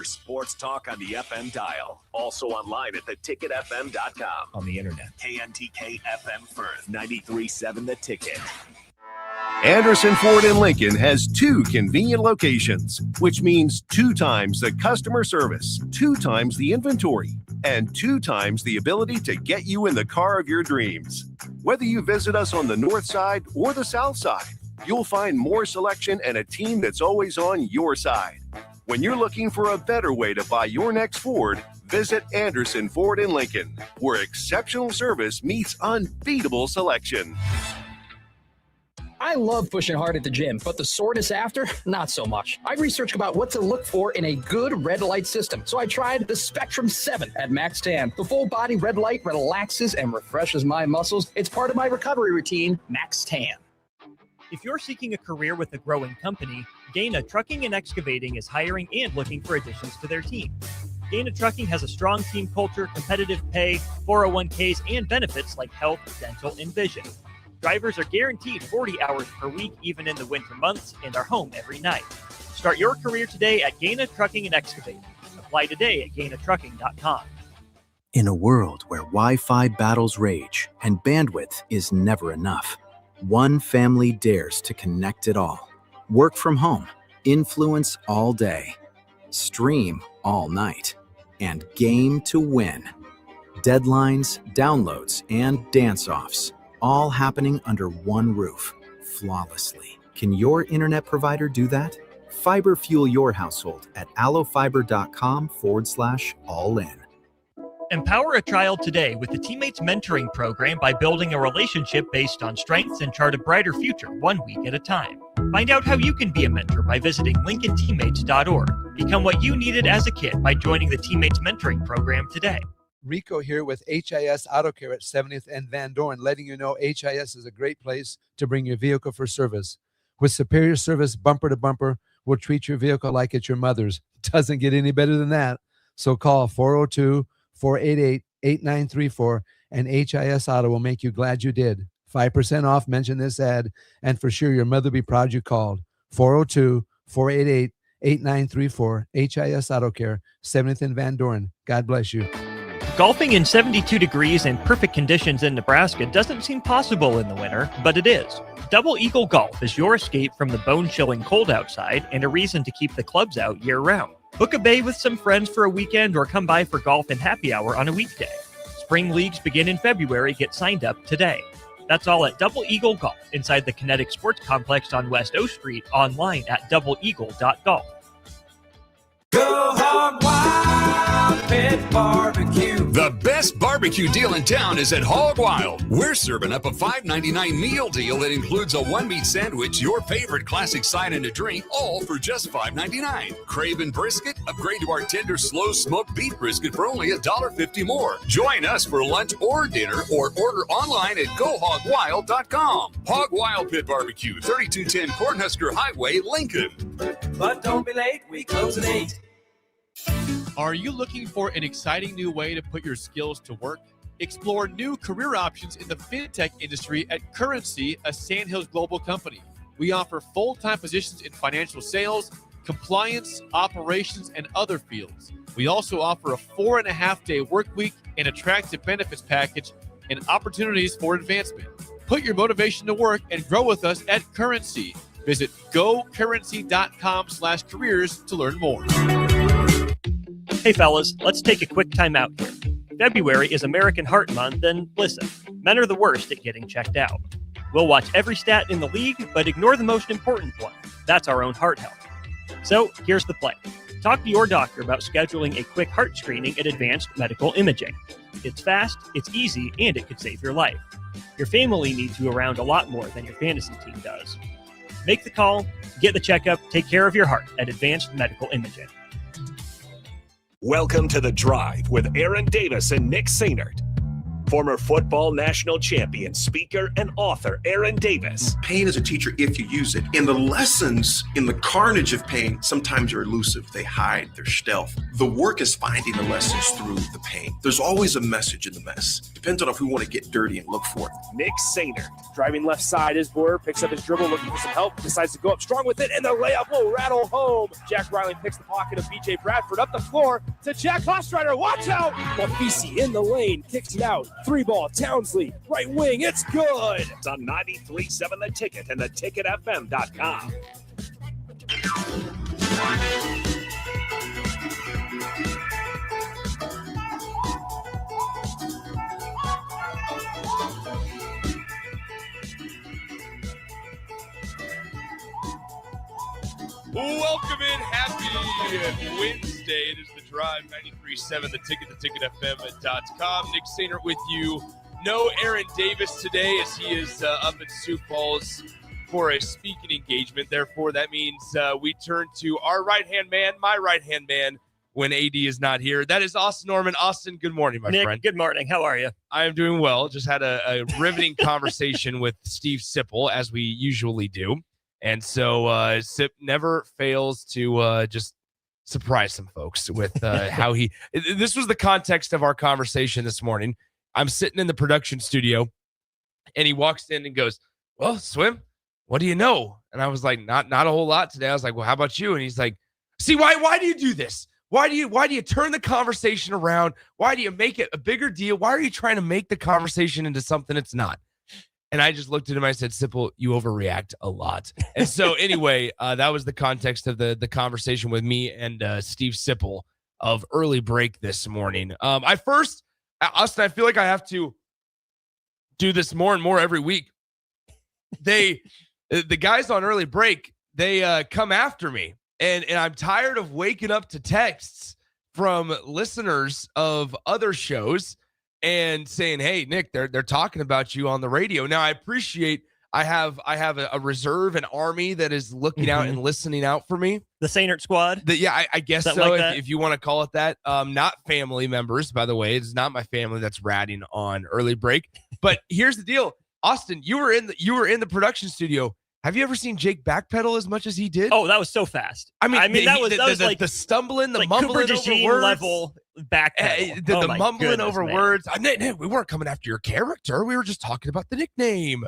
for sports talk on the FM dial. Also online at theticketfm.com. On the internet, KNTK FM Firth, 93.7 The Ticket. Anderson Ford in Lincoln has 2 convenient locations, which means 2 times the customer service, 2 times the inventory, and 2 times the ability to get you in the car of your dreams. Whether you visit us on the north side or the south side, you'll find more selection and a team that's always on your side. When you're looking for a better way to buy your next Ford, visit Anderson Ford in Lincoln, where exceptional service meets unbeatable selection. I love pushing hard at the gym, but the soreness after, not so much. I researched about what to look for in a good red light system, so I tried the Spectrum 7 at Max Tan. The full body red light relaxes and refreshes my muscles. It's part of my recovery routine, Max Tan. If you're seeking a career with a growing company, Gaina Trucking and Excavating is hiring and looking for additions to their team. Gaina Trucking has a strong team culture, competitive pay, 401ks, and benefits like health, dental, and vision. Drivers are guaranteed 40 hours per week, even in the winter months, and are home every night. Start your career today at Gaina Trucking and Excavating. Apply today at GainaTrucking.com. In a world where Wi-Fi battles rage and bandwidth is never enough, one family dares to connect it all. Work from home, influence all day, stream all night, and game to win. Deadlines, downloads, and dance-offs, all happening under one roof, flawlessly. Can your internet provider do that? Fiber fuel your household at allofiber.com/all-in. Empower a child today with the Teammates Mentoring Program by building a relationship based on strengths and chart a brighter future 1 week at a time. Find out how you can be a mentor by visiting LincolnTeammates.org. Become what you needed as a kid by joining the Teammates Mentoring Program today. Rico here with HIS Auto Care at 70th and Van Dorn, letting you know HIS is a great place to bring your vehicle for service. With superior service bumper to bumper, we'll treat your vehicle like it's your mother's. Doesn't get any better than that. So call 402-488-8934 and HIS Auto will make you glad you did. 5% off, mention this ad, and for sure your mother will be proud you called. 402-488-8934, HIS Auto Care, 70th and Van Dorn. God bless you. Golfing in 72 degrees and perfect conditions in Nebraska doesn't seem possible in the winter, but it is. Double Eagle Golf is your escape from the bone-chilling cold outside and a reason to keep the clubs out year-round. Book a bay with some friends for a weekend or come by for golf and happy hour on a weekday. Spring leagues begin in February. Get signed up today. That's all at Double Eagle Golf inside the Kinetic Sports Complex on West O Street, online at doubleeagle.golf. Go Hog Wild Pit Barbecue. The best barbecue deal in town is at Hog Wild. We're serving up a $5.99 meal deal that includes a one-meat sandwich, your favorite classic side and a drink, all for just $5.99. Craving brisket? Upgrade to our tender, slow-smoked beef brisket for only $1.50 more. Join us for lunch or dinner or order online at GoHogWild.com. Hog Wild Pit Barbecue, 3210 Cornhusker Highway, Lincoln. But don't be late, we close at 8. Are you looking for an exciting new way to put your skills to work? Explore new career options in the fintech industry at Currency, a Sandhills Global company. We offer full-time positions in financial sales, compliance, operations, and other fields. We also offer a 4.5-day work week, an attractive benefits package, and opportunities for advancement. Put your motivation to work and grow with us at Currency. Visit gocurrency.com/careers to learn more. Hey fellas, let's take a quick time out here. February is American Heart Month, and listen, men are the worst at getting checked out. We'll watch every stat in the league, but ignore the most important one. That's our own heart health. So here's the plan. Talk to your doctor about scheduling a quick heart screening at Advanced Medical Imaging. It's fast, it's easy, and it could save your life. Your family needs you around a lot more than your fantasy team does. Make the call, get the checkup, take care of your heart at Advanced Medical Imaging. Welcome to The Drive with Aaron Davis and Nick Sainert. former football national champion, speaker, and author Aaron Davis. Pain is a teacher if you use it. And the lessons in the carnage of pain sometimes are elusive. They hide, they're stealth. The work is finding the lessons through the pain. There's always a message in the mess. Depends on if we want to get dirty and look for it. Nick Sainert. Driving left side is Boyer, picks up his dribble, looking for some help, decides to go up strong with it, and the layup will rattle home. Jack Riley picks the pocket of B.J. Bradford up the floor to Jack Hostreiter. Watch out! Mafisi in the lane, kicks it out. 3-ball, Townsley, right wing, it's good! It's on 93.7 The Ticket and theticketfm.com. Welcome in. Happy Wednesday. It is The Drive, 93.7 The Ticket, theticketfm.com. Nick Sainert with you. No Aaron Davis today as he is up at Sioux Falls for a speaking engagement. Therefore, that means we turn to our right-hand man, my right-hand man, when AD is not here. That is Austin Norman. Austin, good morning, my Nick, friend. good morning. How are you? I am doing well. Just had a riveting conversation with Steve Sipple, as we usually do. And so Sip never fails to just surprise some folks with how he – this was the context of our conversation this morning. I'm sitting in the production studio, and he walks in and goes, well, Swim, what do you know? And I was like, not a whole lot today. I was like, well, how about you? And he's like, see, why do you do this? Why do you turn the conversation around? Why do you make it a bigger deal? Why are you trying to make the conversation into something it's not? And I just looked at him. I said, Sipple, you overreact a lot. And so anyway, that was the context of the conversation with me and Steve Sipple of Early Break this morning. Austin, I feel like I have to do this more and more every week. The guys on Early Break, they come after me. And I'm tired of waking up to texts from listeners of other shows and saying, hey, Nick, they're talking about you on the radio. Now, I appreciate I have a reserve, an army that is looking out and listening out for me. The Sainert squad? I guess so, like if you want to call it that. Not family members, by the way. It's not my family that's ratting on Early Break. But here's the deal. Austin, you were in the production studio. Have you ever seen Jake backpedal as much as he did? Oh, that was so fast. I mean that was like the stumbling, the like mumbling over words. Level backpedal. The mumbling over words. We weren't coming after your character. We were just talking about the nickname.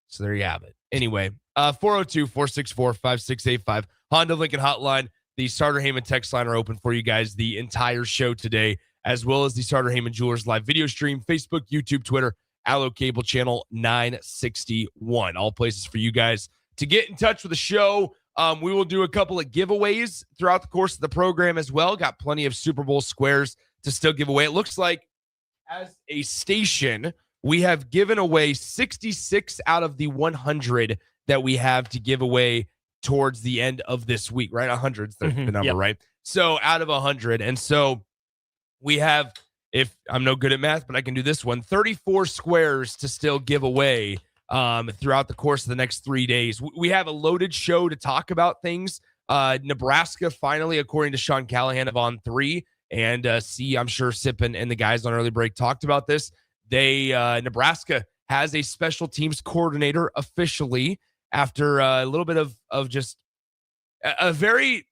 So there you have it. Anyway, 402-464-5685. Honda Lincoln Hotline. The Starter Heyman text line are open for you guys the entire show today, as well as the Starter Heyman Jewelers live video stream, Facebook, YouTube, Twitter, Allo Cable Channel 961. All places for you guys to get in touch with the show. We will do a couple of giveaways throughout the course of the program as well. Got plenty of Super Bowl squares to still give away. It looks like as a station, we have given away 66 out of the 100 that we have to give away towards the end of this week, right? 100's the number, right? So out of 100. And so we have, if I'm no good at math, but I can do this one, 34 squares to still give away throughout the course of the next 3 days. We have a loaded show to talk about things. Nebraska finally, according to Sean Callahan, of On 3. And I'm sure Sip and the guys on Early Break talked about this. Nebraska has a special teams coordinator officially after a little bit of just a very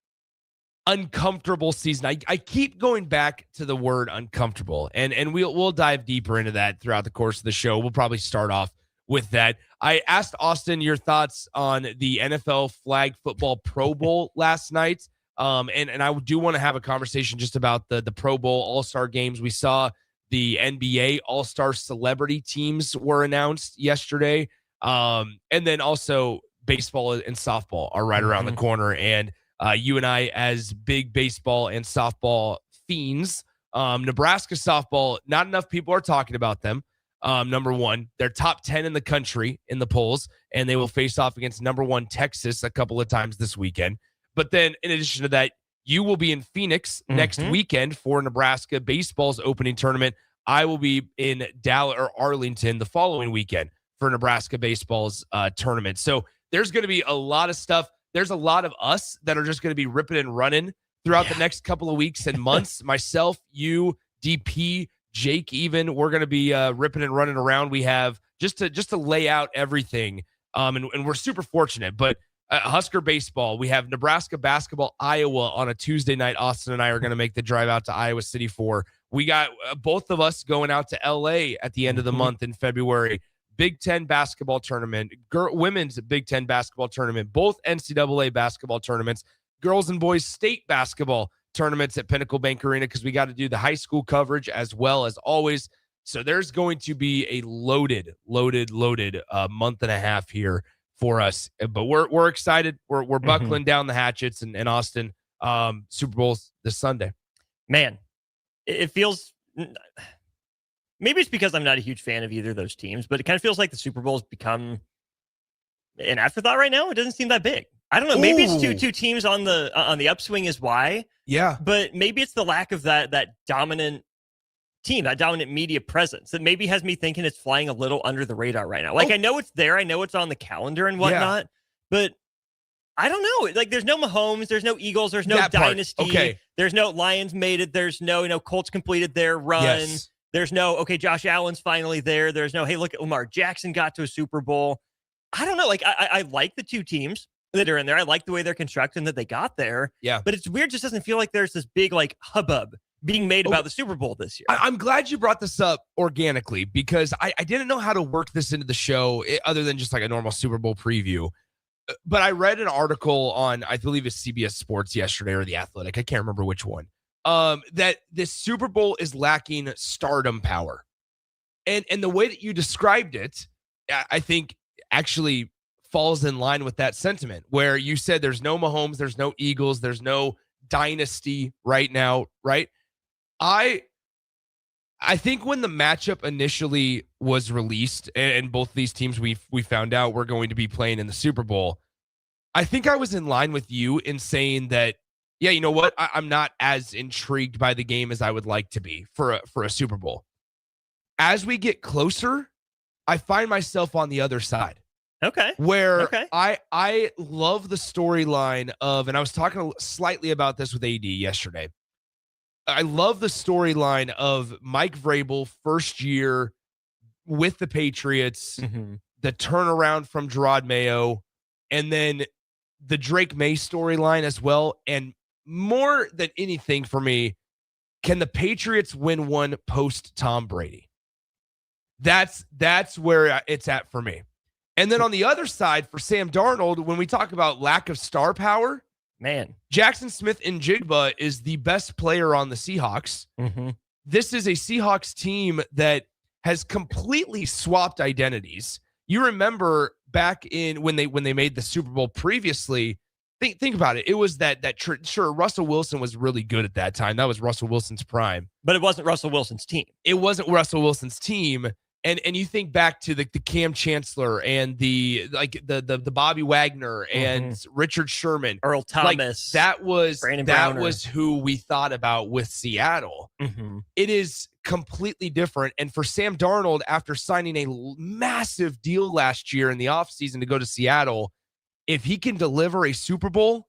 uncomfortable season. I keep going back to the word uncomfortable, and we'll dive deeper into that throughout the course of the show. We'll probably start off with that. I asked Austin your thoughts on the NFL Flag Football Pro Bowl last night, and I do want to have a conversation just about the Pro Bowl All-Star games. We saw the NBA All-Star celebrity teams were announced yesterday. And then also baseball and softball are right around the corner. And you and I, as big baseball and softball fiends, Nebraska softball, not enough people are talking about them. Number one, they're top 10 in the country in the polls, and they will face off against number one Texas a couple of times this weekend. But then in addition to that, you will be in Phoenix next weekend for Nebraska baseball's opening tournament. I will be in Dallas or Arlington the following weekend for Nebraska baseball's tournament. So there's going to be a lot of stuff. There's a lot of us that are just going to be ripping and running throughout the next couple of weeks and months. Myself, you, DP, Jake even. We're going to be ripping and running around. We have just to lay out everything. And we're super fortunate. But Husker baseball, we have Nebraska basketball, Iowa on a Tuesday night. Austin and I are going to make the drive out to Iowa City for. We got both of us going out to LA at the end of the month in February. Big Ten basketball tournament, women's Big Ten basketball tournament, both NCAA basketball tournaments, girls and boys state basketball tournaments at Pinnacle Bank Arena because we got to do the high school coverage as well as always. So there's going to be a loaded month and a half here for us. But we're excited. We're buckling down the hatchets and Austin. Super Bowl's this Sunday. Man, it feels. Maybe it's because I'm not a huge fan of either of those teams, but it kind of feels like the Super Bowl's become an afterthought right now. It doesn't seem that big. I don't know. Maybe it's two teams on the upswing is why. Yeah. But maybe it's the lack of that dominant team, that dominant media presence that maybe has me thinking it's flying a little under the radar right now. Like, I know it's there. I know it's on the calendar and whatnot, but I don't know. Like, there's no Mahomes, there's no Eagles, there's no dynasty. Okay. There's no Lions made it. There's no, Colts completed their run. Yes. There's no, Josh Allen's finally there. There's no, hey, look at Lamar Jackson got to a Super Bowl. I don't know. Like, I like the two teams that are in there. I like the way they're constructed and that they got there. Yeah. But it's weird. Just doesn't feel like there's this big, hubbub being made about the Super Bowl this year. I'm glad you brought this up organically because I didn't know how to work this into the show other than just like a normal Super Bowl preview. But I read an article on, I believe it's CBS Sports yesterday or The Athletic. I can't remember which one. That this Super Bowl is lacking stardom power. And the way that you described it, I think actually falls in line with that sentiment where you said there's no Mahomes, there's no Eagles, there's no dynasty right now, right? I think when the matchup initially was released and both these teams we found out were going to be playing in the Super Bowl, I think I was in line with you in saying that, yeah, you know what? I'm not as intrigued by the game as I would like to be for a Super Bowl. As we get closer, I find myself on the other side. Okay. Where I love the storyline of, and I was talking slightly about this with AD yesterday. I love the storyline of Mike Vrabel, first year with the Patriots, the turnaround from Gerard Mayo, and then the Drake May storyline as well. And more than anything for me, can the Patriots win one post Tom Brady? That's where it's at for me. And then on the other side for Sam Darnold, when we talk about lack of star power, man, Jackson Smith-Njigba is the best player on the Seahawks. This is a Seahawks team that has completely swapped identities. You remember back in when they made the Super Bowl previously, think about it. It was sure, Russell Wilson was really good at that time. That was Russell Wilson's prime. But it wasn't Russell Wilson's team. It wasn't Russell Wilson's team. And you think back to the Cam Chancellor and the Bobby Wagner and Richard Sherman, Earl Thomas, that was Browner. Was who we thought about with Seattle. It is completely different. And for Sam Darnold, after signing a massive deal last year in the offseason to go to Seattle, if he can deliver a Super Bowl,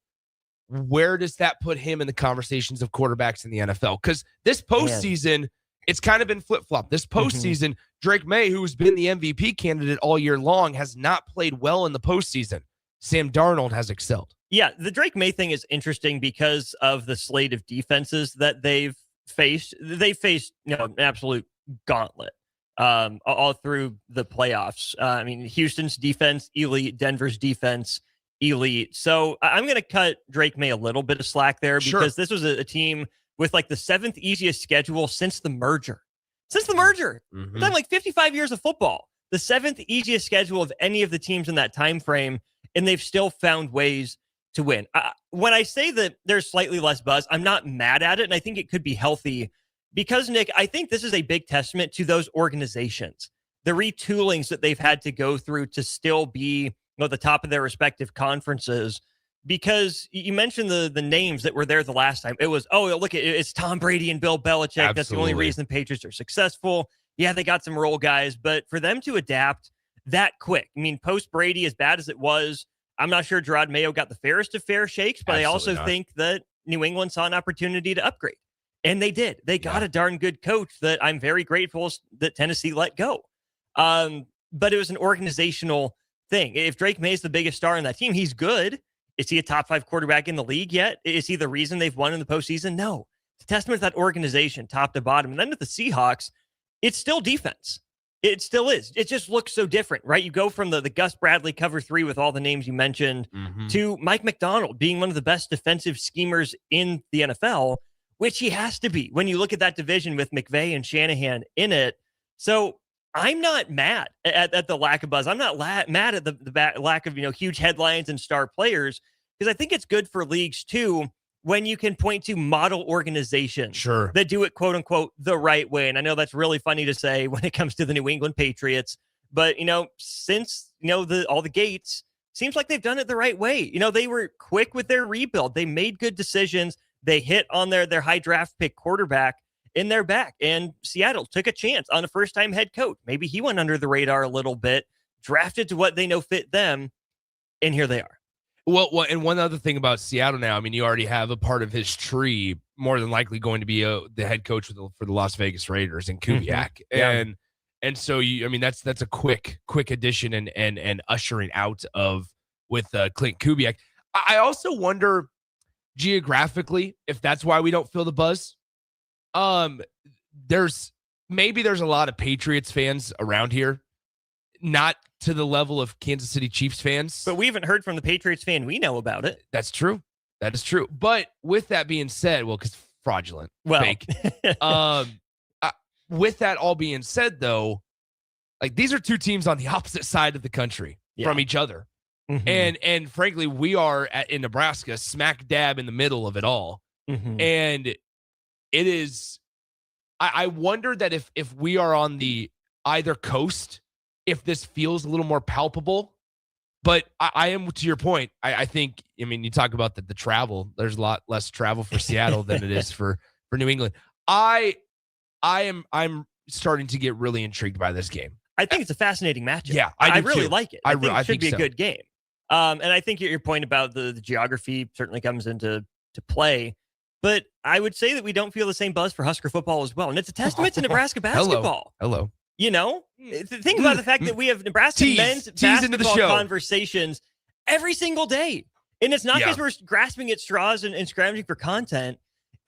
where does that put him in the conversations of quarterbacks in the NFL? Because this postseason, it's kind of been flip-flop. This postseason, Drake May, who's been the MVP candidate all year long, has not played well in the postseason. Sam Darnold has excelled. Yeah, the Drake May thing is interesting because of the slate of defenses that they've faced. They faced an absolute gauntlet all through the playoffs. I mean, Houston's defense, elite. Denver's defense, elite. So I'm going to cut Drake May a little bit of slack there because this was a team with the 7th easiest schedule since the merger. We're talking 55 years of football. The 7th easiest schedule of any of the teams in that time frame, and they've still found ways to win. When I say that there's slightly less buzz, I'm not mad at it, and I think it could be healthy because, Nick, I think this is a big testament to those organizations, the retoolings that they've had to go through to still be at the top of their respective conferences. Because you mentioned the names that were there the last time. It was, look, it's Tom Brady and Bill Belichick. Absolutely. That's the only reason the Patriots are successful. Yeah, they got some role guys, but for them to adapt that quick, I mean, post Brady, as bad as it was, I'm not sure Gerard Mayo got the fairest of fair shakes, but I also think that New England saw an opportunity to upgrade. And they did. They got a darn good coach that I'm very grateful that Tennessee let go. But it was an organizational thing. If Drake May is the biggest star on that team, he's good. Is he a top 5 quarterback in the league yet? Is he the reason they've won in the postseason? No. It's a testament to that organization, top to bottom. And then with the Seahawks, it's still defense. It still is. It just looks so different, right? You go from the Gus Bradley cover 3 with all the names you mentioned to Mike McDonald being one of the best defensive schemers in the NFL, which he has to be when you look at that division with McVay and Shanahan in it. So I'm not mad at the lack of buzz. I'm not mad at the lack of, huge headlines and star players, because I think it's good for leagues too when you can point to model organizations that do it, quote unquote, the right way. And I know that's really funny to say when it comes to the New England Patriots, but since all the gates, seems like they've done it the right way. They were quick with their rebuild. They made good decisions. They hit on their high draft pick quarterback in their back, and Seattle took a chance on a first-time head coach. Maybe he went under the radar a little bit, drafted to what they know fit them, and here they are. Well, and one other thing about Seattle now, I mean, you already have a part of his tree more than likely going to be the head coach for the Las Vegas Raiders in Kubiak. And so that's a quick addition and ushering out of with Clint Kubiak. I also wonder geographically if that's why we don't feel the buzz. There's a lot of Patriots fans around here, not to the level of Kansas City Chiefs fans. But we haven't heard from the Patriots fan we know about it. That's true. That is true. But with that being said, because fraudulent, fake. With that all being said, though, like these are two teams on the opposite side of the country from each other. And frankly, we are in Nebraska, smack dab in the middle of it all. And it is, I wonder that if we are on the either coast, if this feels a little more palpable. But I am, to your point, I think, you talk about the travel, there's a lot less travel for Seattle than it is for New England. I'm starting to get really intrigued by this game. I think it's a fascinating matchup. Yeah, I really like it. I think it should be so. a good game. And I think your point about the geography certainly comes into play. But I would say that we don't feel the same buzz for Husker football as well. And it's a testament to Nebraska basketball. Hello. Think about the fact that we have Nebraska men's basketball conversations every single day. And it's not because we're grasping at straws and scrounging for content.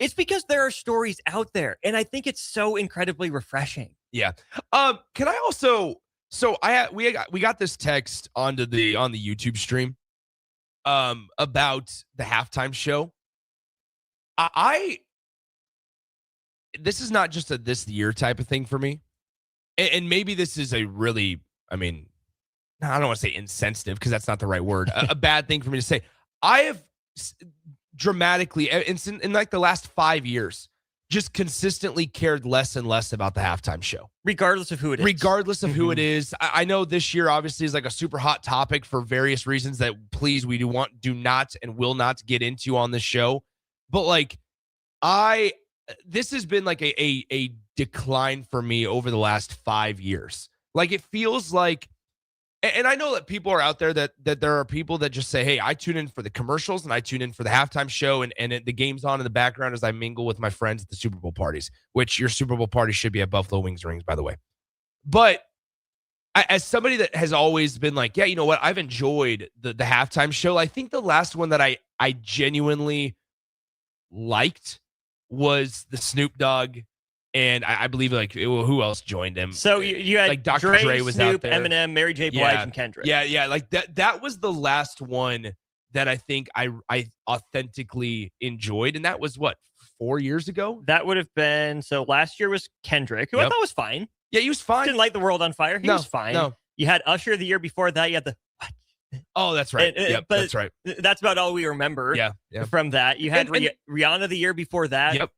It's because there are stories out there. And I think it's so incredibly refreshing. Yeah. Can I also, we got this text on the YouTube stream about the halftime show. This is not just a this year type of thing for me. And maybe this is a really, I don't want to say insensitive because that's not the right word. A bad thing for me to say. I have dramatically, in like the last 5 years, just consistently cared less and less about the halftime show. Regardless of who it is. Regardless of who it is. I know this year obviously is like a super hot topic for various reasons that we do not and will not get into on this show. But like, this has been like a decline for me over the last 5 years. Like it feels like, and I know that people are out there that there are people that just say, hey, I tune in for the commercials and I tune in for the halftime show and the game's on in the background as I mingle with my friends at the Super Bowl parties, which your Super Bowl party should be at Buffalo Wings Rings, by the way. But as somebody that has always been like, yeah, you know what? I've enjoyed the halftime show. I think the last one that I genuinely liked was the Snoop Dogg, and I believe who else joined him? So you had like Dr. Dre was Snoop, out there, Eminem, Mary J. Blige, and Kendrick. Yeah, like that was the last one that I think I authentically enjoyed, and that was what, 4 years ago? That would have been, so last year was Kendrick, who I thought was fine. Yeah, he was fine. Didn't light the world on fire. He was fine. No. You had Usher the year before that. You had the Oh, that's right. But that's right. That's about all we remember. From that. You had Rihanna the year before that.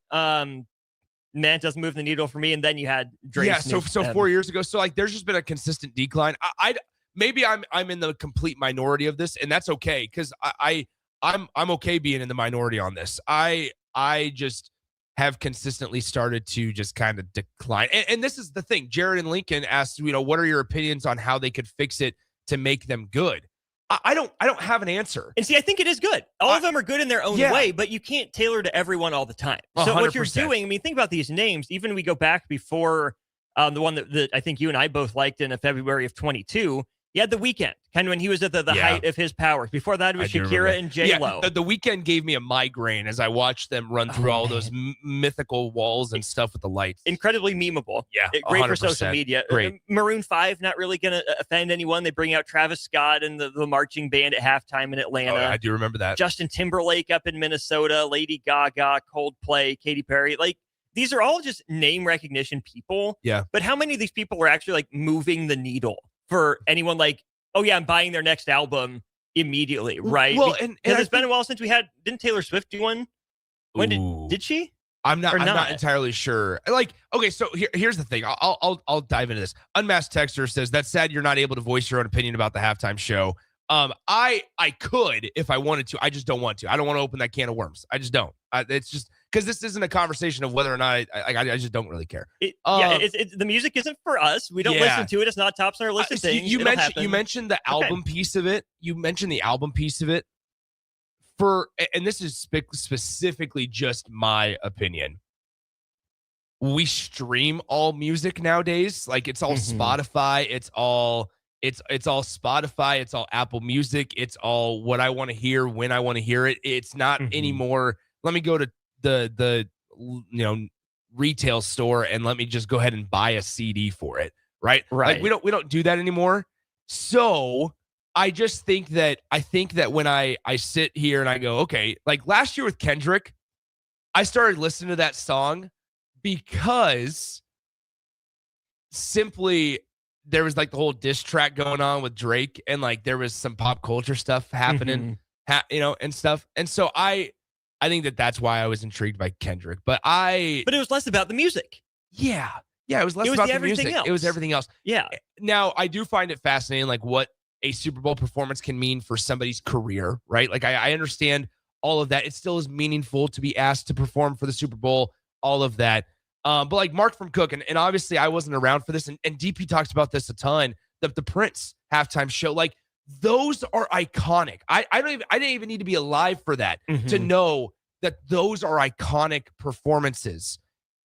Man, it doesn't move the needle for me. And then you had Drake. Yeah, so 4 years ago. So like, there's just been a consistent decline. Maybe I'm in the complete minority of this, and that's okay because I'm okay being in the minority on this. I just have consistently started to just kind of decline. And this is the thing. Jared and Lincoln asked, what are your opinions on how they could fix it to make them good? I don't have an answer. And see, I think it is good. All of them are good in their own way, but you can't tailor to everyone all the time. So what you're 100%. doing, I mean, think about these names. Even we go back before the one that I think you and I both liked in February of 22. You had The Weeknd, kind of when he was at the height of his powers. Before that, it was Shakira and J-Lo. Yeah, the Weeknd gave me a migraine as I watched them run through all those mythical walls and stuff with the lights. Incredibly memeable. Yeah, great 100%. for social media. Great. Maroon 5, not really going to offend anyone. They bring out Travis Scott and the marching band at halftime in Atlanta. Oh, I do remember that. Justin Timberlake up in Minnesota, Lady Gaga, Coldplay, Katy Perry. Like, these are all just name recognition people. Yeah. But how many of these people are actually like moving the needle for anyone like, oh yeah, I'm buying their next album immediately, right? Well, and it's been a while since we had. Didn't Taylor Swift do one? When did she? I'm not entirely sure. Like, okay, so here's the thing. I'll dive into this. Unmasked Texter says, that's sad you're not able to voice your own opinion about the halftime show. I could if I wanted to. I just don't want to. I don't want to open that can of worms. I just don't. It's just because this isn't a conversation of whether or not I just don't really care. The music isn't for us. We don't listen to it. It's not tops on our list of things. You mentioned the album piece of it. You mentioned the album piece of it. And this is specifically just my opinion. We stream all music nowadays. Like, it's all Spotify. It's all Spotify. It's all Apple Music. It's all what I want to hear when I want to hear it. It's not anymore. Let me go to the retail store and let me just go ahead and buy a CD for it. Right. Like, we don't do that anymore. So I just think that when I sit here and I go, okay, like last year with Kendrick, I started listening to that song because simply there was like the whole diss track going on with Drake, and like there was some pop culture stuff happening, and stuff. And so I think that's why I was intrigued by Kendrick. But it was less about the music. Yeah, it was less about the music. Else. It was everything else. Yeah. Now I do find it fascinating, like what a Super Bowl performance can mean for somebody's career, right? Like I understand all of that. It still is meaningful to be asked to perform for the Super Bowl, all of that. But like Mark from Cook, and obviously I wasn't around for this, and DP talks about this a ton. The Prince halftime show, like those are iconic. I didn't even need to be alive for that to know that those are iconic performances.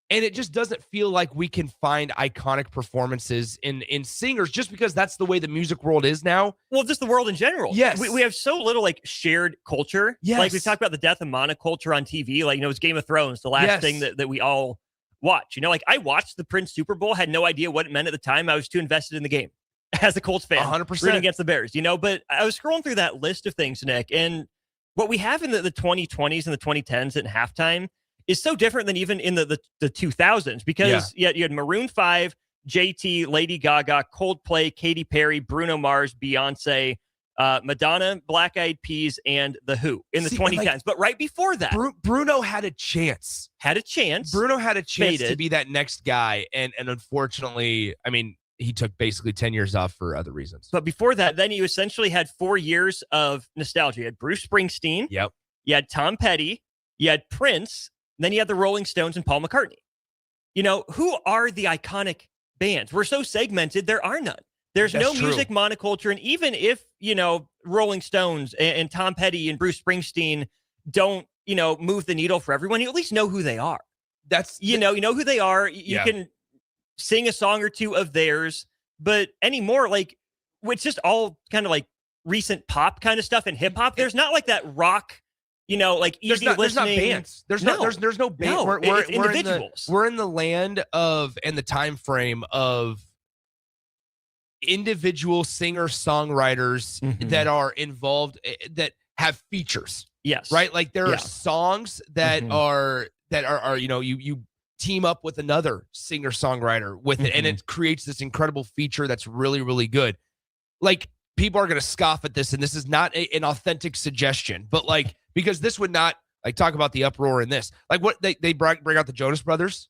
And it just doesn't feel like we can find iconic performances in singers just because that's the way the music world is now. Well, just the world in general. Yes. We have so little like shared culture. Yes. Like we talked about the death of monoculture on TV. Like, it was Game of Thrones, the last thing that we all watch. Like I watched the Prince Super Bowl, had no idea what it meant at the time. I was too invested in the game as a Colts fan. 100%. Rooting against the Bears, but I was scrolling through that list of things, Nick, and what we have in the 2020s and the 2010s at halftime is so different than even in the 2000s, because you had Maroon 5, JT, Lady Gaga, Coldplay, Katy Perry, Bruno Mars, Beyonce, Madonna, Black Eyed Peas, and The Who in the 2010s. Like, but right before that, Bruno had a chance. Bruno had a chance to be that next guy. And unfortunately, I mean, he took basically 10 years off for other reasons. But before that, then you essentially had 4 years of nostalgia. You had Bruce Springsteen. Yep. You had Tom Petty. You had Prince. And then you had the Rolling Stones and Paul McCartney. Who are the iconic bands? We're so segmented, there are none. There's no music monoculture. And even if, Rolling Stones and Tom Petty and Bruce Springsteen don't, move the needle for everyone, you at least know who they are. You know who they are. You can sing a song or two of theirs, but anymore, like, it's just all kind of like recent pop kind of stuff and hip hop. There's not like that rock, like easy listening. There's not bands. There's no band. No, we're individuals. We're in the land of, and the time frame of individual singer-songwriters that are involved, that have features. Yes. Right? Like there are songs that are you team up with another singer-songwriter with it, and it creates this incredible feature that's really, really good. Like, people are going to scoff at this, and this is not an authentic suggestion, but like, because this would not, like, talk about the uproar in this. Like, what they bring out the Jonas Brothers.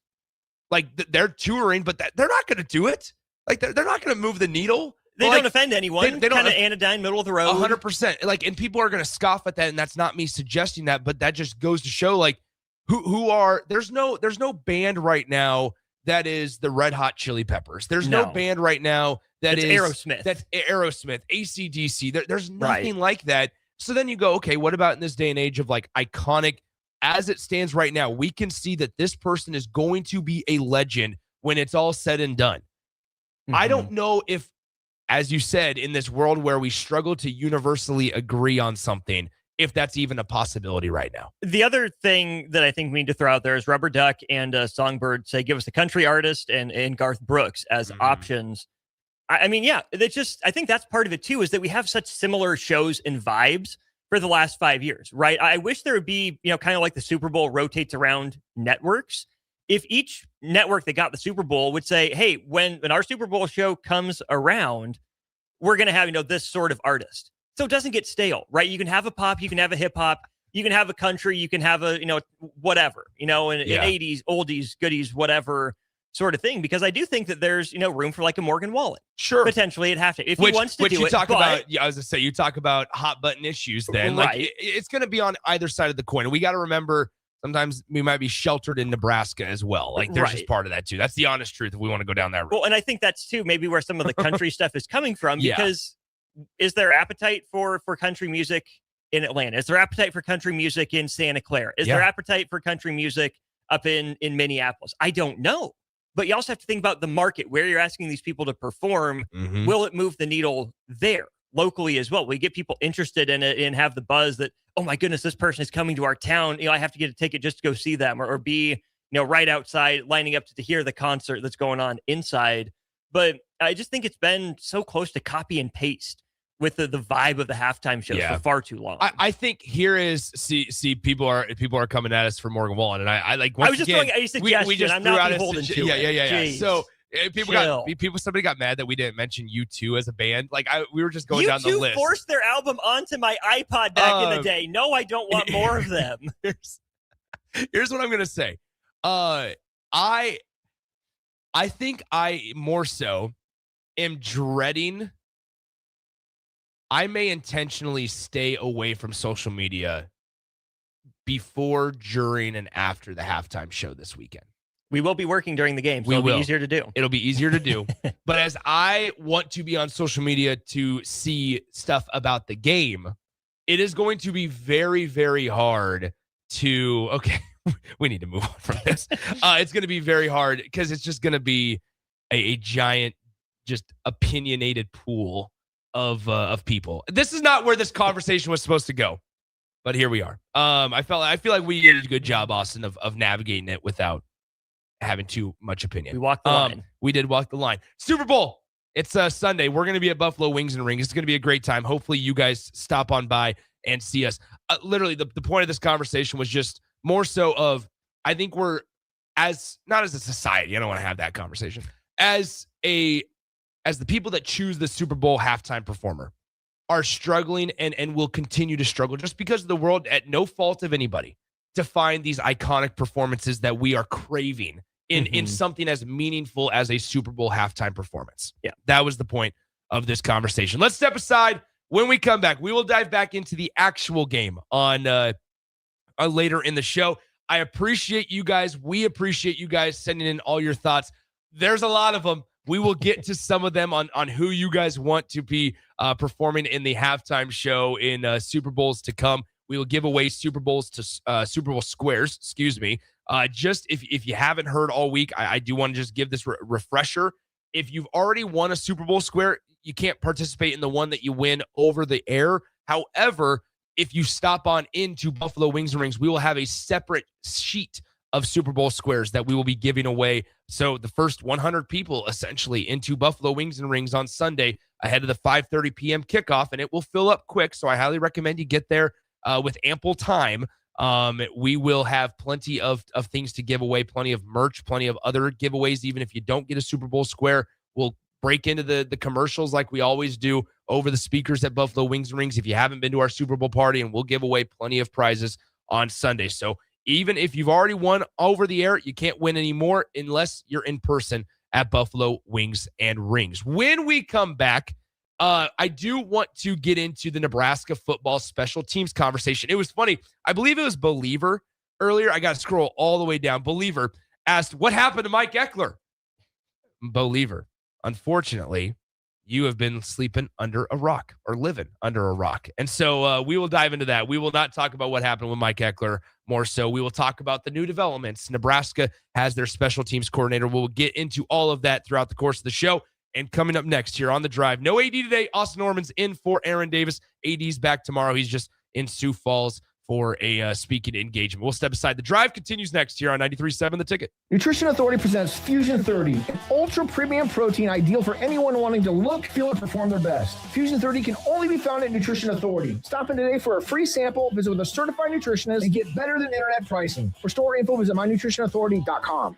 Like, they're touring, but they're not going to do it. Like, they're not going to move the needle. They don't offend anyone. They don't kind of anodyne, middle of the road. 100%. Like, and people are going to scoff at that, and that's not me suggesting that, but that just goes to show, like, there's no band right now that is the Red Hot Chili Peppers. There's no band right now that's Aerosmith. That's Aerosmith, AC/DC. There's nothing like that. So then you go, okay, what about in this day and age of like iconic, as it stands right now, we can see that this person is going to be a legend when it's all said and done. I don't know if, as you said, in this world where we struggle to universally agree on something, if that's even a possibility right now. The other thing that I think we need to throw out there is Rubber Duck and Songbird say, give us a country artist and Garth Brooks as options. I mean, yeah, I think that's part of it too, is that we have such similar shows and vibes for the last 5 years, right? I wish there would be, kind of like the Super Bowl rotates around networks. If each network that got the Super Bowl would say, hey, when our Super Bowl show comes around, we're going to have, this sort of artist. So it doesn't get stale, right? You can have a pop, you can have a hip hop, you can have a country, you can have a, whatever, an 80s, oldies, goodies, whatever sort of thing. Because I do think that there's, room for like a Morgan Wallen. Sure. Potentially it'd have to, if he wants to do it. Talk about, I was going to say, you talk about hot button issues then. Right. Like it's going to be on either side of the coin. And we got to remember, sometimes we might be sheltered in Nebraska as well. Like there's just part of that too. That's the honest truth if we want to go down that road. Well, and I think that's too maybe where some of the country stuff is coming from, because is there appetite for country music in Atlanta? Is there appetite for country music in Santa Clara? Is there appetite for country music up in Minneapolis? I don't know. But you also have to think about the market where you're asking these people to perform. Will it move the needle there locally as well? We get people interested in it and have the buzz that, oh my goodness, this person is coming to our town. I have to get a ticket just to go see them, or be, right outside lining up to hear the concert that's going on inside. But I just think it's been so close to copy and paste with the vibe of the halftime shows for far too long. I think here is people are coming at us for Morgan Wallen, and I like. Once I was just again, throwing a suggestion. We just I'm threw not out beholden to it. Yeah. Jeez. So somebody got mad that we didn't mention U2 as a band. Like we were just going down the list. U2 forced their album onto my iPod back in the day. No, I don't want more of them. Here's what I'm gonna say. I think I more so am dreading. I may intentionally stay away from social media before, during, and after the halftime show this weekend. We will be working during the game, so it'll be easier to do. It'll be easier to do. But as I want to be on social media to see stuff about the game, it is going to be very, very hard to, okay, we need to move on from this. It's going to be very hard because it's just going to be a giant, just opinionated pool of people. This is not where this conversation was supposed to go, but here we are. I feel like we did a good job, Austin, of navigating it without having too much opinion. We walked the line. We did walk the line. Super Bowl. It's Sunday. We're going to be at Buffalo Wings and Rings. It's going to be a great time. Hopefully you guys stop on by and see us. Literally, the point of this conversation was just more so of, I think we're not as a society. I don't want to have that conversation. As the people that choose the Super Bowl halftime performer are struggling and will continue to struggle just because of the world, at no fault of anybody, to find these iconic performances that we are craving in something as meaningful as a Super Bowl halftime performance. Yeah, that was the point of this conversation. Let's step aside. When we come back, we will dive back into the actual game on later in the show. I appreciate you guys. We appreciate you guys sending in all your thoughts. There's a lot of them. We will get to some of them on who you guys want to be performing in the halftime show in Super Bowls to come. We will give away Super Bowls to Super Bowl squares, excuse me. Just if you haven't heard all week, I do want to just give this refresher. If you've already won a Super Bowl square, you can't participate in the one that you win over the air. However, if you stop on into Buffalo Wings and Rings, we will have a separate sheet of Super Bowl squares that we will be giving away. So the first 100 people essentially into Buffalo Wings and Rings on Sunday ahead of the 5:30 p.m. kickoff, and it will fill up quick. So I highly recommend you get there with ample time. We will have plenty of things to give away, plenty of merch, plenty of other giveaways. Even if you don't get a Super Bowl square, we'll break into the commercials like we always do over the speakers at Buffalo Wings and Rings if you haven't been to our Super Bowl party, and we'll give away plenty of prizes on Sunday. So even if you've already won over the air, you can't win anymore unless you're in person at Buffalo Wings and Rings. When we come back, I do want to get into the Nebraska football special teams conversation. It was funny. I believe it was Believer earlier. I got to scroll all the way down. Believer asked, what happened to Mike Eckler? Believer, unfortunately, you have been sleeping under a rock or living under a rock. And so we will dive into that. We will not talk about what happened with Mike Eckler. More so, we will talk about the new developments. Nebraska has their special teams coordinator. We'll get into all of that throughout the course of the show. And coming up next here on The Drive, no AD today. Austin Norman's in for Aaron Davis. AD's back tomorrow. He's just in Sioux Falls for a speaking engagement. We'll step aside. The Drive continues next here on 93.7 The Ticket. Nutrition Authority presents Fusion 30, an ultra premium protein ideal for anyone wanting to look, feel, and perform their best. Fusion 30 can only be found at Nutrition Authority. Stop in today for a free sample, visit with a certified nutritionist, and get better than internet pricing. For store info, visit mynutritionauthority.com.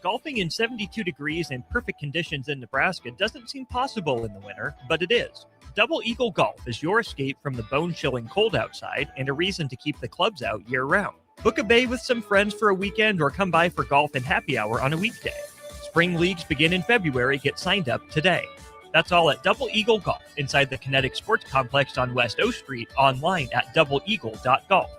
Golfing in 72 degrees and perfect conditions in Nebraska doesn't seem possible in the winter, but it is. Double Eagle Golf is your escape from the bone-chilling cold outside and a reason to keep the clubs out year-round. Book a bay with some friends for a weekend or come by for golf and happy hour on a weekday. Spring leagues begin in February. Get signed up today. That's all at Double Eagle Golf inside the Kinetic Sports Complex on West O Street, online at doubleeagle.golf.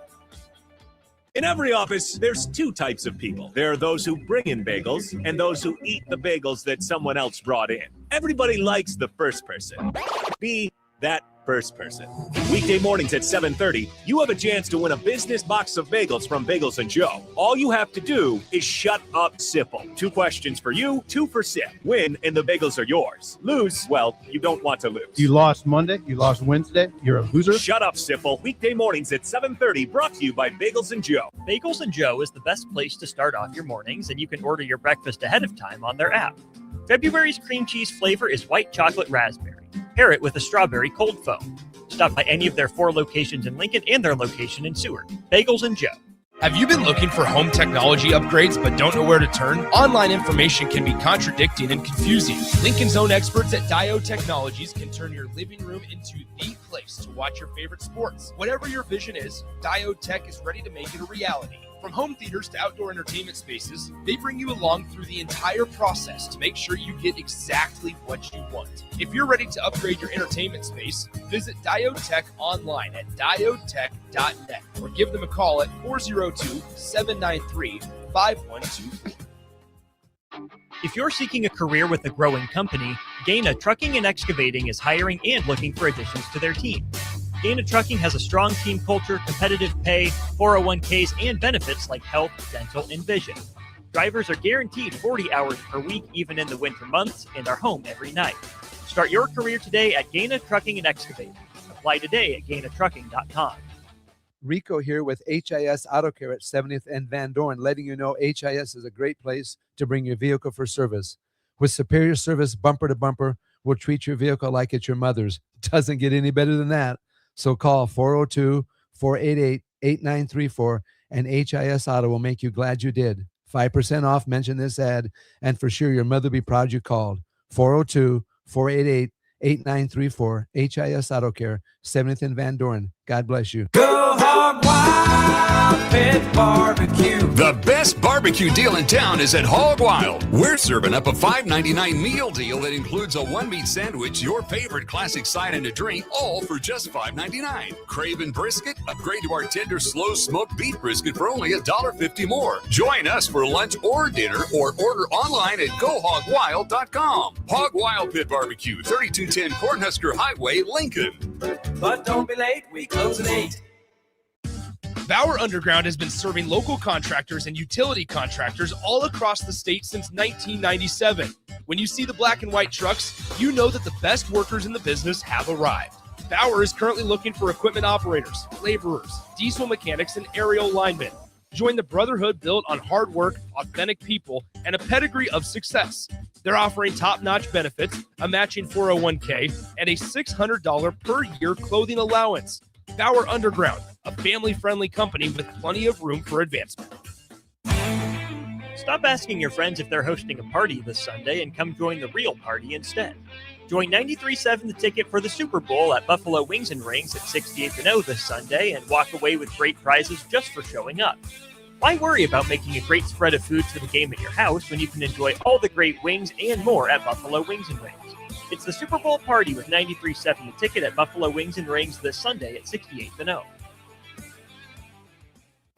In every office, there's two types of people. There are those who bring in bagels and those who eat the bagels that someone else brought in. Everybody likes the first person. Be that first person. Weekday mornings at 7:30, you have a chance to win a business box of bagels from Bagels & Joe. All you have to do is shut up, Sipple. 2 questions for you, 2 for Sip. Win, and the bagels are yours. Lose, well, you don't want to lose. You lost Monday, you lost Wednesday, you're a loser. Shut up, Sipple. Weekday mornings at 7:30, brought to you by Bagels & Joe. Bagels & Joe is the best place to start off your mornings, and you can order your breakfast ahead of time on their app. February's cream cheese flavor is white chocolate raspberry. Pair it with a strawberry cold foam. Stop by any of their 4 locations in Lincoln and their location in Seward. Bagels & Joe. Have you been looking for home technology upgrades but don't know where to turn? Online information can be contradicting and confusing. Lincoln's own experts at Diode Technologies can turn your living room into the place to watch your favorite sports. Whatever your vision is, Diode Tech is ready to make it a reality. From home theaters to outdoor entertainment spaces, they bring you along through the entire process to make sure you get exactly what you want. If you're ready to upgrade your entertainment space, visit Diode Tech online at diodetech.net or give them a call at 402-793-5124. If you're seeking a career with a growing company, Gaina Trucking and Excavating is hiring and looking for additions to their team. Gaina Trucking has a strong team culture, competitive pay, 401ks, and benefits like health, dental, and vision. Drivers are guaranteed 40 hours per week, even in the winter months, and are home every night. Start your career today at Gaina Trucking and Excavating. Apply today at GainaTrucking.com. Rico here with HIS Auto Care at 70th and Van Dorn, letting you know HIS is a great place to bring your vehicle for service. With superior service bumper to bumper, we'll treat your vehicle like it's your mother's. It doesn't get any better than that. So call 402-488-8934 and HIS Auto will make you glad you did. 5% off, mention this ad, and for sure your mother will be proud you called. 402-488-8934, HIS Auto Care, 70th and Van Dorn. God bless you. Go Hog Wild Pit Barbecue. The best barbecue deal in town is at Hog Wild. We're serving up a $5.99 meal deal that includes a 1-meat sandwich, your favorite classic side and a drink, all for just $5.99. Craving brisket? Upgrade to our tender slow smoked beef brisket for only $1.50 more. Join us for lunch or dinner or order online at GoHogWild.com. Hog Wild Pit Barbecue, 3210 Cornhusker Highway, Lincoln. But don't be late, we close at 8. Bauer Underground has been serving local contractors and utility contractors all across the state since 1997. When you see the black and white trucks, you know that the best workers in the business have arrived. Bauer is currently looking for equipment operators, laborers, diesel mechanics, and aerial linemen. Join the brotherhood built on hard work, authentic people, and a pedigree of success. They're offering top-notch benefits, a matching 401k, and a $600 per year clothing allowance. Bauer Underground, a family-friendly company with plenty of room for advancement. Stop asking your friends if they're hosting a party this Sunday and come join the real party instead. Join 93.7 The Ticket for the Super Bowl at Buffalo Wings and Rings at 68th and O this Sunday and walk away with great prizes just for showing up. Why worry about making a great spread of food for the game at your house when you can enjoy all the great wings and more at Buffalo Wings and Rings? It's the Super Bowl party with 93.7 The Ticket at Buffalo Wings and Rings this Sunday at 68th and O.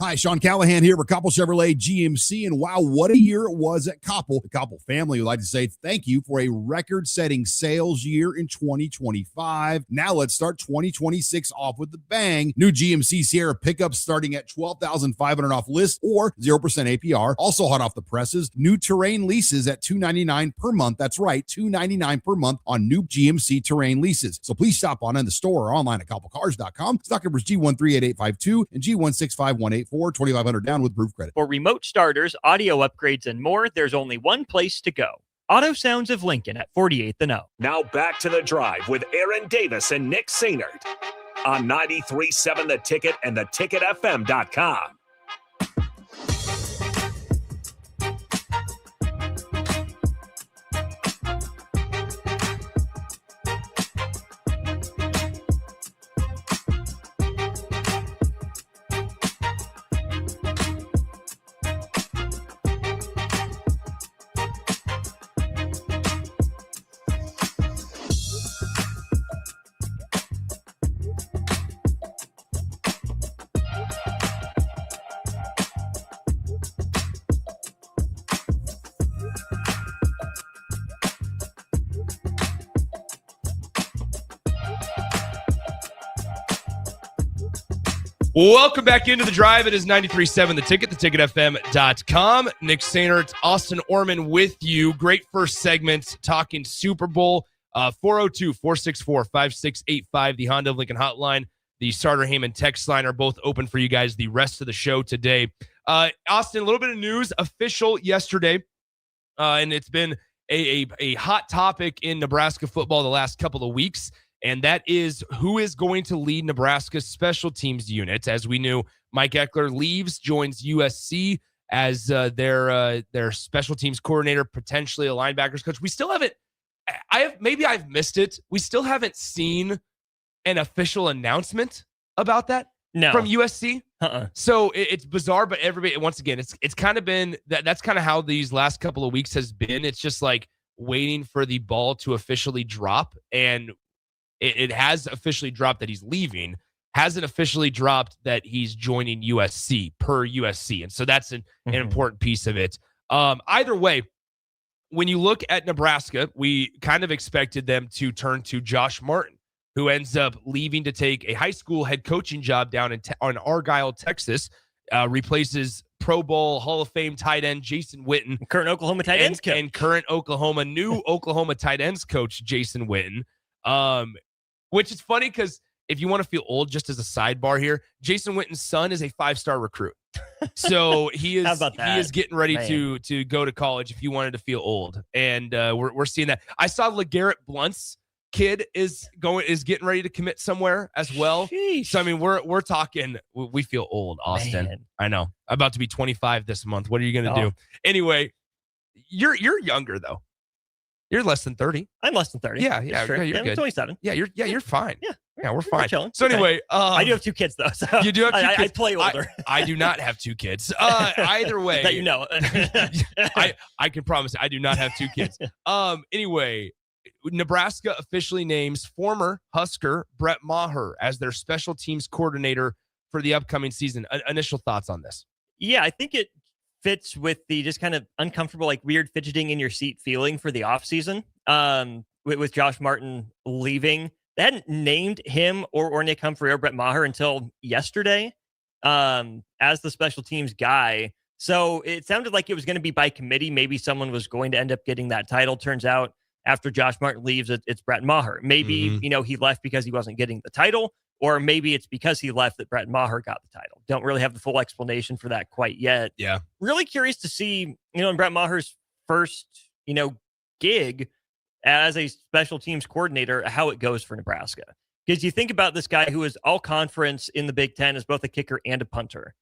Hi, Sean Callahan here for Koppel Chevrolet GMC, and wow, what a year it was at Koppel. The Koppel family would like to say thank you for a record-setting sales year in 2025. Now let's start 2026 off with the bang. New GMC Sierra pickups starting at $12,500 off list or 0% APR. Also hot off the presses, new Terrain leases at $299 per month. That's right, $299 per month on new GMC Terrain leases. So please stop on in the store or online at koppelcars.com. Stock numbers G138852 and G165184. 2,500 down with proof credit. For remote starters, audio upgrades, and more, there's only one place to go. Auto Sounds of Lincoln at 48th and O. Now back to the drive with Aaron Davis and Nick Sainert on 93.7 The Ticket and theticketfm.com. Welcome back into the drive. It is 93.7 The Ticket, theticketfm.com. Nick Sainert, Austin Orman with you. Great first segment talking Super Bowl. 402-464-5685, the Honda of Lincoln hotline. The Starter Heyman text line are both open for you guys the rest of the show today. Austin, a little bit of news official yesterday, and it's been a hot topic in Nebraska football the last couple of weeks. And that is who is going to lead Nebraska's special teams unit. As we knew, Mike Eckler leaves, joins USC as their special teams coordinator, potentially a linebackers coach. We still haven't. Maybe I've missed it. We still haven't seen an official announcement about that from USC. So it's bizarre, but everybody, once again, it's kind of been that's kind of how these last couple of weeks has been. It's just like waiting for the ball to officially drop, and it has officially dropped that he's leaving, hasn't officially dropped that he's joining USC per USC. And so that's an important piece of it. Either way, when you look at Nebraska, we kind of expected them to turn to Josh Martin, who ends up leaving to take a high school head coaching job down in Argyle, Texas, replaces Pro Bowl Hall of Fame tight end Jason Witten. Current Oklahoma tight ends coach. And current new Oklahoma tight ends coach Jason Witten. Which is funny because if you want to feel old, just as a sidebar here, Jason Witten's son is a 5-star recruit. So he is getting ready to go to college if you wanted to feel old. And we're seeing that. I saw LeGarrette Blunt's kid is getting ready to commit somewhere as well. Sheesh. So I mean, we're talking, we feel old, Austin. Man. I know. I'm about to be 25 this month. What are you going to do? Anyway, you're younger though. You're less than 30. I'm less than 30. Yeah, you're good. I'm 27. Yeah, you're fine. Yeah, we're fine. Chilling. So anyway, I do have 2 kids though. So you do have 2 kids. I play older. I do not have 2 kids. Either way, that you know. I can promise I do not have 2 kids. Anyway, Nebraska officially names former Husker Brett Maher as their special teams coordinator for the upcoming season. Initial thoughts on this? Yeah, I think it fits with the just kind of uncomfortable, like weird fidgeting in your seat feeling for the offseason. With Josh Martin leaving. They hadn't named him or Nick Humphrey or Brett Maher until yesterday as the special teams guy. So it sounded like it was going to be by committee. Maybe someone was going to end up getting that title. Turns out after Josh Martin leaves, it's Brett Maher. Maybe, he left because he wasn't getting the title, or maybe it's because he left that Brett Maher got the title. Don't really have the full explanation for that quite yet. Yeah. Really curious to see, in Brett Maher's first, gig as a special teams coordinator, how it goes for Nebraska. Because you think about this guy who is all conference in the Big Ten as both a kicker and a punter,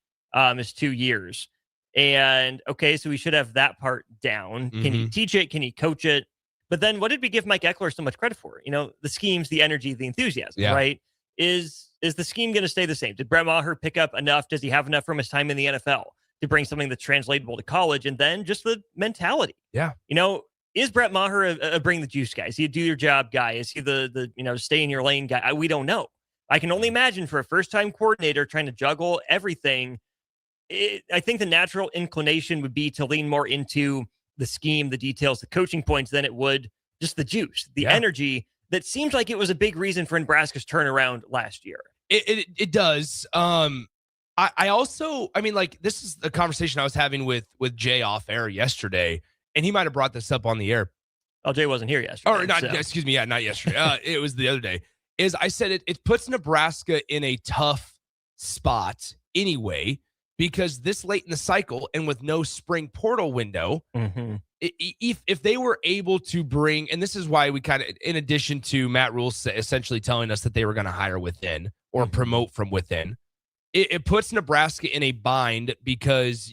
his 2 years. And okay, so we should have that part down. Can he teach it? Can he coach it? But then what did we give Mike Eckler so much credit for? The schemes, the energy, the enthusiasm, right? Is the scheme going to stay the same? Did Brett Maher pick up enough? Does he have enough from his time in the NFL to bring something that's translatable to college? And then just the mentality. Yeah. Is Brett Maher a bring the juice guy? Is he a do your job guy? Is he the stay in your lane guy? We don't know. I can only imagine for a first-time coordinator trying to juggle everything, I think the natural inclination would be to lean more into the scheme, the details, the coaching points than it would just the juice, the energy that seems like it was a big reason for Nebraska's turnaround last year. It does. I also, I mean, like, this is a conversation I was having with Jay off air yesterday, and he might have brought this up on the air. Oh, Jay wasn't here yesterday. Or not, excuse me. Yeah, not yesterday. It was the other day. I said it puts Nebraska in a tough spot anyway, because this late in the cycle and with no spring portal window, if they were able to bring, and this is why we kind of, in addition to Matt Rhule essentially telling us that they were going to hire within or promote from within, it puts Nebraska in a bind, because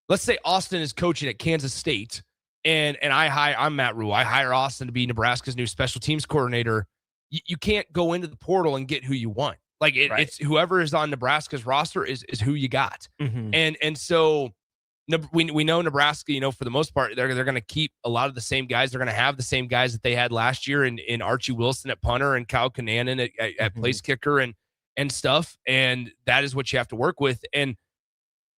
let's say Austin is coaching at Kansas State, and I'm Matt Rhule. I hire Austin to be Nebraska's new special teams coordinator. You can't go into the portal and get who you want. Like it's whoever is on Nebraska's roster is who you got. And so we know Nebraska, for the most part, they're going to keep a lot of the same guys. They're going to have the same guys that they had last year in Archie Wilson at punter and Kyle Kananen at place kicker and stuff. And that is what you have to work with. And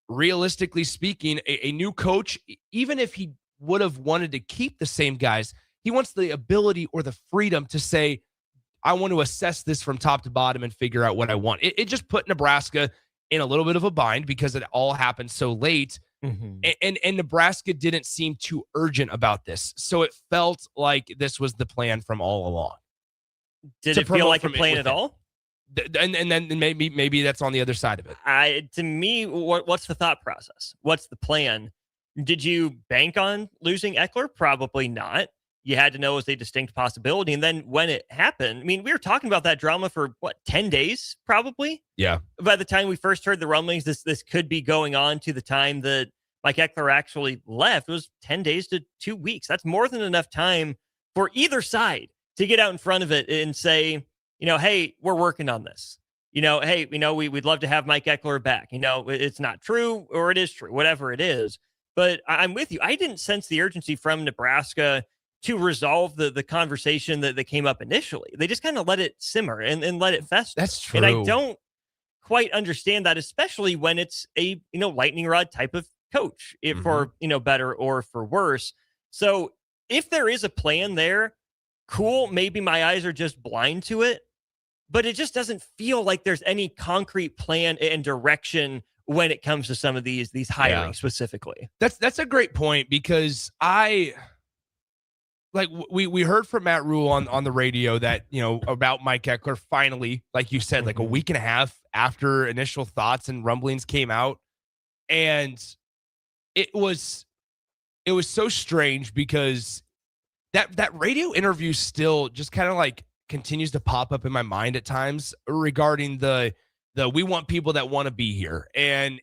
realistically speaking, a new coach, even if he would have wanted to keep the same guys, he wants the ability or the freedom to say, I want to assess this from top to bottom and figure out what I want. It just put Nebraska in a little bit of a bind because it all happened so late. And Nebraska didn't seem too urgent about this. So it felt like this was the plan from all along. Did it feel like a plan at all? And then maybe that's on the other side of it. To me, what's the thought process? What's the plan? Did you bank on losing Eckler? Probably not. You had to know it was a distinct possibility. And then when it happened, I mean, we were talking about that drama for 10 days, probably. Yeah. By the time we first heard the rumblings, this could be going on to the time that Mike Eckler actually left. It was 10 days to 2 weeks. That's more than enough time for either side to get out in front of it and say, hey, we're working on this. Hey, we'd love to have Mike Eckler back. It's not true, or it is true, whatever it is. But I'm with you. I didn't sense the urgency from Nebraska to resolve the conversation that came up initially. They just kind of let it simmer and let it fester. That's true. And I don't quite understand that, especially when it's a, lightning rod type of coach, for, better or for worse. So if there is a plan there, cool. Maybe my eyes are just blind to it, but it just doesn't feel like there's any concrete plan and direction when it comes to some of these hiring specifically. That's a great point, because we heard from Matt Rhule on the radio that, about Mike Eckler finally, like you said, like a week and a half after initial thoughts and rumblings came out. And it was so strange, because that radio interview still just kind of like continues to pop up in my mind at times regarding the we want people that want to be here. And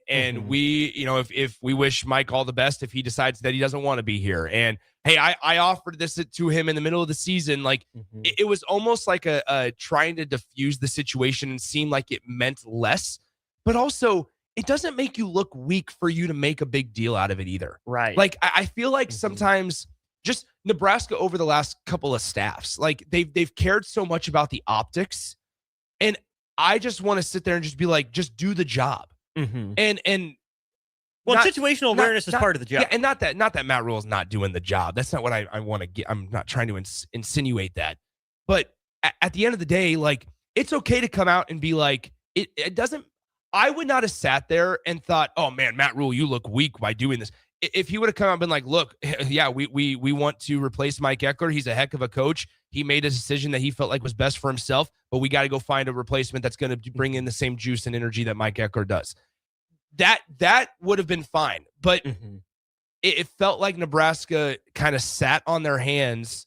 we, if we wish Mike all the best if he decides that he doesn't want to be here. And hey, I offered this to him in the middle of the season. Like it was almost like a trying to diffuse the situation and seem like it meant less, but also it doesn't make you look weak for you to make a big deal out of it either. Right. Like I feel like sometimes just Nebraska over the last couple of staffs, like they've cared so much about the optics, and I just want to sit there and just be like, just do the job. Well, situational awareness is part of the job. Yeah, and not that Matt Rhule is not doing the job. That's not what I want to get. I'm not trying to insinuate that. But at the end of the day, like, it's okay to come out and be like, it doesn't. I would not have sat there and thought, oh man, Matt Rhule, you look weak by doing this. If he would have come out and been like, look, yeah, we want to replace Mike Eckler. He's a heck of a coach. He made a decision that he felt like was best for himself, but we got to go find a replacement that's going to bring in the same juice and energy that Mike Eckler does. That would have been fine. But it felt like Nebraska kind of sat on their hands,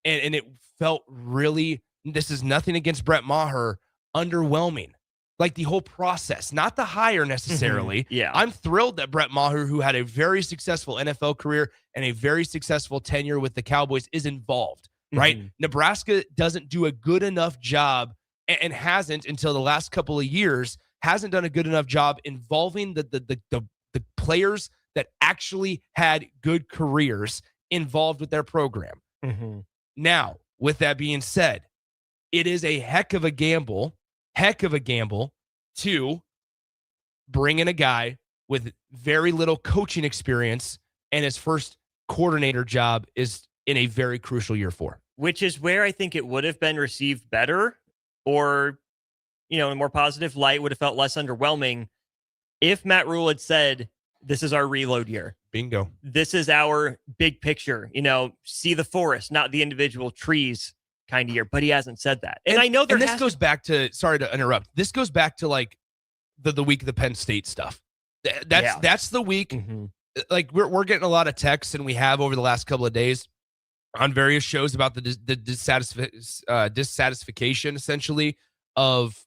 and it felt really, this is nothing against Brett Maher, underwhelming. Like the whole process, not the hire necessarily. Yeah. I'm thrilled that Brett Maher, who had a very successful NFL career and a very successful tenure with the Cowboys, is involved, right? Nebraska doesn't do a good enough job, and hasn't until the last couple of years, hasn't done a good enough job involving the players that actually had good careers involved with their program. Now, with that being said, it is a heck of a gamble to bring in a guy with very little coaching experience, and his first coordinator job is in a very crucial year 4. Which is where I think it would have been received better, or, in a more positive light, would have felt less underwhelming if Matt Rule had said, this is our reload year. Bingo. This is our big picture, see the forest, not the individual trees kind of year. But he hasn't said that. And I know this goes back to, sorry to interrupt. This goes back to like the week of the Penn State stuff. That's the week. Mm-hmm. Like we're getting a lot of texts, and we have over the last couple of days on various shows about the dissatisfaction essentially of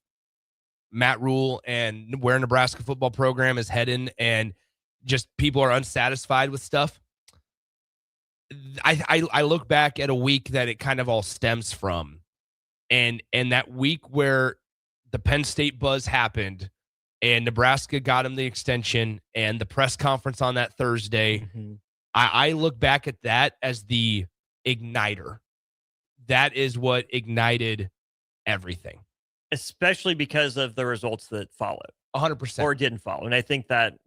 Matt Rule and where Nebraska football program is heading, and just people are unsatisfied with stuff. I look back at a week that it kind of all stems from, and that week where the Penn State buzz happened and Nebraska got him the extension and the press conference on that Thursday. Mm-hmm. I look back at that as the igniter. That is what ignited everything, especially because of the results that followed. 100%. Or didn't follow. And I think that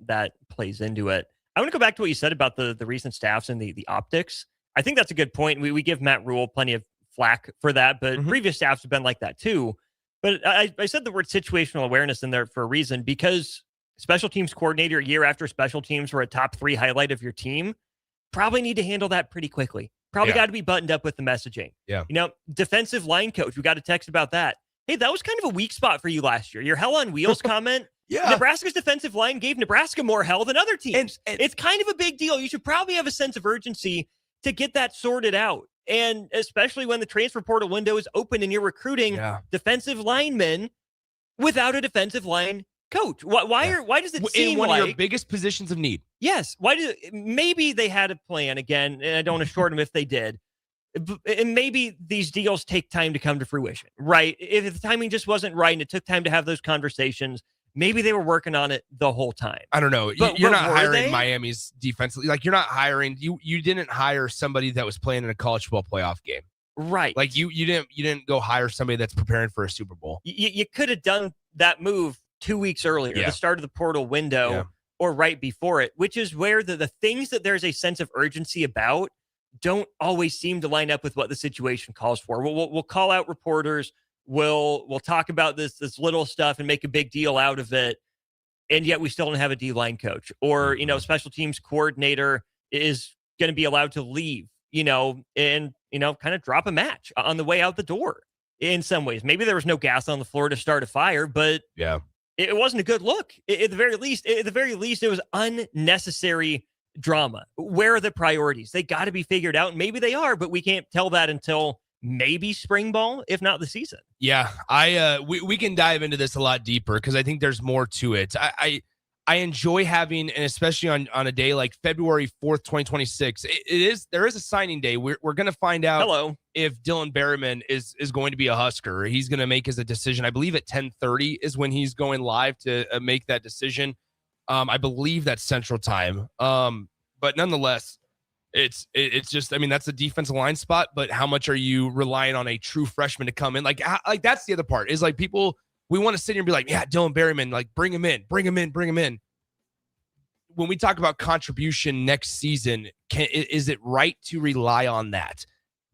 plays into it. I want to go back to what you said about the recent staffs and the optics. I think that's a good point. We give Matt Rule plenty of flack for that, but previous staffs have been like that too. But I said the word situational awareness in there for a reason, because special teams coordinator year after special teams were a top 3 highlight of your team, probably need to handle that pretty quickly. Probably got to be buttoned up with the messaging. Yeah. Defensive line coach, we got a text about that. Hey, that was kind of a weak spot for you last year. Your hell on wheels comment. Yeah. Nebraska's defensive line gave Nebraska more hell than other teams. And it's kind of a big deal. You should probably have a sense of urgency to get that sorted out. And especially when the transfer portal window is open and you're recruiting defensive linemen without a defensive line coach. Why does it seem in one like of your biggest positions of need? Yes. Maybe they had a plan again, and I don't want to short them if they did. And maybe these deals take time to come to fruition, right? If the timing just wasn't right and it took time to have those conversations, maybe they were working on it the whole time. I don't know. You're not hiring Miami's defensively. Like, you're not hiring. You didn't hire somebody that was playing in a college football playoff game, right? Like you didn't go hire somebody that's preparing for a Super Bowl. You could have done that move 2 weeks earlier, the start of the portal window, or right before it, which is where the things that there's a sense of urgency about don't always seem to line up with what the situation calls for. We'll call out reporters. We'll talk about this little stuff and make a big deal out of it, and yet we still don't have a D-line coach, or special teams coordinator is going to be allowed to leave, and kind of drop a match on the way out the door. In some ways, maybe there was no gas on the floor to start a fire, but it wasn't a good look. At the very least, it was unnecessary drama. Where are the priorities? They got to be figured out. And maybe they are, but we can't tell that until maybe spring ball, if not the season. Yeah, we can dive into this a lot deeper because I think there's more to it. I enjoy having, and especially on a day like February 4th, 2026, there is a signing day. We're going to find out if Dylan Berryman is going to be a Husker. He's going to make his decision. I believe at 10:30 is when he's going live to make that decision. I believe that's Central Time. But nonetheless, it's just, I mean, that's a defensive line spot, but how much are you relying on a true freshman to come in? Like that's the other part is like people, we want to sit here and be like, yeah, Dylan Berryman, like bring him in. When we talk about contribution next season, is it right to rely on that?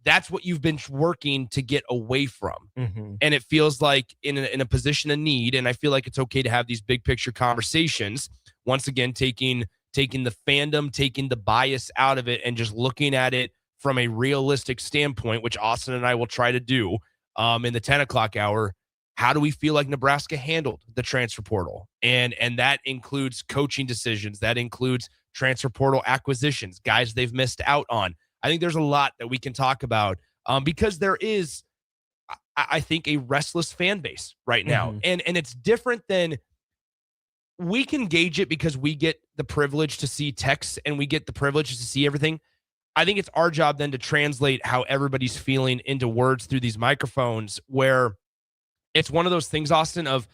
That's what you've been working to get away from. Mm-hmm. And it feels like in a position of need. And I feel like it's okay to have these big picture conversations. Once again, taking the fandom, taking the bias out of it and just looking at it from a realistic standpoint, which Austin and I will try to do in the 10 o'clock hour. How do we feel like Nebraska handled the transfer portal? And that includes coaching decisions. That includes transfer portal acquisitions, guys they've missed out on. I think there's a lot that we can talk about because there is, I think, a restless fan base right now. Mm-hmm. And it's different than, we can gauge it because we get the privilege to see texts and we get the privilege to see everything. I think it's our job then to translate how everybody's feeling into words through these microphones, where it's one of those things, Austin, of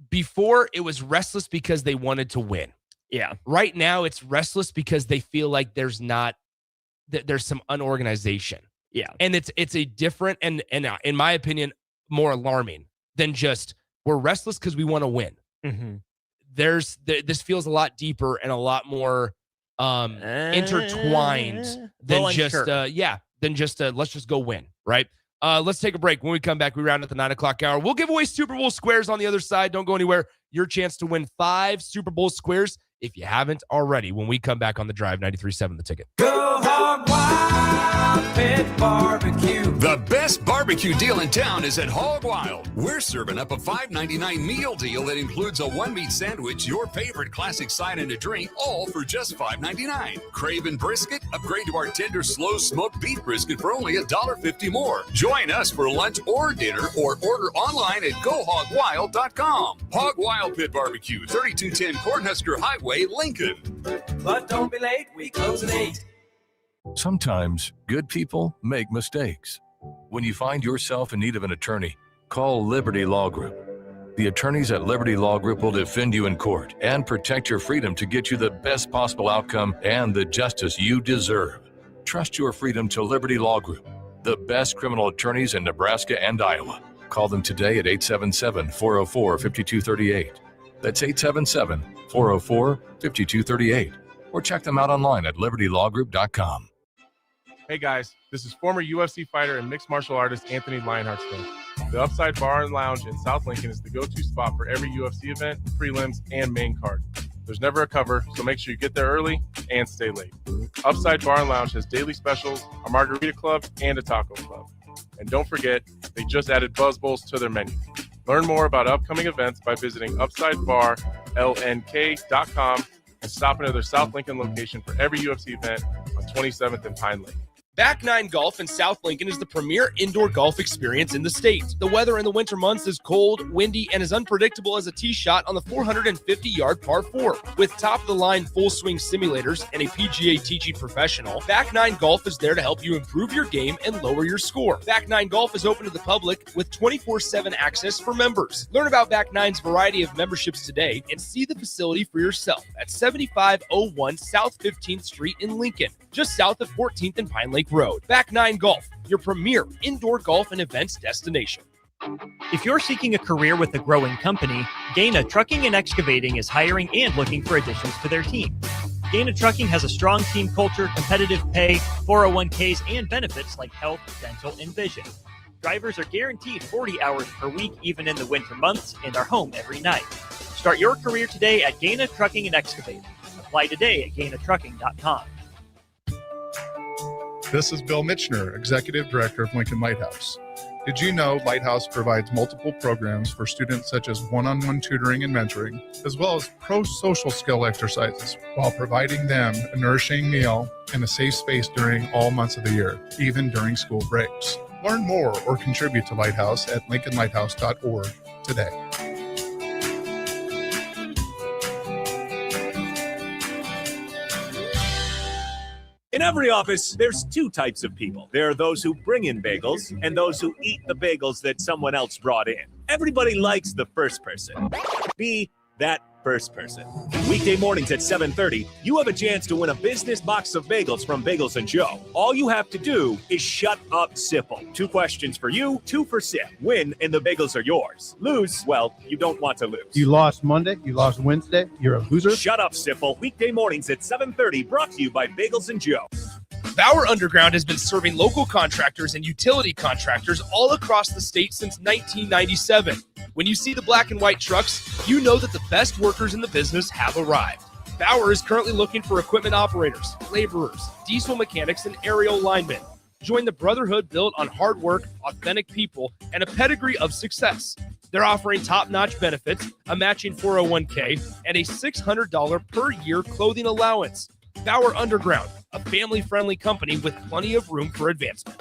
before it was restless because they wanted to win. Yeah. Right now it's restless because they feel like there's some unorganization. Yeah. And it's a different and in my opinion, more alarming than just we're restless because we want to win. This feels a lot deeper and a lot more intertwined than just let's just go win, right? Let's take a break. When we come back, we round at the 9 o'clock hour. We'll give away Super Bowl squares on the other side. Don't go anywhere. Your chance to win 5 Super Bowl squares if you haven't already when we come back on The Drive. 93.7 The Ticket. Go Hog Wild Pit Barbecue. The best barbecue deal in town is at Hog Wild. We're serving up a $5.99 meal deal that includes a one-meat sandwich, your favorite classic side and a drink, all for just $5.99. Craving brisket? Upgrade to our tender, slow-smoked beef brisket for only $1.50 more. Join us for lunch or dinner, or order online at GoHogWild.com. Hog Wild Pit Barbecue, 3210 Cornhusker Highway, Lincoln. But don't be late, we close at 8. Sometimes good people make mistakes. When you find yourself in need of an attorney, call Liberty Law Group. The attorneys at Liberty Law Group will defend you in court and protect your freedom to get you the best possible outcome and the justice you deserve. Trust your freedom to Liberty Law Group, the best criminal attorneys in Nebraska and Iowa. Call them today at 877-404-5238. That's 877-404-5238. Or check them out online at libertylawgroup.com. Hey guys, this is former UFC fighter and mixed martial artist Anthony Lionheart-Smith. The Upside Bar and Lounge in South Lincoln is the go-to spot for every UFC event, prelims, and main card. There's never a cover, so make sure you get there early and stay late. Upside Bar and Lounge has daily specials, a margarita club, and a taco club. And don't forget, they just added Buzz Bowls to their menu. Learn more about upcoming events by visiting UpsideBarLNK.com and stop into their South Lincoln location for every UFC event on 27th and Pine Lake. Back Nine Golf in South Lincoln is the premier indoor golf experience in the state. The weather in the winter months is cold, windy, and as unpredictable as a tee shot on the 450-yard par 4. With top-of-the-line full-swing simulators and a PGA teaching professional, Back Nine Golf is there to help you improve your game and lower your score. Back Nine Golf is open to the public with 24/7 access for members. Learn about Back Nine's variety of memberships today and see the facility for yourself at 7501 South 15th Street in Lincoln, just south of 14th and Pine Lake Road. Back Nine Golf, your premier indoor golf and events destination. If you're seeking a career with a growing company, Gaina Trucking and Excavating is hiring and looking for additions to their team. Gaina Trucking has a strong team culture, competitive pay, 401ks, and benefits like health, dental, and vision. Drivers are guaranteed 40 hours per week, even in the winter months, and are home every night. Start your career today at Gaina Trucking and Excavating. Apply today at GainaTrucking.com. This is Bill Mitchner, Executive Director of Lincoln Lighthouse. Did you know Lighthouse provides multiple programs for students such as one-on-one tutoring and mentoring, as well as pro-social skill exercises, while providing them a nourishing meal and a safe space during all months of the year, even during school breaks? Learn more or contribute to Lighthouse at lincolnlighthouse.org today. In every office, there's 2 types of people. There are those who bring in bagels and those who eat the bagels that someone else brought in. Everybody likes the first person. Be that first person. Weekday mornings at 7:30, you have a chance to win a business box of bagels from Bagels & Joe. All you have to do is shut up, Sipple. 2 questions for you, 2 for Sip. Win, and the bagels are yours. Lose, well, you don't want to lose. You lost Monday, you lost Wednesday, you're a loser. Shut up, Sipple. Weekday mornings at 7:30, brought to you by Bagels & Joe. Bauer Underground has been serving local contractors and utility contractors all across the state since 1997. When you see the black and white trucks, you know that the best workers in the business have arrived. Bauer is currently looking for equipment operators, laborers, diesel mechanics, and aerial linemen. Join the brotherhood built on hard work, authentic people, and a pedigree of success. They're offering top-notch benefits, a matching 401k, and a $600 per year clothing allowance. Bauer Underground, a family-friendly company with plenty of room for advancement.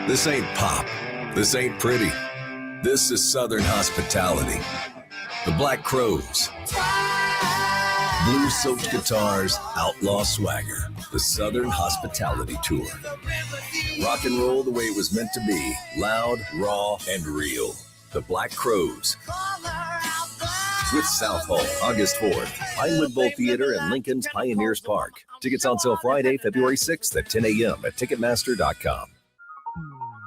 This ain't pop. This ain't pretty. This is Southern hospitality. The Black Crowes. Blues-soaked guitars, outlaw swagger. The Southern Hospitality Tour. Rock and roll the way it was meant to be. Loud, raw, and real. The Black Crowes. With South Hall, August 4th, Pinewood Bowl Theater and Lincoln's Pioneers Park. Tickets on sale Friday, February 6th at 10 a.m. at Ticketmaster.com.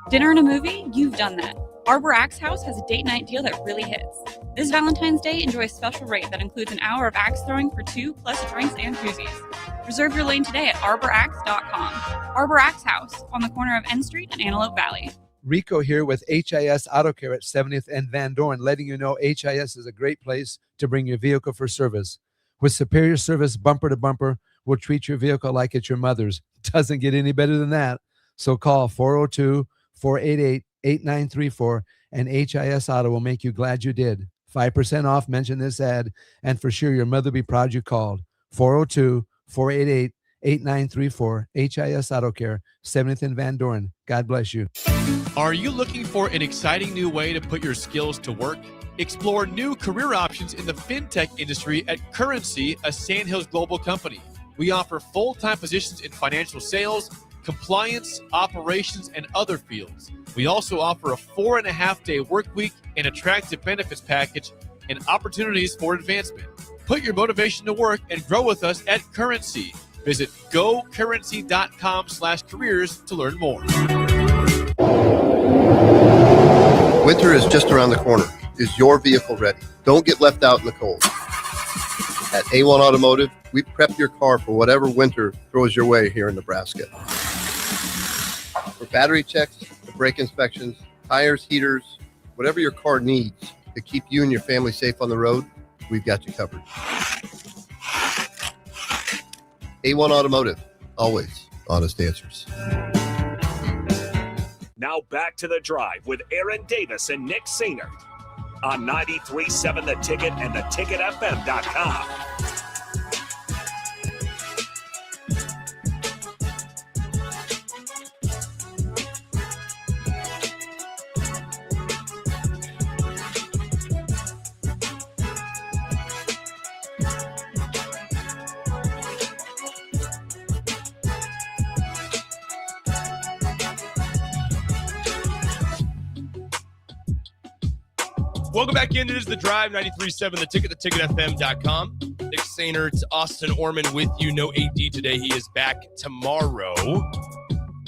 Dinner and a movie? You've done that. Arbor Axe House has a date night deal that really hits. This Valentine's Day, enjoy a special rate that includes an hour of axe throwing for 2 plus drinks and koozies. Reserve your lane today at arbораxe.com. Arbor Axe House on the corner of N Street and Antelope Valley. Rico here with HIS Auto Care at 70th and Van Dorn, letting you know HIS is a great place to bring your vehicle for service. With superior service bumper to bumper, we'll treat your vehicle like it's your mother's. Doesn't get any better than that. So call 402-488-8934 and HIS Auto will make you glad you did. 5% off, mention this ad, and for sure your mother will be proud you called. 402-488-8934, HIS Auto Care, 70th and Van Dorn. God bless you. Are you looking for an exciting new way to put your skills to work? Explore new career options in the fintech industry at Currency, a Sandhills global company. We offer full-time positions in financial sales, compliance, operations, and other fields. We also offer a 4.5-day work week, an attractive benefits package, and opportunities for advancement. Put your motivation to work and grow with us at Currency. Visit gocurrency.com/careers to learn more. Winter is just around the corner. Is your vehicle ready? Don't get left out in the cold. At A1 Automotive, we prep your car for whatever winter throws your way here in Nebraska. For battery checks, brake inspections, tires, heaters, whatever your car needs to keep you and your family safe on the road, we've got you covered. A1 Automotive, always honest answers. Now back to the drive with Aaron Davis and Nick Sainert on 93.7 The Ticket and theticketfm.com. Welcome back in. It is The Drive, 93.7 The Ticket, theticketfm.com. Nick Sainert, Austin Orman with you. No AD today. He is back tomorrow.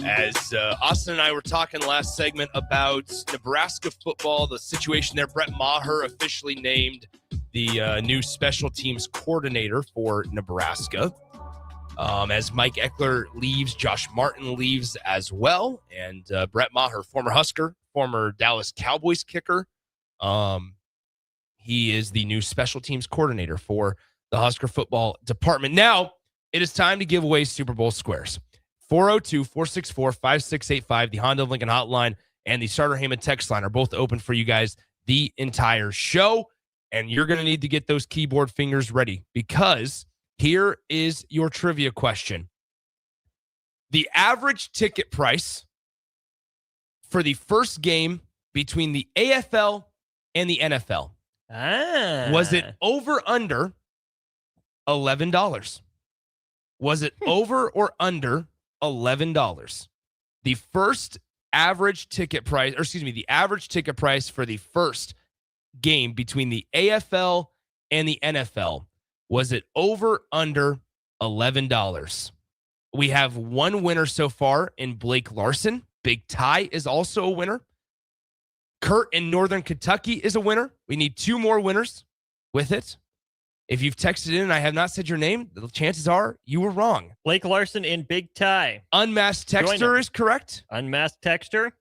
As Austin and I were talking last segment about Nebraska football, the situation there. Brett Maher officially named the new special teams coordinator for Nebraska. As Mike Eckler leaves, Josh Martin leaves as well. And Brett Maher, former Husker, former Dallas Cowboys kicker, he is the new special teams coordinator for the Husker football department. Now, it is time to give away Super Bowl squares. 402-464-5685, the Honda of Lincoln hotline, and the Starter Heyman text line are both open for you guys the entire show. And you're going to need to get those keyboard fingers ready because here is your trivia question. The average ticket price for the first game between the AFL and the NFL. Was it over under $11? Was it over or under $11? The first average ticket price, or excuse me, the average ticket price for the first game between the AFL and the NFL, was it over under $11? We have one winner so far in Blake Larson. Big Ty is also a winner. Kurt in Northern Kentucky is a winner. We need two more winners with it. If you've texted in and I have not said your name, the chances are you were wrong. Blake Larson and Big Ty. Unmasked Texter is correct. Unmasked Texter.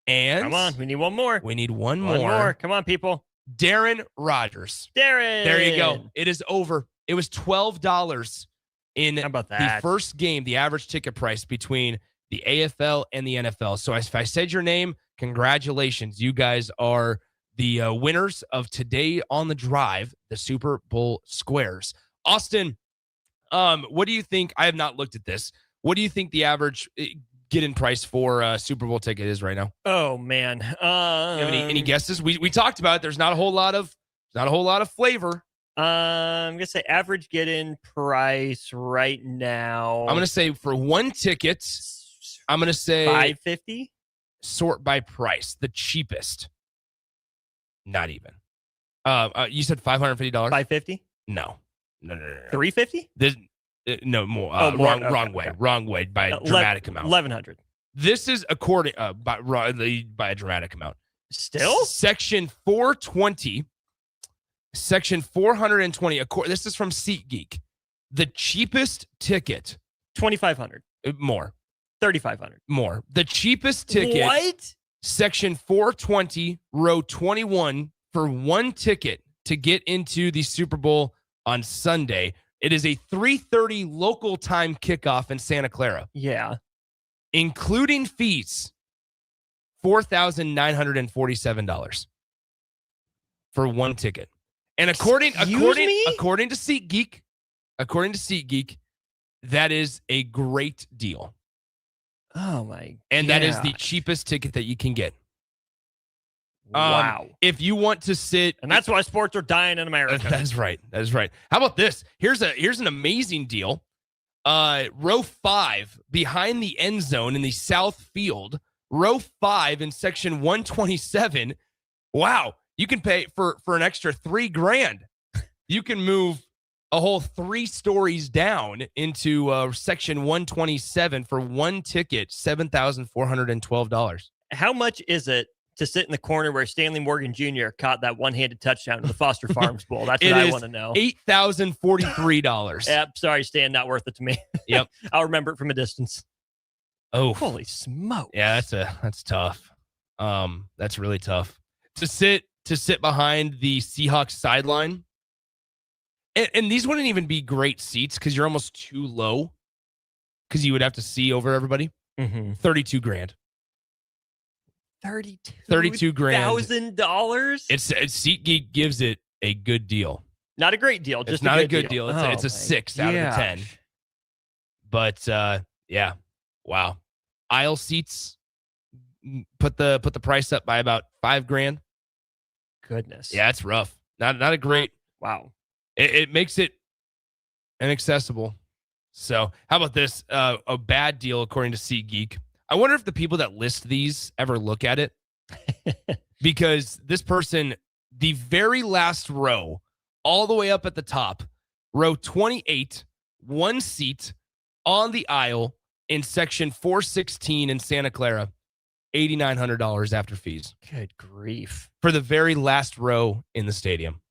And come on, we need one more. We need one more. One more. Come on, people. Darren Rogers. Darren. There you go. It is over. It was $12 in the first game, the average ticket price between the AFL and the NFL. So if I said your name, congratulations. You guys are the winners of today on the drive, the Super Bowl squares. Austin, what do you think? I have not looked at this. What do you think the average get-in price for a Super Bowl ticket is right now? Oh man, you have any guesses? We talked about it. There's not a whole lot of flavor. I'm gonna say average get-in price right now. I'm gonna say for one ticket, I'm gonna say $550. Sort by price, the cheapest. Not even. You said $550. $550? No. $350? No more. More. Wrong way. Wrong way by a dramatic amount. $1,100. This is according by a dramatic amount. Still? Section 420 Section 420. This is from SeatGeek. The cheapest ticket. 2,500. More. 3,500. More. The cheapest ticket. What? Section 420, row 21, for one ticket to get into the Super Bowl on Sunday. It is a 3:30 local time kickoff in Santa Clara. Yeah. Including fees, $4,947 for one ticket. And according to SeatGeek, that is a great deal. Oh my! And that is the cheapest ticket that you can get. Wow. If you want to sit, and that's why sports are dying in America. That's right. That's right. How about this? Here's an amazing deal. Row 5 behind the end zone in the south field. Row 5 in section 127. Wow. You can pay for an extra $3,000. You can move a whole 3 stories down into section 127 for one ticket, $7,412. How much is it to sit in the corner where Stanley Morgan Jr. caught that one-handed touchdown to the Foster Farms Bowl? That's what I want to know. $8,043. Yep. Sorry, Stan. Not worth it to me. Yep. I'll remember it from a distance. Oh, holy smoke! Yeah, that's tough. That's really tough to sit behind the Seahawks sideline. And these wouldn't even be great seats because you're almost too low because you would have to see over everybody. Mm-hmm. $32,000. $32,000. $32,000. It's SeatGeek gives it a good deal. Not a great deal. Just it's not a good deal. It's a 6 out of 10. But yeah, wow. Aisle seats put the price up by about $5,000. Goodness. Yeah, it's rough. Not a great. Wow. It makes it inaccessible. So how about this? A bad deal according to SeatGeek. I wonder if the people that list these ever look at it. Because this person, the very last row, all the way up at the top, row 28, one seat on the aisle in section 416 in Santa Clara, $8,900 after fees. Good grief. For the very last row in the stadium.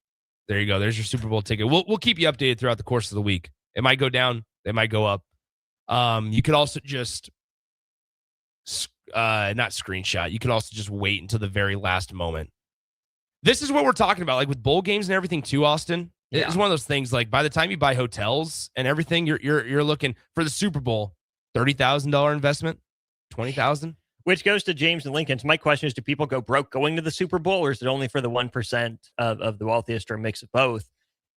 There you go. There's your Super Bowl ticket. We'll keep you updated throughout the course of the week. It might go down. It might go up. You could also just not screenshot. You could also just wait until the very last moment. This is what we're talking about, like with bowl games and everything too, Austin. Yeah. It's one of those things, like by the time you buy hotels and everything, you're looking for the Super Bowl, $30,000 investment, $20,000. Which goes to James and Lincoln. So my question is, do people go broke going to the Super Bowl, or is it only for the 1% of the wealthiest, or a mix of both?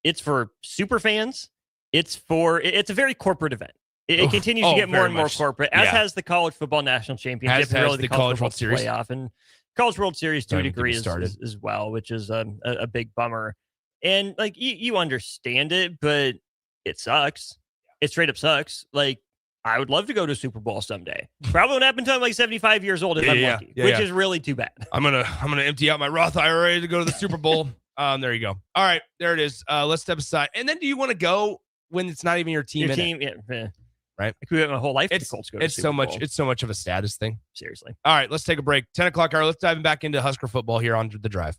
It's for super fans. It's a very corporate event. It continues to get more and more corporate, as has the College Football National Championship, as really the College World Series playoff, and College World Series to a degree as well, which is a big bummer. And like you understand it, but it sucks. It straight up sucks. Like, I would love to go to a Super Bowl someday. Probably won't happen until I'm like 75 years old if I'm lucky, which is really too bad. I'm gonna empty out my Roth IRA to go to the Super Bowl. There you go. All right, there it is. Let's step aside. And then, do you want to go when it's not even your team? Right? I could have my whole life. It's so much of a status thing. Seriously. All right, let's take a break. 10 o'clock hour. Let's dive back into Husker football here on The Drive.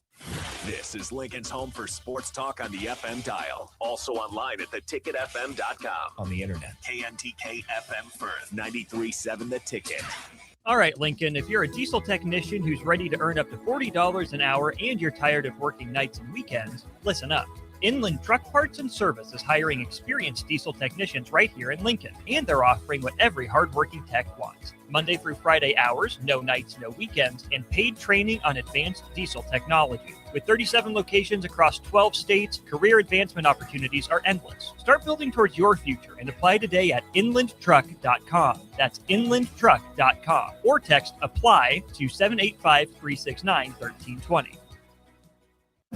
This is Lincoln's home for sports talk on the FM dial. Also online at theticketfm.com. On the internet. KNTK FM Firth, 93.7 The Ticket. All right, Lincoln, if you're a diesel technician who's ready to earn up to $40 an hour and you're tired of working nights and weekends, listen up. Inland Truck Parts and Service is hiring experienced diesel technicians right here in Lincoln, and they're offering what every hardworking tech wants. Monday through Friday hours, no nights, no weekends, and paid training on advanced diesel technology. With 37 locations across 12 states, career advancement opportunities are endless. Start building towards your future and apply today at inlandtruck.com. That's inlandtruck.com. Or text APPLY to 785-369-1320.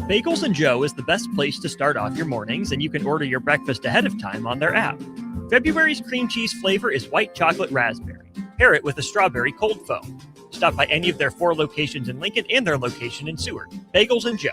Bagels and Joe is the best place to start off your mornings, and you can order your breakfast ahead of time on their app. February's cream cheese flavor is white chocolate raspberry. Pair it with a strawberry cold foam. Stop by any of their 4 locations in Lincoln and their location in Seward. Bagels and Joe.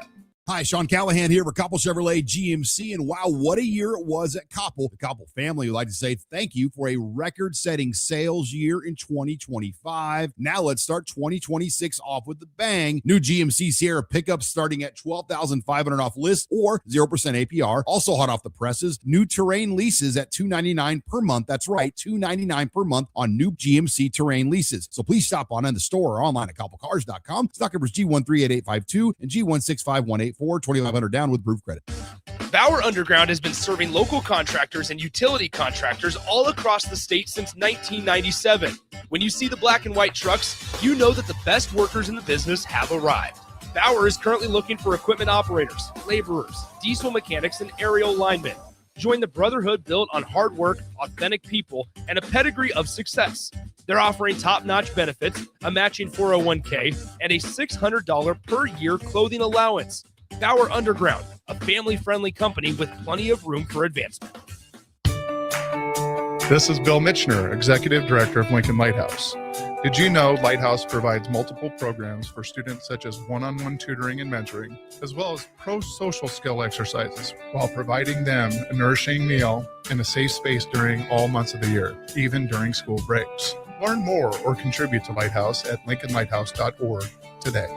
Hi, Sean Callahan here for Koppel Chevrolet GMC, and wow, what a year it was at Koppel. The Koppel family would like to say thank you for a record-setting sales year in 2025. Now let's start 2026 off with the bang. New GMC Sierra pickups starting at $12,500 off list or 0% APR. Also hot off the presses, new Terrain leases at $299 per month. That's right, $299 per month on new GMC Terrain leases. So please stop on in the store or online at koppelcars.com. Stock numbers G138852 and G165184. 2,500 down with proof credit. Bauer Underground has been serving local contractors and utility contractors all across the state since 1997. When you see the black and white trucks, you know that the best workers in the business have arrived. Bauer is currently looking for equipment operators, laborers, diesel mechanics, and aerial linemen. Join the brotherhood built on hard work, authentic people, and a pedigree of success. They're offering top-notch benefits, a matching 401k, and a $600 per year clothing allowance. Bauer Underground, a family-friendly company with plenty of room for advancement. This is Bill Mitchner, Executive Director of Lincoln Lighthouse. Did you know Lighthouse provides multiple programs for students such as one-on-one tutoring and mentoring, as well as pro-social skill exercises, while providing them a nourishing meal and a safe space during all months of the year, even during school breaks? Learn more or contribute to Lighthouse at lincolnlighthouse.org today.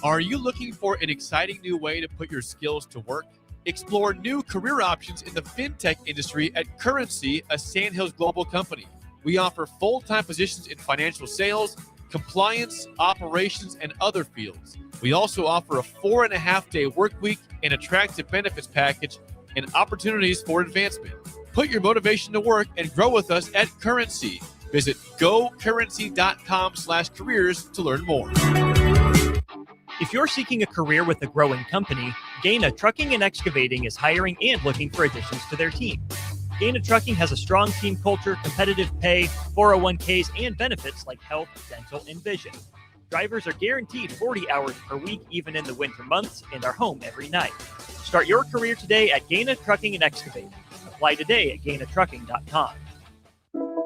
Are you looking for an exciting new way to put your skills to work? Explore new career options in the fintech industry at Currency, a Sandhills global company. We offer full-time positions in financial sales, compliance, operations, and other fields. We also offer a 4.5-day work week, an attractive benefits package, and opportunities for advancement. Put your motivation to work and grow with us at Currency. Visit gocurrency.com/careers to learn more. If you're seeking a career with a growing company, Gaina Trucking and Excavating is hiring and looking for additions to their team. Gaina Trucking has a strong team culture, competitive pay, 401ks, and benefits like health, dental, and vision. Drivers are guaranteed 40 hours per week, even in the winter months, and are home every night. Start your career today at Gaina Trucking and Excavating. Apply today at gainatrucking.com.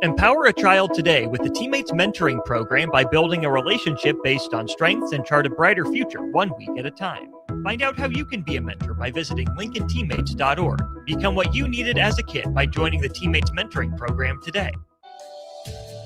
Empower a child today with the Teammates Mentoring Program by building a relationship based on strengths and chart a brighter future 1 week at a time. Find out how you can be a mentor by visiting lincolnteammates.org. Become what you needed as a kid by joining the Teammates Mentoring Program today.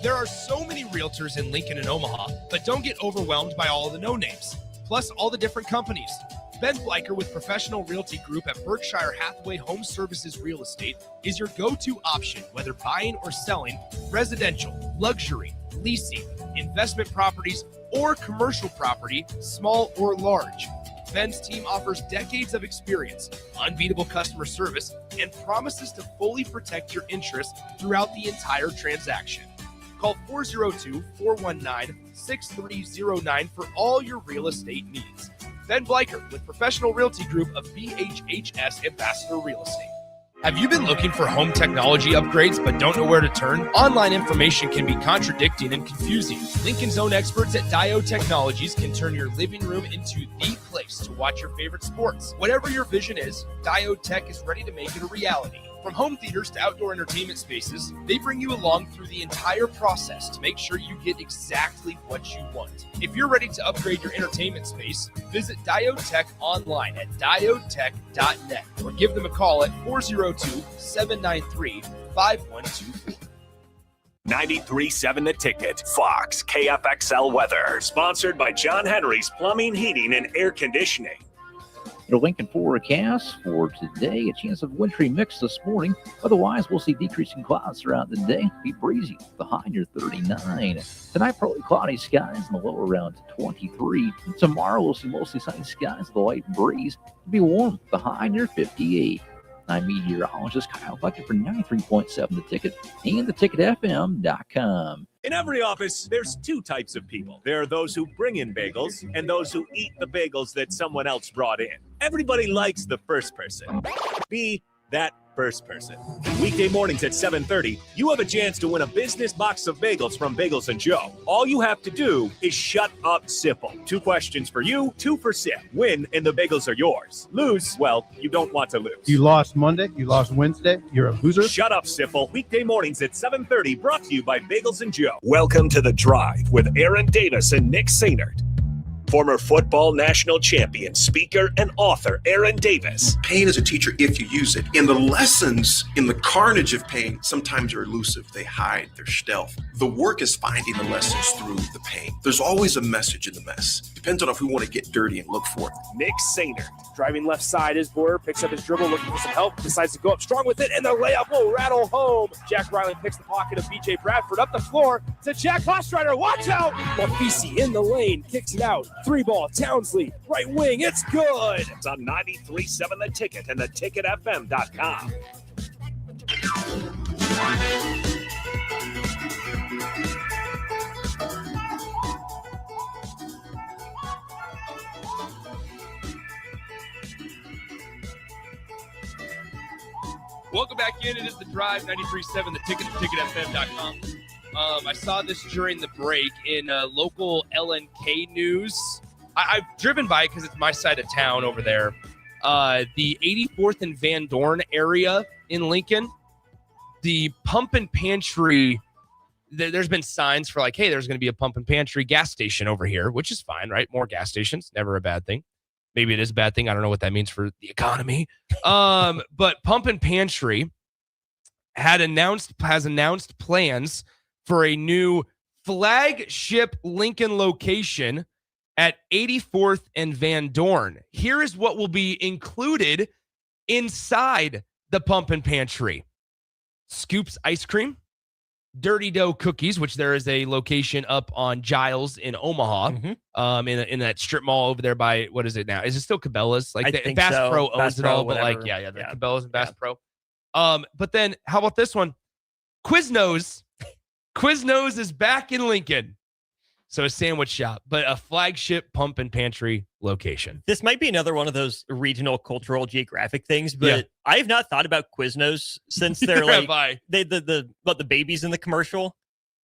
There are so many realtors in Lincoln and Omaha, but don't get overwhelmed by all the no-names, plus all the different companies. Ben Bleicher with Professional Realty Group at Berkshire Hathaway Home Services Real Estate is your go-to option, whether buying or selling residential, luxury, leasing, investment properties, or commercial property, small or large. Ben's team offers decades of experience, unbeatable customer service, and promises to fully protect your interests throughout the entire transaction. Call 402-419-6309 for all your real estate needs. Ben Bleicher with Professional Realty Group of BHHS Ambassador Real Estate. Have you been looking for home technology upgrades but don't know where to turn? Online information can be contradicting and confusing. Lincoln's own experts at Diode Technologies can turn your living room into the place to watch your favorite sports. Whatever your vision is, Diode Tech is ready to make it a reality. From home theaters to outdoor entertainment spaces, they bring you along through the entire process to make sure you get exactly what you want. If you're ready to upgrade your entertainment space, visit Diode Tech online at diodetech.net or give them a call at 402-793-5124. 93.7 The Ticket, Fox, KFXL weather. Sponsored by John Henry's Plumbing, Heating, and Air Conditioning. Your Lincoln forecast for today, a chance of wintry mix this morning. Otherwise, we'll see decreasing clouds throughout the day. Be breezy, the high near 39. Tonight, partly cloudy skies and the low around 23. Tomorrow, we'll see mostly sunny skies, the light breeze. It'll be warm, the high near 58. I'm meteorologist Kyle Bucket for 93.7 The Ticket and theticketfm.com. In every office, there's two types of people. There are those who bring in bagels and those who eat the bagels that someone else brought in. Everybody likes the first person. Be that first person. Weekday mornings at 7:30, you have a chance to win a business box of bagels from Bagels and Joe. All you have to do is shut up, Sipple. 2 questions for you, 2 for Sip. Win, and the bagels are yours. Lose, well, you don't want to lose. You lost Monday. You lost Wednesday. You're a loser. Shut up, Sipple. Weekday mornings at 7:30, brought to you by Bagels and Joe. Welcome to The Drive with Aaron Davis and Nick Sainert. Former football national champion, speaker, and author Aaron Davis. Pain is a teacher if you use it. And the lessons in the carnage of pain sometimes are elusive. They hide, they're stealth. The work is finding the lessons through the pain. There's always a message in the mess. Depends on if we want to get dirty and look for it. Nick Sainert. Driving left side is Boyer, picks up his dribble, looking for some help, decides to go up strong with it, and the layup will rattle home. Jack Riley picks the pocket of BJ Bradford up the floor to Jack Hostrider. Watch out! Mafisi in the lane, kicks it out. 3-ball, Townsley, right wing, it's good. It's on 93.7 The Ticket and theticketfm.com. Welcome back in. It is The Drive, 93.7 The Ticket, theticketfm.com. I saw this during the break in local LNK news. I've driven by it because it's my side of town over there. The 84th and Van Dorn area in Lincoln, the pump and pantry, there's been signs for like, hey, there's going to be a pump and pantry gas station over here, which is fine, right? More gas stations, never a bad thing. Maybe it is a bad thing. I don't know what that means for the economy. But Pump and Pantry has announced plans for a new flagship Lincoln location at 84th and Van Dorn. Here is what will be included inside the Pump and Pantry: Scoops ice cream, Dirty Dough cookies, which there is a location up on Giles in Omaha, in that strip mall over there by, what is it now? Is it still Cabela's? Like Bass Pro owns it all, but like, yeah, Cabela's and Bass Pro. But then how about this one? Quiznos. Quiznos is back in Lincoln. So a sandwich shop, but a flagship Pump and Pantry location. This might be another one of those regional cultural geographic things, but I have not thought about Quiznos since they're like the babies in the commercial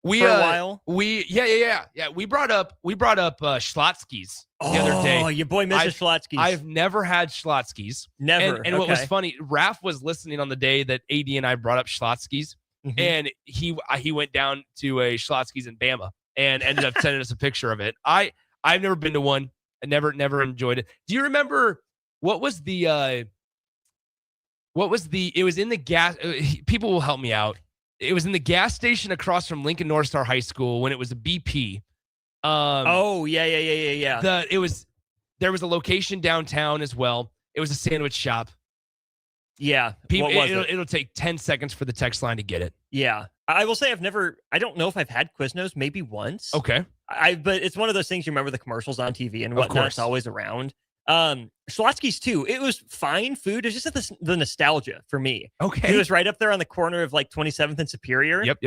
for a while. We brought up Schlotzsky's the other day. Oh, your boy Mrs. Schlotzsky's. I've never had Schlotzsky's. Never. And what was funny, Raph was listening on the day that AD and I brought up Schlotzsky's, and he went down to a Schlotzsky's in Bama and ended up sending us a picture of it. I've never been to one. I never enjoyed it. Do you remember what was it was in the gas, people will help me out. It was in the gas station across from Lincoln North Star High School when it was a BP. Yeah. There was a location downtown as well. It was a sandwich shop. Yeah. It'll take 10 seconds for the text line to get it. Yeah. I will say I don't know if I've had Quiznos, maybe once. Okay. But it's one of those things, you remember the commercials on TV and whatnot. It's always around. Schlotzsky's too. It was fine food. It's just the nostalgia for me. Okay. It was right up there on the corner of like 27th and Superior. Yep.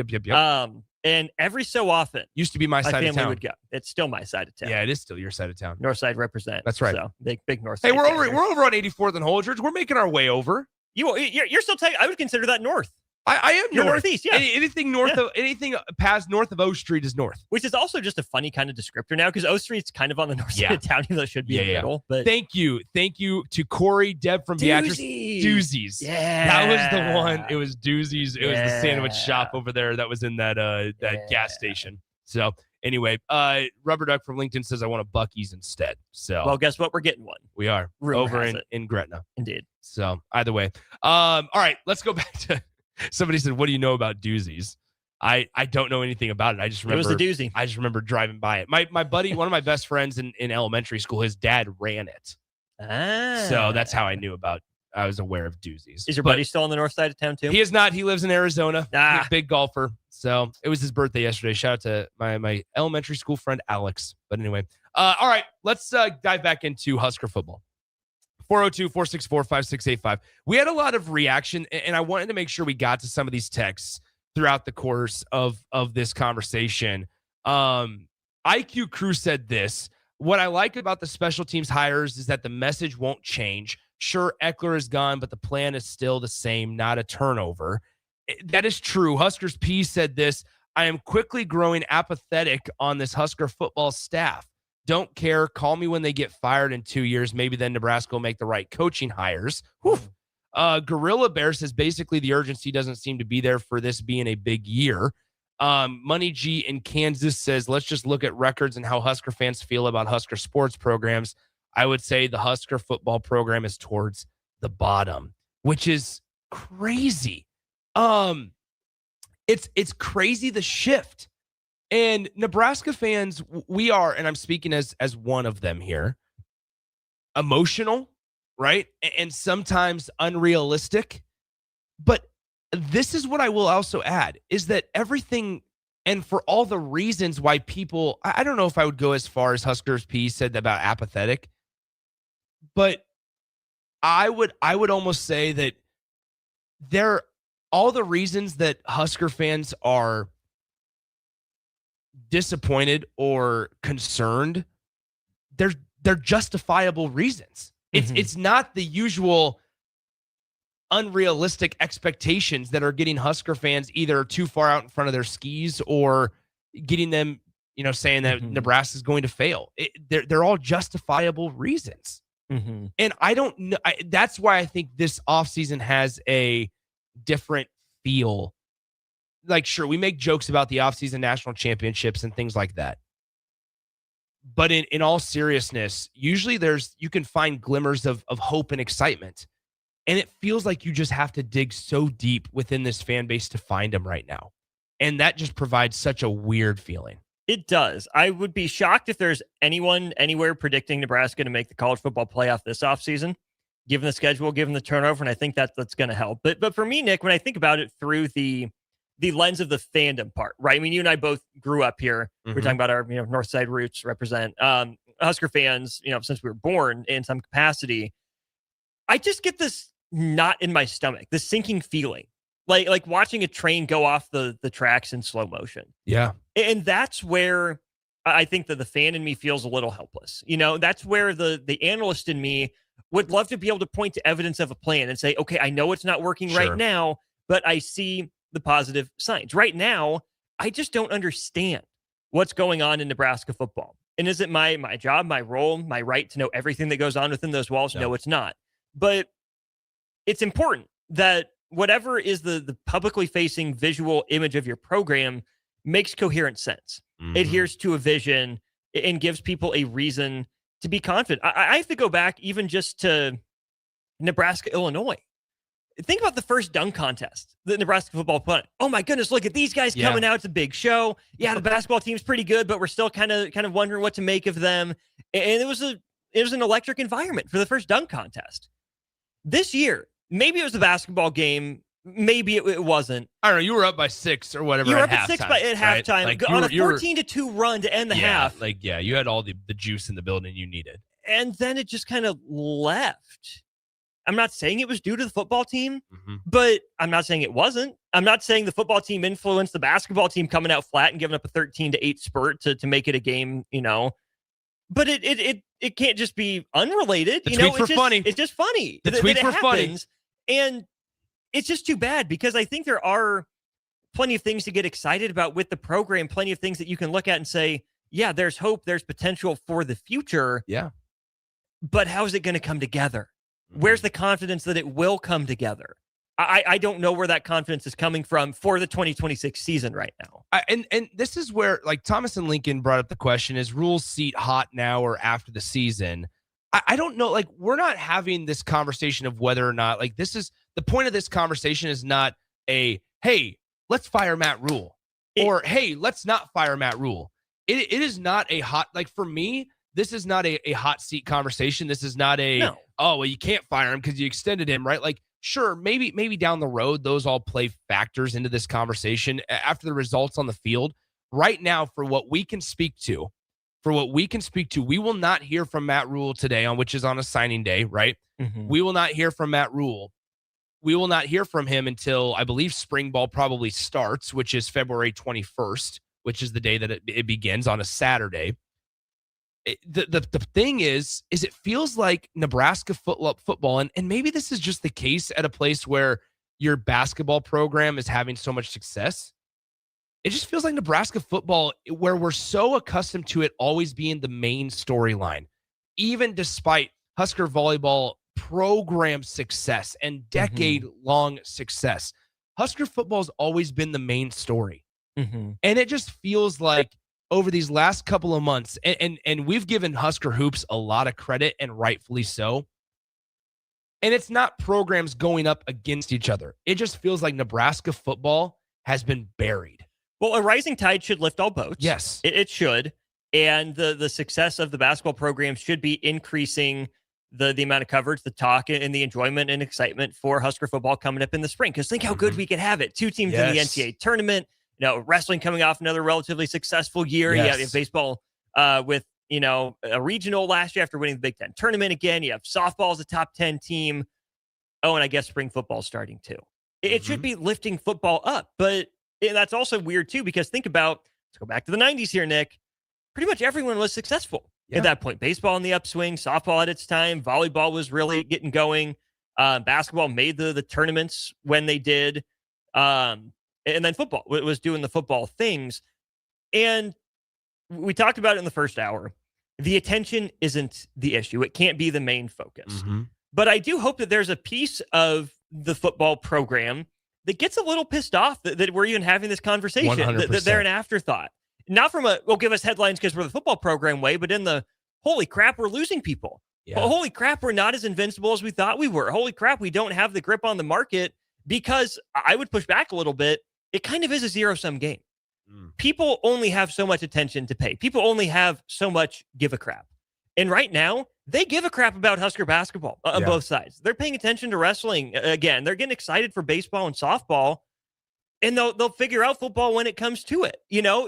And every so often, used to be my side of town. Would go. It's still my side of town. Yeah, it is still your side of town. North side represent. That's right. So big North Hey, side. we're over on 84th and Holdridge. We're making our way over. You're still taking. I would consider that north. I am You're north. northeast, yeah. Anything north of anything past north of O Street is north. Which is also just a funny kind of descriptor now because O Street's kind of on the north side of town, even though it should be in the middle. But thank you to Corey, Deb from Beatrice. Doozies. Yeah, that was the one. It was Doozies. It was the sandwich shop over there that was in that gas station. So anyway, Rubber Duck from LinkedIn says I want a Buc-ee's instead. So well, guess what? We're getting one. We are over in Gretna. Indeed. So either way, all right. Let's go back to. Somebody said, "What do you know about Doozies?" I don't know anything about it. I just remember it was the doozy. I just remember driving by it. My buddy, one of my best friends in elementary school, his dad ran it. So that's how I knew about. I was aware of Doozies. Is your buddy still on the north side of town too? He is not. He lives in Arizona. He's a big golfer. So it was his birthday yesterday. Shout out to my elementary school friend Alex. But anyway, all right, let's dive back into Husker football. 402-464-5685. We had a lot of reaction, and I wanted to make sure we got to some of these texts throughout the course of this conversation. IQ Crew said this: what I like about the special teams hires is that the message won't change. Sure, Eckler is gone, but the plan is still the same, not a turnover. That is true. Huskers P said this. I am quickly growing apathetic on this Husker football staff. Don't care. Call me when they get fired in 2 years. Maybe then Nebraska will make the right coaching hires. Gorilla Bear says basically the urgency doesn't seem to be there for this being a big year. Money G in Kansas says, let's just look at records and how Husker fans feel about Husker sports programs. I would say the Husker football program is towards the bottom, which is crazy. It's crazy, the shift. And Nebraska fans, we are, and I'm speaking as one of them here, emotional, right? And sometimes unrealistic. But this is what I will also add, is that everything, and for all the reasons why people, I don't know if I would go as far as Huskers P said about apathetic, but I would almost say that all the reasons that Husker fans are disappointed or concerned, they're justifiable reasons. It's not the usual unrealistic expectations that are getting Husker fans either too far out in front of their skis or getting them, saying that Nebraska is going to fail. They're all justifiable reasons. And I don't know. That's why I think this offseason has a different feel. Like, sure, we make jokes about the offseason national championships and things like that. But in all seriousness, usually you can find glimmers of hope and excitement. And it feels like you just have to dig so deep within this fan base to find them right now. And that just provides such a weird feeling. It does. I would be shocked if there's anyone anywhere predicting Nebraska to make the college football playoff this offseason, given the schedule, given the turnover, and I think that's going to help. But for me, Nick, when I think about it through the lens of the fandom part, right? I mean, you and I both grew up here. We're talking about our North Side roots represent Husker fans, since we were born in some capacity. I just get this knot in my stomach, this sinking feeling, like watching a train go off the tracks in slow motion. Yeah. And that's where I think that the fan in me feels a little helpless. That's where the analyst in me would love to be able to point to evidence of a plan and say, okay, I know it's not working right now, but I see the positive signs. Right now, I just don't understand what's going on in Nebraska football. And is it my job, my role, my right to know everything that goes on within those walls? No, it's not. But it's important that whatever is the publicly facing visual image of your program makes coherent sense, adheres to a vision, and gives people a reason to be confident. I have to go back even just to Nebraska, Illinois. Think about the first dunk contest that Nebraska football put. Oh my goodness, look at these guys coming out. It's a big show. Yeah, the basketball team's pretty good, but we're still kind of wondering what to make of them. And it was an electric environment for the first dunk contest. This year, maybe it was the basketball game. Maybe it wasn't. I don't know. You were up by 6 or whatever. You were at up at 6 at halftime, right? Like on a 14-2 run to end the half. You had all the juice in the building you needed. And then it just kind of left. I'm not saying it was due to the football team, but I'm not saying it wasn't. I'm not saying the football team influenced the basketball team coming out flat and giving up a 13-8 spurt to make it a game, But it can't just be unrelated. The tweets were funny. It's just funny. The tweets were funny. And it's just too bad because I think there are plenty of things to get excited about with the program, plenty of things that you can look at and say, yeah, there's hope, there's potential for the future. Yeah. But how is it going to come together? Where's the confidence that it will come together? I don't know where that confidence is coming from for the 2026 season right now. And this is where, like, Thomas and Lincoln brought up the question, is Rhule's seat hot now or after the season? I don't know. Like, we're not having this conversation of whether or not, like, this is the point of this conversation is not a, hey, let's fire Matt Rhule, or hey, let's not fire Matt Rhule. It is not a hot, like, for me, this is not a hot seat conversation. This is not oh, well, you can't fire him because you extended him, right? Like, sure, maybe down the road, those all play factors into this conversation after the results on the field. Right now, for what we can speak to, we will not hear from Matt Rhule today, which is on a signing day, right? We will not hear from Matt Rhule. We will not hear from him until, I believe, spring ball probably starts, which is February 21st, which is the day that it begins on a Saturday. The thing is it feels like Nebraska football, and maybe this is just the case at a place where your basketball program is having so much success. It just feels like Nebraska football, where we're so accustomed to it always being the main storyline, even despite Husker volleyball program success and decade-long success. Husker football has always been the main story. And it just feels like over these last couple of months, and we've given Husker hoops a lot of credit, and rightfully so. And it's not programs going up against each other. It just feels like Nebraska football has been buried. Well, a rising tide should lift all boats. Yes. It should. And the success of the basketball program should be increasing the amount of coverage, the talk, and the enjoyment and excitement for Husker football coming up in the spring. Because think how good we could have it. 2 teams in the NCAA tournament. Wrestling coming off another relatively successful year. Yes. You have baseball with, a regional last year after winning the Big Ten tournament again. You have softball as a top 10 team. Oh, and I guess spring football starting too. It should be lifting football up. But that's also weird too, because think about, let's go back to the 90s here, Nick. Pretty much everyone was successful at that point. Baseball in the upswing, softball at its time, volleyball was really getting going. Basketball made the tournaments when they did. And then football was doing the football things. And we talked about it in the first hour. The attention isn't the issue. It can't be the main focus. But I do hope that there's a piece of the football program that gets a little pissed off that we're even having this conversation, that they're an afterthought. Not from give us headlines because we're the football program way, but in the, holy crap, we're losing people. Holy crap, we're not as invincible as we thought we were. Holy crap, we don't have the grip on the market, because I would push back a little bit. It kind of is a zero-sum game. People only have so much attention to pay. People only have so much give a crap. And right now, they give a crap about Husker basketball on both sides. They're paying attention to wrestling again. They're getting excited for baseball and softball, and they'll figure out football when it comes to it.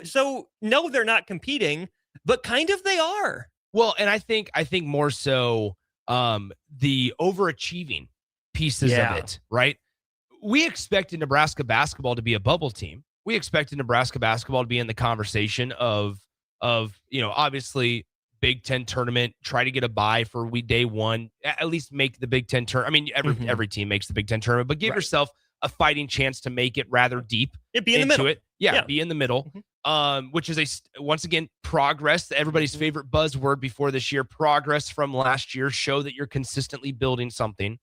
So no, they're not competing, but kind of they are. Well, and I think more so the overachieving pieces of it, right? We expected Nebraska basketball to be a bubble team. We expected Nebraska basketball to be in the conversation of obviously Big Ten tournament, try to get a bye for day one, at least make the Big Ten tournament. I mean, every team makes the Big Ten tournament, but give yourself a fighting chance to make it rather deep. Be in the middle. It. Yeah, be in the middle, which is once again, progress, everybody's favorite buzzword before this year, progress from last year, show that you're consistently building something.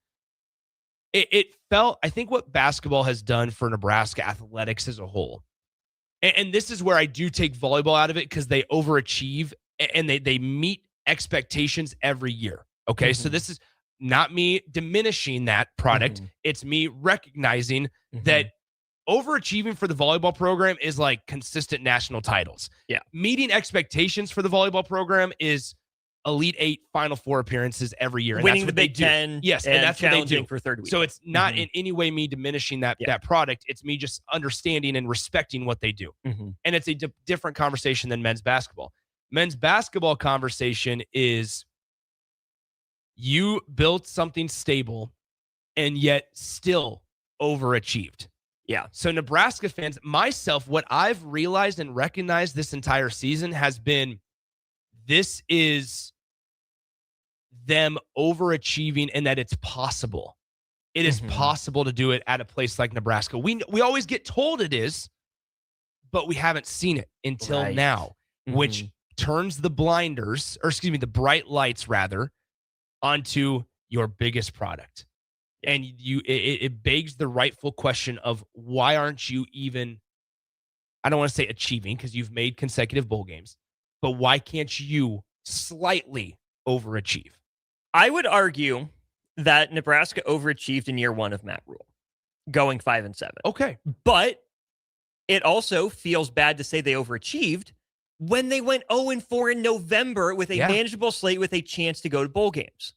It felt, I think what basketball has done for Nebraska athletics as a whole, and this is where I do take volleyball out of it because they overachieve and they meet expectations every year. Okay, so this is not me diminishing that product. It's me recognizing that overachieving for the volleyball program is like consistent national titles. Yeah. Meeting expectations for the volleyball program is Elite 8 Final Four appearances every year. And winning that's the what they Big do. Ten. Yes, and that's what they do for third week. So it's not in any way me diminishing that product. It's me just understanding and respecting what they do. And it's a different conversation than men's basketball. Men's basketball conversation is you built something stable and yet still overachieved. Yeah. So Nebraska fans, myself, what I've realized and recognized this entire season has been this is them overachieving and that it's possible. It is possible to do it at a place like Nebraska. We always get told it is, but we haven't seen it until now, which turns the blinders, or excuse me, the bright lights rather, onto your biggest product. And it begs the rightful question of why aren't you even, I don't want to say achieving because you've made consecutive bowl games, but why can't you slightly overachieve? I would argue that Nebraska overachieved in year one of Matt Rule, going 5-7. Okay. But it also feels bad to say they overachieved when they went 0-4 in November with a manageable slate with a chance to go to bowl games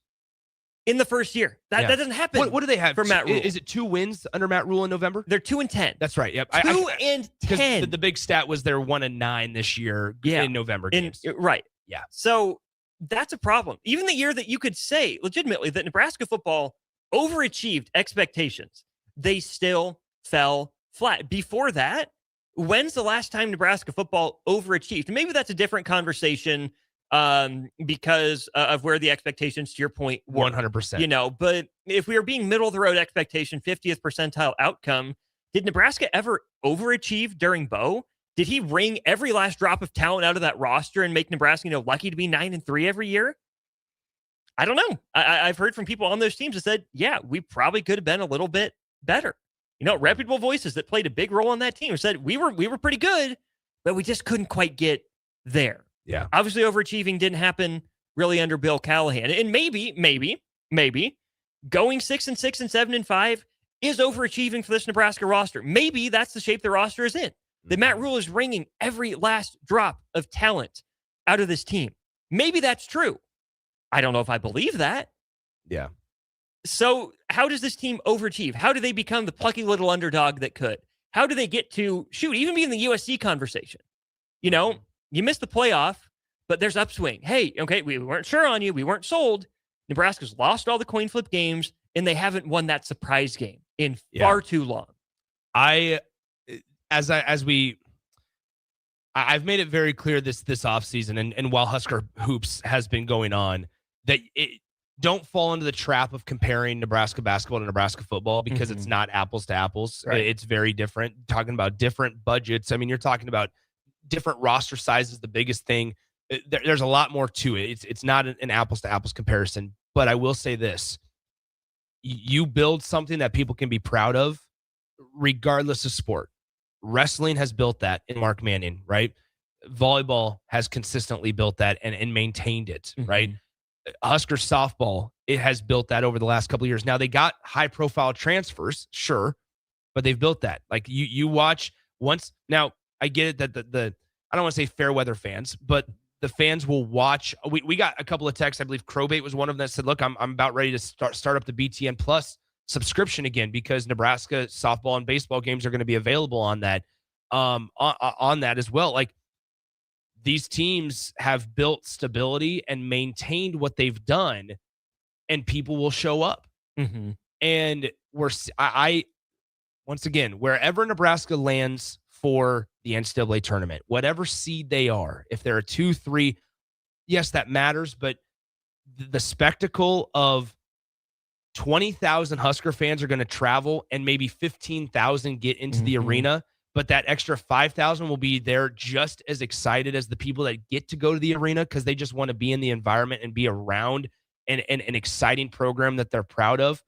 in the first year. That doesn't happen. What do they have for Matt Rule? Is it 2 wins under Matt Rule in November? They're 2-10. That's right. Yep. 2-10. The big stat was they're 1-9 this year in November games. Right. Yeah. So that's a problem. Even the year that you could say legitimately that Nebraska football overachieved expectations, they still fell flat. Before that, when's the last time Nebraska football overachieved? Maybe that's a different conversation because of where the expectations, to your point, were. 100%. But if we are being middle of the road expectation, 50th percentile outcome, did Nebraska ever overachieve during Bo? Did he wring every last drop of talent out of that roster and make Nebraska, lucky to be 9-3 every year? I don't know. I've heard from people on those teams that said, yeah, we probably could have been a little bit better. Reputable voices that played a big role on that team said we were pretty good, but we just couldn't quite get there. Yeah. Obviously, overachieving didn't happen really under Bill Callahan. And maybe going 6-6 and 7-5 is overachieving for this Nebraska roster. Maybe that's the shape the roster is in. That Matt Rule is wringing every last drop of talent out of this team. Maybe that's true. I don't know if I believe that. Yeah. So how does this team overachieve? How do they become the plucky little underdog that could? How do they get to, even be in the USC conversation? You missed the playoff, but there's upswing. Hey, okay, we weren't sure on you. We weren't sold. Nebraska's lost all the coin flip games, and they haven't won that surprise game in far too long. I've made it very clear this offseason and while Husker Hoops has been going on, that don't fall into the trap of comparing Nebraska basketball to Nebraska football, because it's not apples to apples. Right. It's very different. Talking about different budgets. I mean, you're talking about different roster sizes. The biggest thing, there's a lot more to it. It's not an apples to apples comparison, but I will say this. You build something that people can be proud of regardless of sport. Wrestling has built that in Mark Manning, right? Volleyball has consistently built that and maintained it, right? Husker softball, it has built that over the last couple of years. Now, they got high-profile transfers, sure, but they've built that. Like, you watch once. Now, I get it that the I don't want to say fair weather fans, but the fans will watch. We got a couple of texts. I believe Crowbait was one of them that said, look, I'm about ready to start up the BTN Plus subscription again, because Nebraska softball and baseball games are going to be available on that on that as well. Like, these teams have built stability and maintained what they've done, and people will show up. And once again, wherever Nebraska lands for the NCAA tournament, whatever seed they are, if they're a 2-3, yes, that matters. But the spectacle of 20,000 Husker fans are going to travel, and maybe 15,000 get into the arena, but that extra 5,000 will be there just as excited as the people that get to go to the arena, because they just want to be in the environment and be around an exciting program that they're proud of.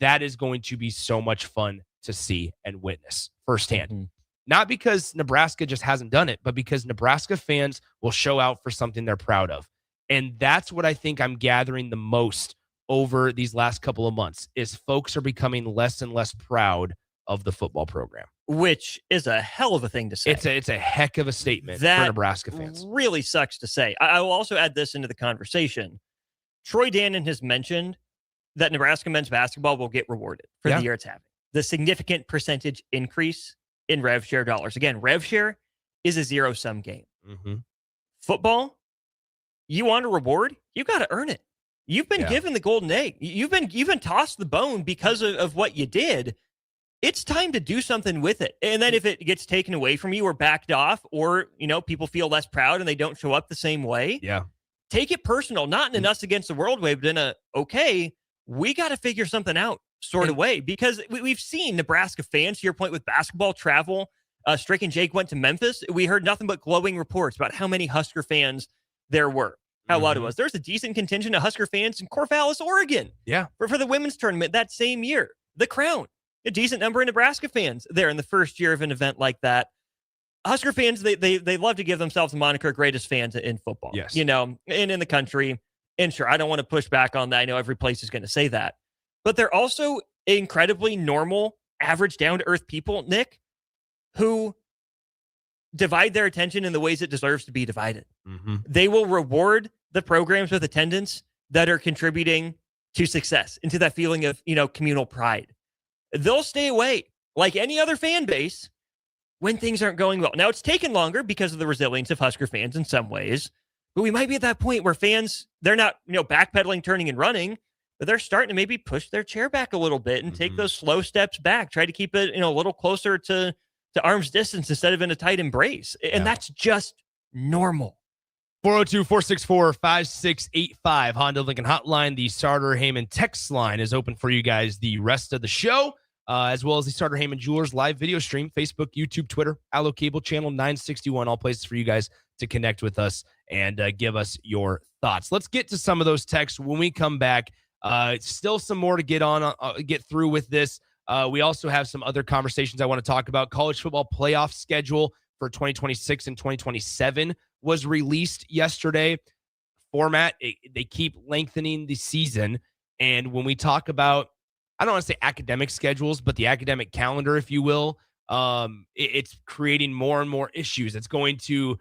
That is going to be so much fun to see and witness firsthand. Not because Nebraska just hasn't done it, but because Nebraska fans will show out for something they're proud of. And that's what I think I'm gathering the most over these last couple of months, is folks are becoming less and less proud of the football program. Which is a hell of a thing to say. It's a heck of a statement for Nebraska fans. Really sucks to say. I will also add this into the conversation. Troy Dannon has mentioned that Nebraska men's basketball will get rewarded for the year it's having. The significant percentage increase in rev share dollars. Again, rev share is a zero-sum game. Football, you want a reward, you got to earn it. You've been given the golden egg. You've been tossed the bone because of what you did. It's time to do something with it. And then if it gets taken away from you or backed off, or, people feel less proud and they don't show up the same way. Take it personal, not in an us against the world way, but in a, okay, we got to figure something out sort of way, because we've seen Nebraska fans, to your point with basketball travel. Strick and Jake went to Memphis. We heard nothing but glowing reports about how many Husker fans there were, how loud it was. There's a decent contingent of Husker fans in Corvallis, Oregon. For the women's tournament that same year, the Crown. A decent number of Nebraska fans there in the first year of an event like that. Husker fans, they love to give themselves the moniker greatest fans in football. And in the country. And sure, I don't want to push back on that. I know every place is going to say that. But they're also incredibly normal, average, down-to-earth people, Nick, who divide their attention in the ways it deserves to be divided. They will reward the programs with attendance that are contributing to success, into that feeling of, communal pride. They'll stay away, like any other fan base, when things aren't going well. Now, it's taken longer because of the resilience of Husker fans in some ways, but we might be at that point where fans, they're not, backpedaling, turning, and running, but they're starting to maybe push their chair back a little bit and take those slow steps back, try to keep it, a little closer to arm's distance instead of in a tight embrace. And that's just normal. 402-464-5685. Honda Lincoln Hotline. The Starter Heyman text line is open for you guys the rest of the show, as well as the Starter Heyman Jewelers live video stream, Facebook, YouTube, Twitter, Allo Cable Channel 961, all places for you guys to connect with us and give us your thoughts. Let's get to some of those texts when we come back. Still some more to get through with this. We also have some other conversations I want to talk about. College football playoff schedule for 2026 and 2027 was released yesterday. Format, they keep lengthening the season. And when we talk about, I don't want to say academic schedules, but the academic calendar, if you will, it's creating more and more issues. It's going to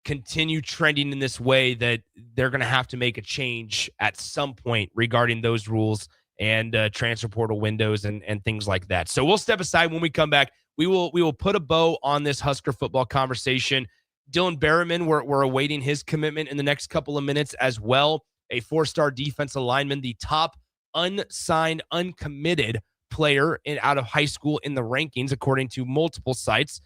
continue trending in this way that they're going to have to make a change at some point regarding those rules and transfer portal windows and things like that. So we'll step aside. When we come back, we will put a bow on this Husker football conversation. Dylan Berriman, we're awaiting his commitment in the next couple of minutes as well. A 4-star defensive lineman, the top unsigned, uncommitted player out of high school in the rankings, according to multiple sites,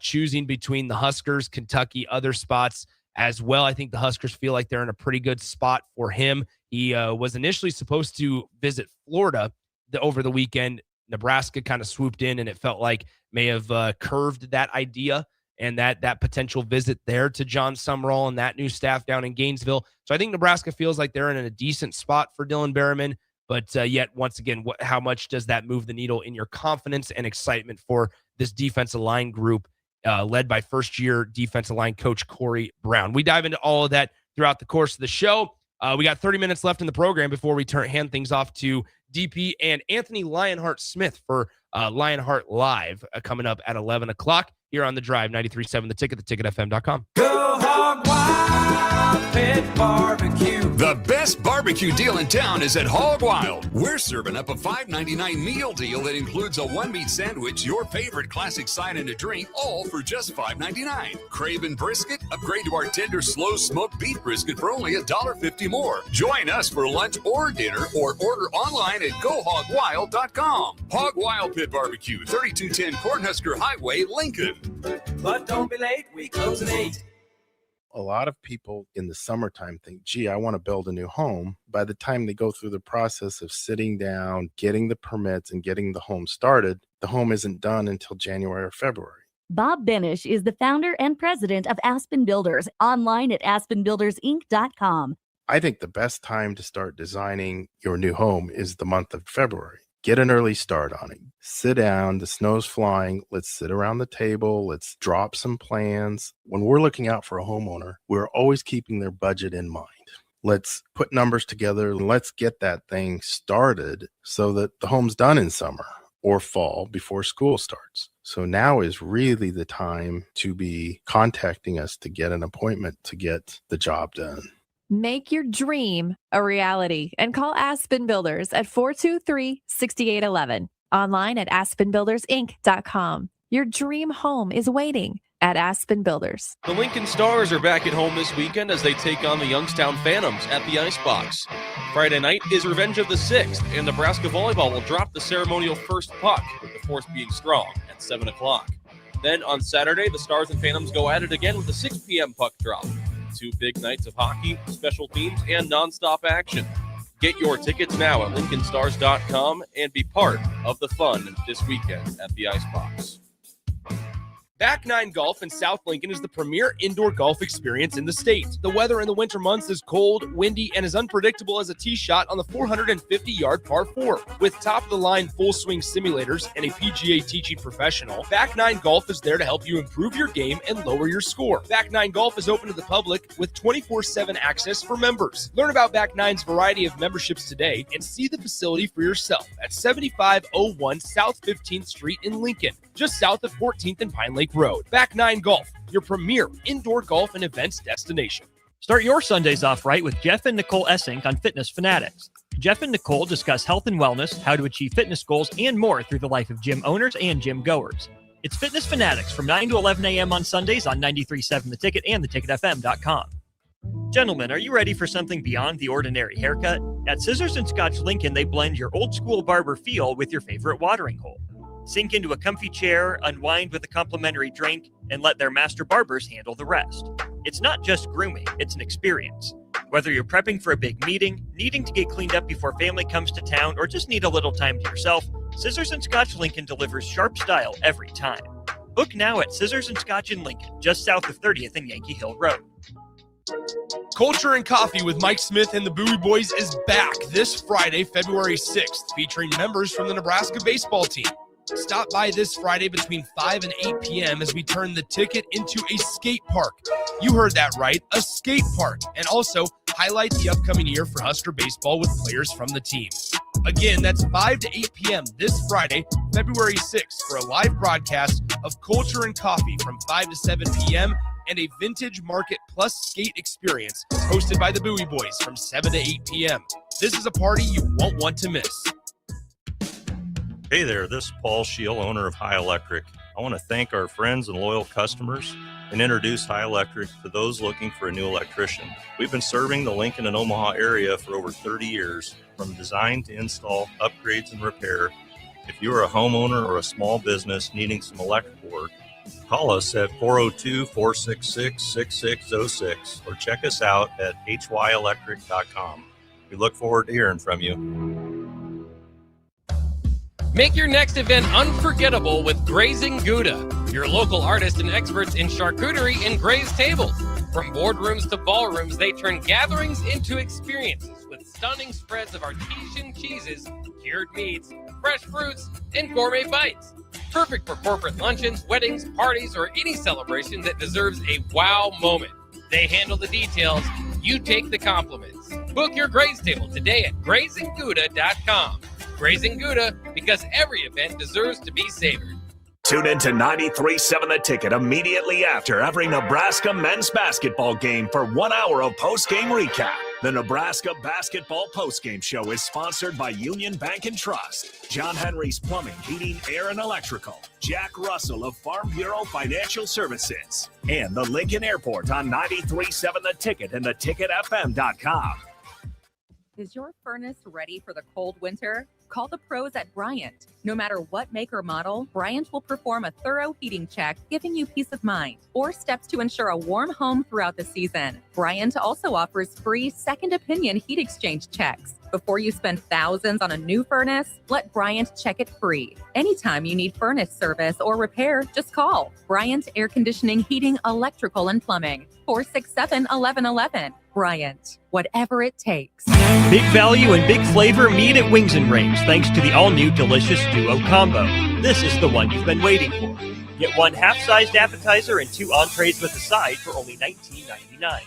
choosing between the Huskers, Kentucky, other spots as well. I think the Huskers feel like they're in a pretty good spot for him. He was initially supposed to visit Florida over the weekend. Nebraska kind of swooped in, and it felt like may have curved that idea and that potential visit there to John Summerall and that new staff down in Gainesville. So I think Nebraska feels like they're in a decent spot for Dylan Berriman. But yet, once again, how much does that move the needle in your confidence and excitement for this defensive line group led by first-year defensive line coach Corey Brown? We dive into all of that throughout the course of the show. We got 30 minutes left in the program before we hand things off to DP and Anthony Lionheart-Smith for Lionheart Live coming up at 11 o'clock here on The Drive, 93.7 The Ticket, theticketfm.com. Go Hog Wild Pit Barbecue. The best barbecue deal in town is at Hog Wild. We're serving up a $5.99 meal deal that includes a one-meat sandwich, your favorite classic side and a drink, all for just $5.99. Craving brisket? Upgrade to our tender, slow-smoked beef brisket for only $1.50 more. Join us for lunch or dinner, or order online at GoHogWild.com. Hog Wild Pit Barbecue, 3210 Cornhusker Highway, Lincoln. But don't be late, we close at 8. A lot of people in the summertime think, gee, I want to build a new home. By the time they go through the process of sitting down, getting the permits, and getting the home started, the home isn't done until January or February. Bob Benish is the founder and president of Aspen Builders, online at aspenbuildersinc.com. I think the best time to start designing your new home is the month of February. Get an early start on it. Sit down. The snow's flying. Let's sit around the table. Let's drop some plans. When we're looking out for a homeowner, we're always keeping their budget in mind. Let's put numbers together and let's get that thing started so that the home's done in summer or fall before school starts. So now is really the time to be contacting us to get an appointment to get the job done. Make your dream a reality and call Aspen Builders at 423-6811. Online at aspenbuildersinc.com. Your dream home is waiting at Aspen Builders. The Lincoln Stars are back at home this weekend as they take on the Youngstown Phantoms at the Icebox. Friday night is Revenge of the Sixth, and Nebraska Volleyball will drop the ceremonial first puck, with the fourth being strong at 7 o'clock. Then on Saturday, the Stars and Phantoms go at it again with a 6 p.m. puck drop. 2 big nights of hockey, special teams, and nonstop action. Get your tickets now at LincolnStars.com and be part of the fun this weekend at the Icebox. Back Nine Golf in South Lincoln is the premier indoor golf experience in the state. The weather in the winter months is cold, windy, and as unpredictable as a tee shot on the 450-yard par 4. With top-of-the-line full-swing simulators and a PGA teaching professional, Back Nine Golf is there to help you improve your game and lower your score. Back Nine Golf is open to the public with 24/7 access for members. Learn about Back Nine's variety of memberships today and see the facility for yourself at 7501 South 15th Street in Lincoln, just south of 14th and Pine Lake Road. Back Nine Golf, your premier indoor golf and events destination. Start your Sundays off right with Jeff and Nicole Essink on Fitness Fanatics. Jeff and Nicole discuss health and wellness, how to achieve fitness goals, and more through the life of gym owners and gym goers. It's Fitness Fanatics from 9 to 11 a.m. on Sundays on 93.7 The Ticket and theticketfm.com. Gentlemen, are you ready for something beyond the ordinary haircut? At Scissors and Scotch Lincoln, they blend your old school barber feel with your favorite watering hole. Sink into a comfy chair, unwind with a complimentary drink, and let their master barbers handle the rest. It's not just grooming, it's an experience. Whether you're prepping for a big meeting, needing to get cleaned up before family comes to town, or just need a little time to yourself, Scissors and Scotch Lincoln delivers sharp style every time. Book now at Scissors and Scotch in Lincoln, just south of 30th and Yankee Hill Road. Culture and Coffee with Mike Smith and the Bowie Boys is back this Friday, February 6th, featuring members from the Nebraska baseball team. Stop by this Friday between 5 and 8 p.m. as we turn the ticket into a skate park. You heard that right, a skate park. And also highlight the upcoming year for Husker baseball with players from the team. Again, that's 5 to 8 p.m. this Friday, February 6th, for a live broadcast of Culture and Coffee from 5 to 7 p.m. and a Vintage Market Plus skate experience hosted by the Bowie Boys from 7 to 8 p.m. This is a party you won't want to miss. Hey there, this is Paul Scheel, owner of High Electric. I want to thank our friends and loyal customers and introduce High Electric to those looking for a new electrician. We've been serving the Lincoln and Omaha area for over 30 years, from design to install, upgrades, and repair. If you are a homeowner or a small business needing some electrical work, call us at 402-466-6606 or check us out at hyelectric.com. We look forward to hearing from you. Make your next event unforgettable with Grazing Gouda, your local artists and experts in charcuterie and grazed tables. From boardrooms to ballrooms, they turn gatherings into experiences with stunning spreads of artesian cheeses, cured meats, fresh fruits, and gourmet bites. Perfect for corporate luncheons, weddings, parties, or any celebration that deserves a wow moment. They handle the details, you take the compliments. Book your graze table today at GrazingGouda.com. Grazing Gouda, because every event deserves to be savored. Tune in to 93.7 The Ticket immediately after every Nebraska men's basketball game for 1 hour of post-game recap. The Nebraska Basketball Postgame Show is sponsored by Union Bank and Trust, John Henry's Plumbing, Heating, Air, and Electrical, Jack Russell of Farm Bureau Financial Services, and the Lincoln Airport on 93.7 The Ticket and theticketfm.com. Is your furnace ready for the cold winter? Call the pros at Bryant. No matter what make or model, Bryant will perform a thorough heating check, giving you peace of mind, or steps to ensure a warm home throughout the season. Bryant also offers free second opinion heat exchange checks. Before you spend thousands on a new furnace, let Bryant check it free. Anytime you need furnace service or repair, just call Bryant Air Conditioning, Heating, Electrical, and Plumbing. 467-1111. Bryant, whatever it takes. Big value and big flavor meet at Wings and Rings thanks to the all-new delicious Duo Combo. This is the one you've been waiting for. Get one half-sized appetizer and 2 entrees with a side for only $19.99.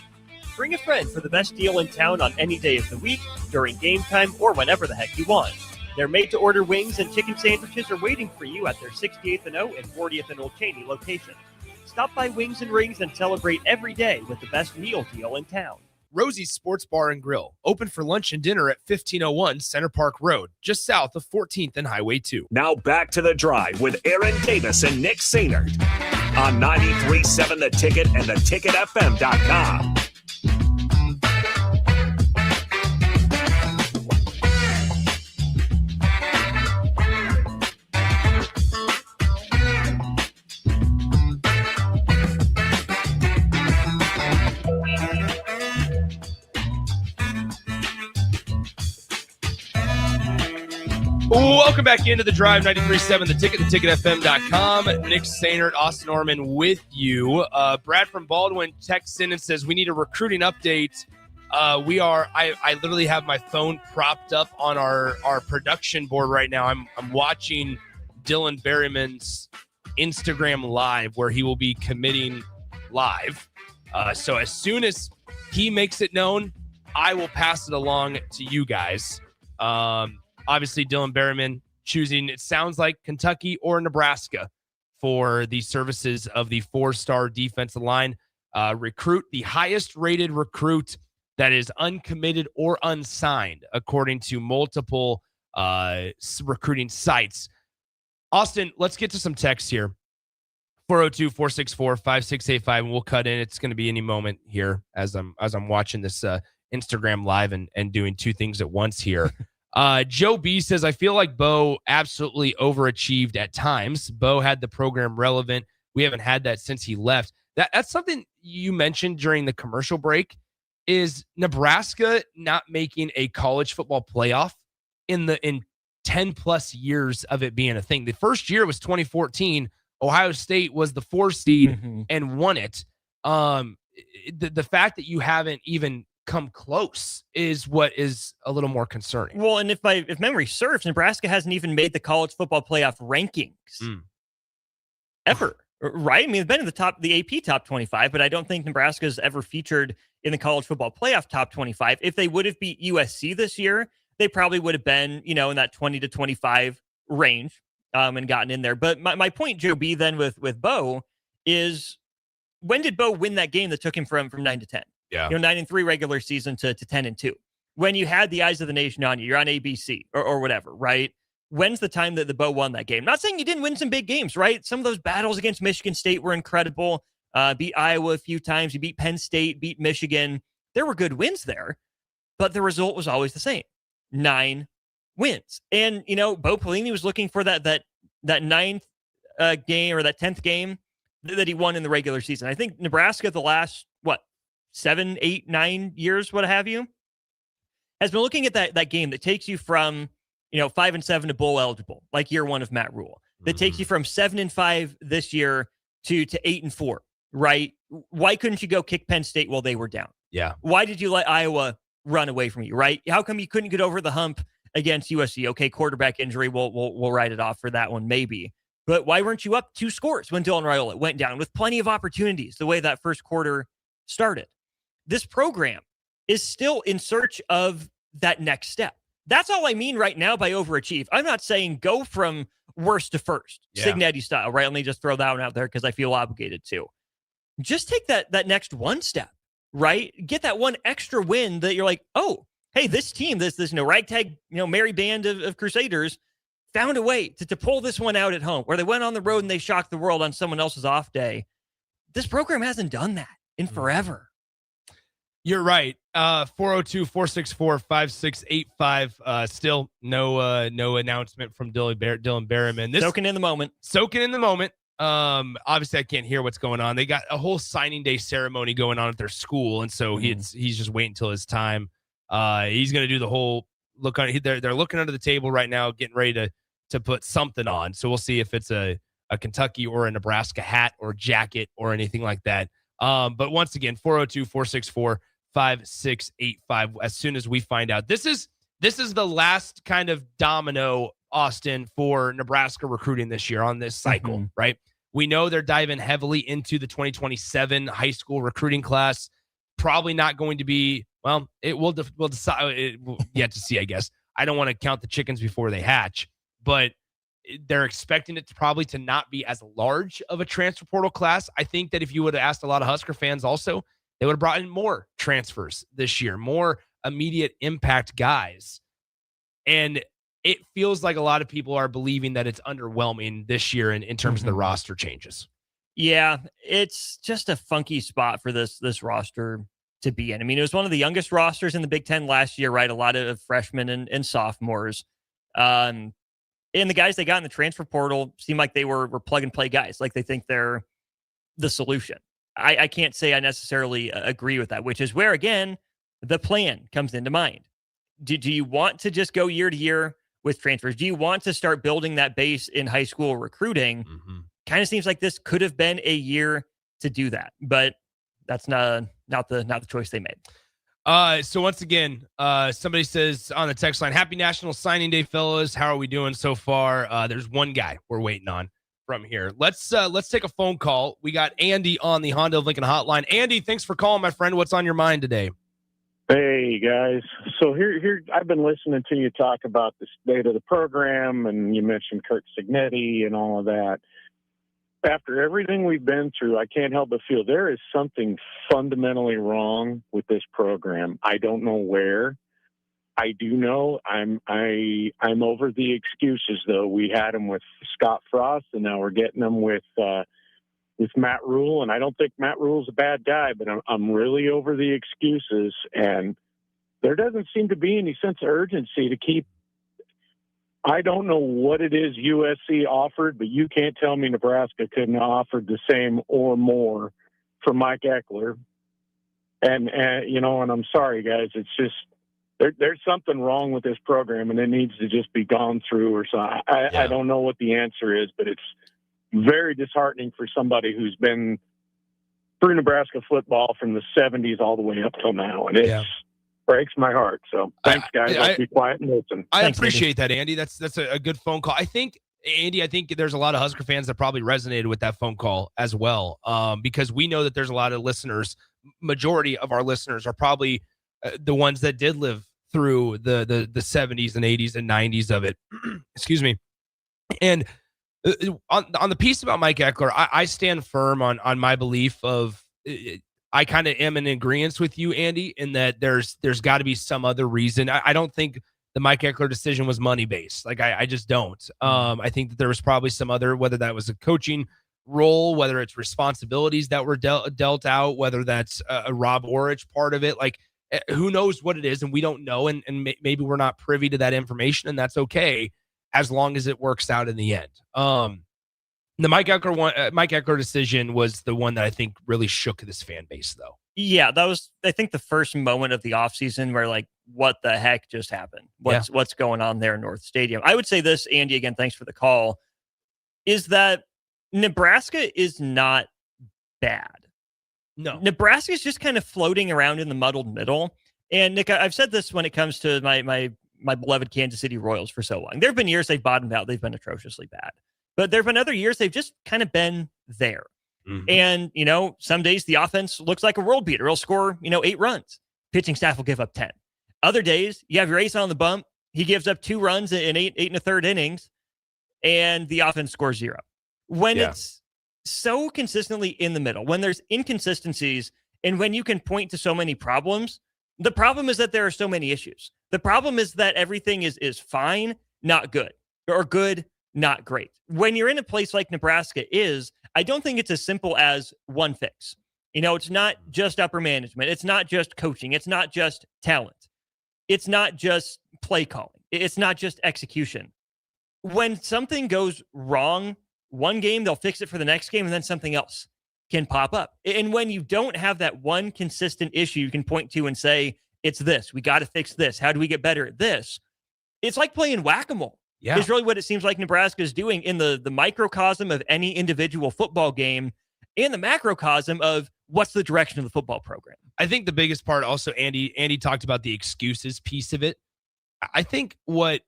Bring a friend for the best deal in town on any day of the week, during game time, or whenever the heck you want. Their made-to-order wings and chicken sandwiches are waiting for you at their 68th and O and 40th and Old Cheney location. Stop by Wings and Rings and celebrate every day with the best meal deal in town. Rosie's Sports Bar and Grill, open for lunch and dinner at 1501 Center Park Road, just south of 14th and Highway 2. Now back to the drive with Aaron Davis and Nick Sainert on 93.7 The Ticket and theticketfm.com. Welcome back into the Drive 93.7 The Ticket, theticketfm.com. Nick Sainert, Austin Orman with you. Brad from Baldwin texts in and says, we need a recruiting update. I literally have my phone propped up on our production board right now. I'm watching Dylan Berryman's Instagram live where he will be committing live. So as soon as he makes it known, I will pass it along to you guys. Obviously, Dylan Berryman choosing, it sounds like, Kentucky or Nebraska for the services of the 4-star defensive line recruit, the highest-rated recruit that is uncommitted or unsigned, according to multiple recruiting sites. Austin, let's get to some text here. 402-464-5685, and we'll cut in. It's going to be any moment here as I'm watching this Instagram live and doing two things at once here. Joe B says, I feel like Bo absolutely overachieved at times. Bo had the program relevant. We haven't had that since he left. That's something you mentioned during the commercial break, is Nebraska not making a college football playoff in 10 plus years of it being a thing. The first year was 2014. Ohio State was the 4 seed and won it. The fact that you haven't even come close is what is a little more concerning. Well, and if memory serves, Nebraska hasn't even made the college football playoff rankings ever, right? I mean, it's been in the AP top 25, but I don't think Nebraska's ever featured in the college football playoff top 25. If they would have beat USC this year, they probably would have been, in that 20 to 25 range and gotten in there. But my point, Joe B, then with Bo is, when did Bo win that game that took him from 9 to 10? Yeah. 9-3 regular season to 10-2. When you had the eyes of the nation on you, you're on ABC or whatever, right? When's the time that the Bo won that game? Not saying you didn't win some big games, right? Some of those battles against Michigan State were incredible. Beat Iowa a few times. You beat Penn State, beat Michigan. There were good wins there, but the result was always the same. 9 wins. And, Bo Pelini was looking for that 9th game or that 10th game that he won in the regular season. I think Nebraska the last, 7, 8, 9 years, what have you, has been looking at that game that takes you from, 5-7 to bowl eligible, like year one of Matt Rule. That takes you from 7-5 this year to 8-4, right? Why couldn't you go kick Penn State while they were down? Yeah. Why did you let Iowa run away from you, right? How come you couldn't get over the hump against USC? Okay, quarterback injury, we'll write it off for that one, maybe. But why weren't you up 2 scores when Dylan Raiola went down with plenty of opportunities the way that first quarter started? This program is still in search of that next step. That's all I mean right now by overachieve. I'm not saying go from worst to first, Signetti style, right? Let me just throw that one out there because I feel obligated to. Just take that next one step, right? Get that one extra win that you're like, oh, hey, this team, this ragtag, merry band of Crusaders found a way to pull this one out at home, where they went on the road and they shocked the world on someone else's off day. This program hasn't done that in forever. You're right. 402-464-5685. Still no announcement from Dylan Berryman. Soaking in the moment. Obviously I can't hear what's going on. They got a whole signing day ceremony going on at their school, and so he's just waiting until his time. He's going to do the whole look on. They're looking under the table right now, getting ready to put something on. So we'll see if it's a Kentucky or a Nebraska hat or jacket or anything like that. But once again, 402-464-5685. As soon as we find out, this is the last kind of domino, Austin, for Nebraska recruiting this year on this cycle, right? We know they're diving heavily into the 2027 high school recruiting class. Probably not going to be, well, we'll decide yet to see, I guess. I don't want to count the chickens before they hatch, but they're expecting it to not be as large of a transfer portal class. I think that if you would have asked a lot of Husker fans also, they would have brought in more transfers this year, more immediate impact guys. And it feels like a lot of people are believing that it's underwhelming this year in terms of the roster changes. Yeah, it's just a funky spot for this roster to be in. I mean, it was one of the youngest rosters in the Big Ten last year, right? A lot of freshmen and sophomores. And the guys they got in the transfer portal seem like they were plug and play guys. Like they think they're the solution. I can't say I necessarily agree with that, which is where, again, the plan comes into mind. Do you want to just go year to year with transfers? Do you want to start building that base in high school recruiting? Kind of seems like this could have been a year to do that, but that's not the choice they made. So once again, somebody says on the text line, happy National Signing Day, fellas. How are we doing so far? There's one guy we're waiting on from here. Let's take a phone call. We got Andy on the Honda of Lincoln hotline. Andy, thanks for calling, my friend. What's on your mind today? Hey guys. So here I've been listening to you talk about the state of the program, and you mentioned Kirk Signetti and all of that. After everything we've been through, I can't help but feel there is something fundamentally wrong with this program. I don't know where. I do know I'm over the excuses though. We had them with Scott Frost, and now we're getting them with Matt Rule. And I don't think Matt Rule's a bad guy, but I'm really over the excuses. And there doesn't seem to be any sense of urgency to keep. I don't know what it is USC offered, but you can't tell me Nebraska couldn't have offered the same or more for Mike Eckler. And I'm sorry, guys. It's just there's something wrong with this program, and it needs to just be gone through or something. I don't know what the answer is, but it's very disheartening for somebody who's been through Nebraska football from the 70s all the way up till now, and it breaks my heart. So thanks, guys. I'll be quiet and listen. I appreciate that, Andy. That's a good phone call. I think, Andy, there's a lot of Husker fans that probably resonated with that phone call as well, because we know that there's a lot of listeners. Majority of our listeners are probably the ones that did live through the 70s and 80s and 90s of it. Excuse me. And on the piece about Mike Eckler, I stand firm on my belief of I kind of am in agreement with you, Andy, in that there's got to be some other reason. I don't think the Mike Eckler decision was money based. Like I just don't. I think that there was probably some other, whether that was a coaching role, whether it's responsibilities that were dealt out, whether that's a Rob Orich part of it. Like who knows what it is, and we don't know, and maybe we're not privy to that information, and that's okay as long as it works out in the end. The Mike Eckler decision was the one that I think really shook this fan base, though. Yeah, that was, I think, the first moment of the offseason where, like, what the heck just happened? What's going on there in North Stadium? I would say this, Andy, again, thanks for the call, is that Nebraska is not bad. No. Nebraska is just kind of floating around in the muddled middle. And, Nick, I've said this when it comes to my beloved Kansas City Royals for so long. There have been years they've bottomed out. They've been atrociously bad. But there have been other years they've just kind of been there. Mm-hmm. And, some days the offense looks like a world beater. It'll score, 8 runs. Pitching staff will give up 10. Other days, you have your ace on the bump. He gives up 2 runs in 8 and a third innings, and the offense scores 0. When it's so consistently in the middle, when there's inconsistencies, and when you can point to so many problems, the problem is that there are so many issues. The problem is that everything is fine, not good, or good, not great. When you're in a place like Nebraska I don't think it's as simple as one fix. It's not just upper management. It's not just coaching. It's not just talent. It's not just play calling. It's not just execution. When something goes wrong one game, they'll fix it for the next game, and then something else can pop up. And when you don't have that one consistent issue you can point to and say, it's this, we got to fix this. How do we get better at this? It's like playing whack-a-mole. Yeah. Is really what it seems like Nebraska is doing in the microcosm of any individual football game and the macrocosm of what's the direction of the football program. I think the biggest part also, Andy talked about the excuses piece of it. I think what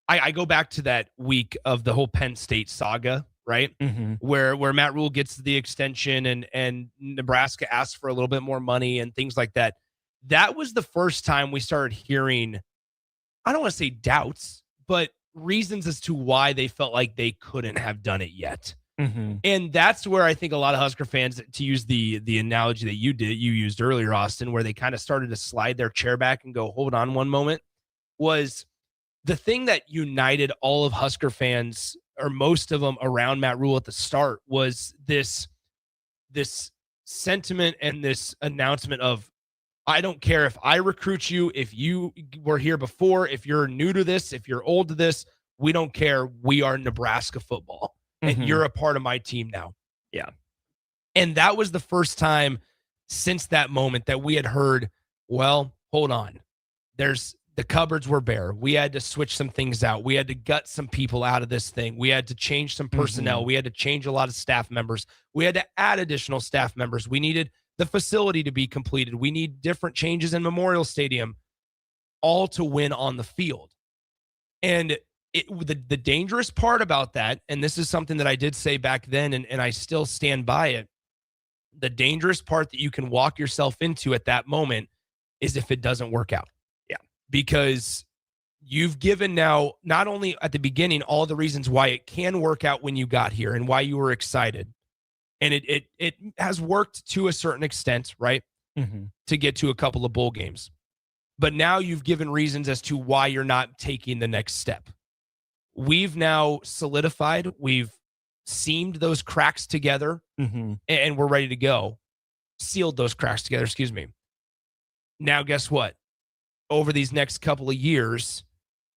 I go back to that week of the whole Penn State saga, right? Mm-hmm. Where Matt Rule gets the extension and Nebraska asks for a little bit more money and things like that. That was the first time we started hearing, I don't want to say doubts, but reasons as to why they felt like they couldn't have done it yet. Mm-hmm. And that's where I think a lot of Husker fans, to use the analogy that you used earlier, Austin, where they kind of started to slide their chair back and go, hold on one moment, was the thing that united all of Husker fans, or most of them, around Matt Rule at the start was this sentiment and this announcement of, I don't care if I recruit you, if you were here before, if you're new to this, if you're old to this, we don't care. We are Nebraska football, and you're a part of my team now. Yeah. And that was the first time since that moment that we had heard, well, hold on. The cupboards were bare. We had to switch some things out. We had to gut some people out of this thing. We had to change some personnel. We had to change a lot of staff members. We had to add additional staff members. We needed the facility to be completed. We need different changes in Memorial Stadium, all to win on the field. And the dangerous part about that, and this is something that I did say back then, and I still stand by it, the dangerous part that you can walk yourself into at that moment is if it doesn't work out. Yeah. Because you've given now, not only at the beginning, all the reasons why it can work out when you got here and why you were excited. And it has worked to a certain extent, right? Mm-hmm. To get to a couple of bowl games. But now you've given reasons as to why you're not taking the next step. We've now solidified, we've seamed those cracks together, and we're ready to go. Sealed those cracks together, excuse me. Now, guess what? Over these next couple of years,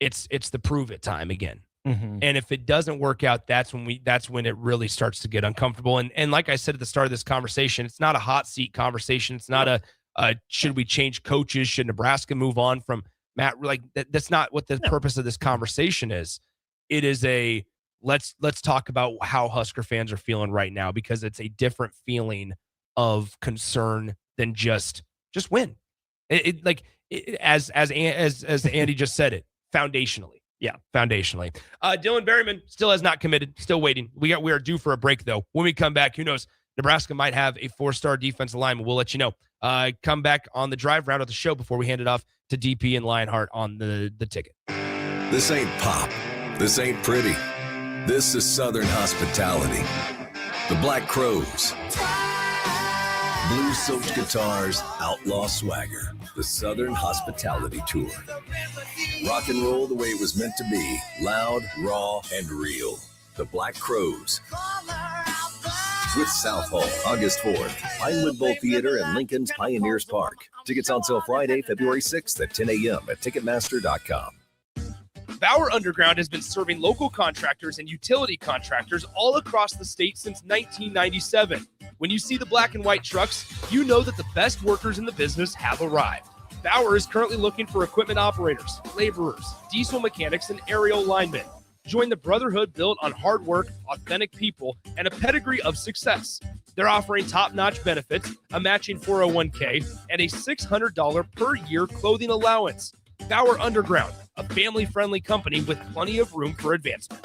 it's the prove it time again. And if it doesn't work out, that's when it really starts to get uncomfortable. And like I said at the start of this conversation, it's not a hot seat conversation. It's not a should we change coaches? Should Nebraska move on from Matt? Like that's not what the purpose of this conversation is. It is a let's talk about how Husker fans are feeling right now, because it's a different feeling of concern than just win. As Andy just said it, foundationally. Yeah, foundationally. Dylan Berryman still has not committed, still waiting. We are due for a break, though. When we come back, who knows? Nebraska might have a 4-star defensive lineman. We'll let you know. Come back on the drive round of the show before we hand it off to DP and Lionheart on the ticket. This ain't pop. This ain't pretty. This is Southern hospitality. The Black Crows. Blue-soaked guitars, outlaw swagger. The Southern Hospitality Tour. Rock and roll the way it was meant to be. Loud, raw, and real. The Black Crows. With South Hall, August 4th. Pinewood Bowl Theater and Lincoln's Pioneers Park. Tickets on sale Friday, February 6th at 10 a.m. at Ticketmaster.com. Bauer Underground has been serving local contractors and utility contractors all across the state since 1997. When you see the black and white trucks, you know that the best workers in the business have arrived. Bauer is currently looking for equipment operators, laborers, diesel mechanics, and aerial linemen. Join the brotherhood built on hard work, authentic people, and a pedigree of success. They're offering top-notch benefits, a matching 401k, and a $600 per year clothing allowance. Bauer Underground, a family-friendly company with plenty of room for advancement.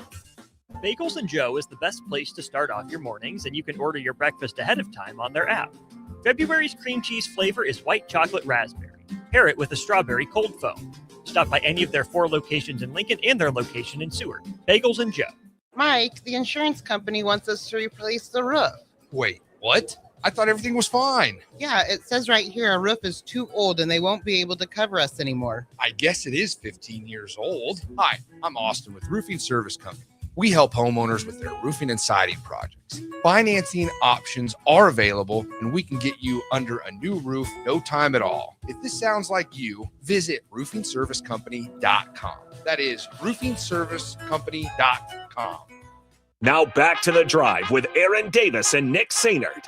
Bagels and Joe is the best place to start off your mornings, and you can order your breakfast ahead of time on their app. February's cream cheese flavor is white chocolate raspberry. Pair it with a strawberry cold foam. Stop by any of their 4 locations in Lincoln and their location in Seward. Bagels and Joe. Mike, the insurance company wants us to replace the roof. Wait, what? I thought everything was fine. Yeah, it says right here our roof is too old and they won't be able to cover us anymore. I guess it is 15 years old. Hi, I'm Austin with Roofing Service Company. We help homeowners with their roofing and siding projects. Financing options are available, and we can get you under a new roof no time at all. If this sounds like you, visit roofingservicecompany.com. That is roofingservicecompany.com. Now back to the drive with Aaron Davis and Nick Sainert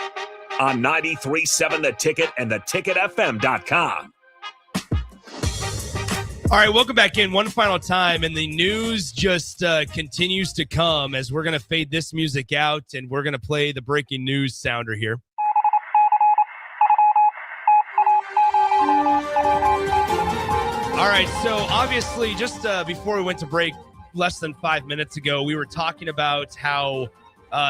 on 93.7 The Ticket and theticketfm.com. All right, welcome back in one final time, and the news just continues to come as we're going to fade this music out, and we're going to play the breaking news sounder here. All right, so obviously just before we went to break less than 5 minutes ago, we were talking about how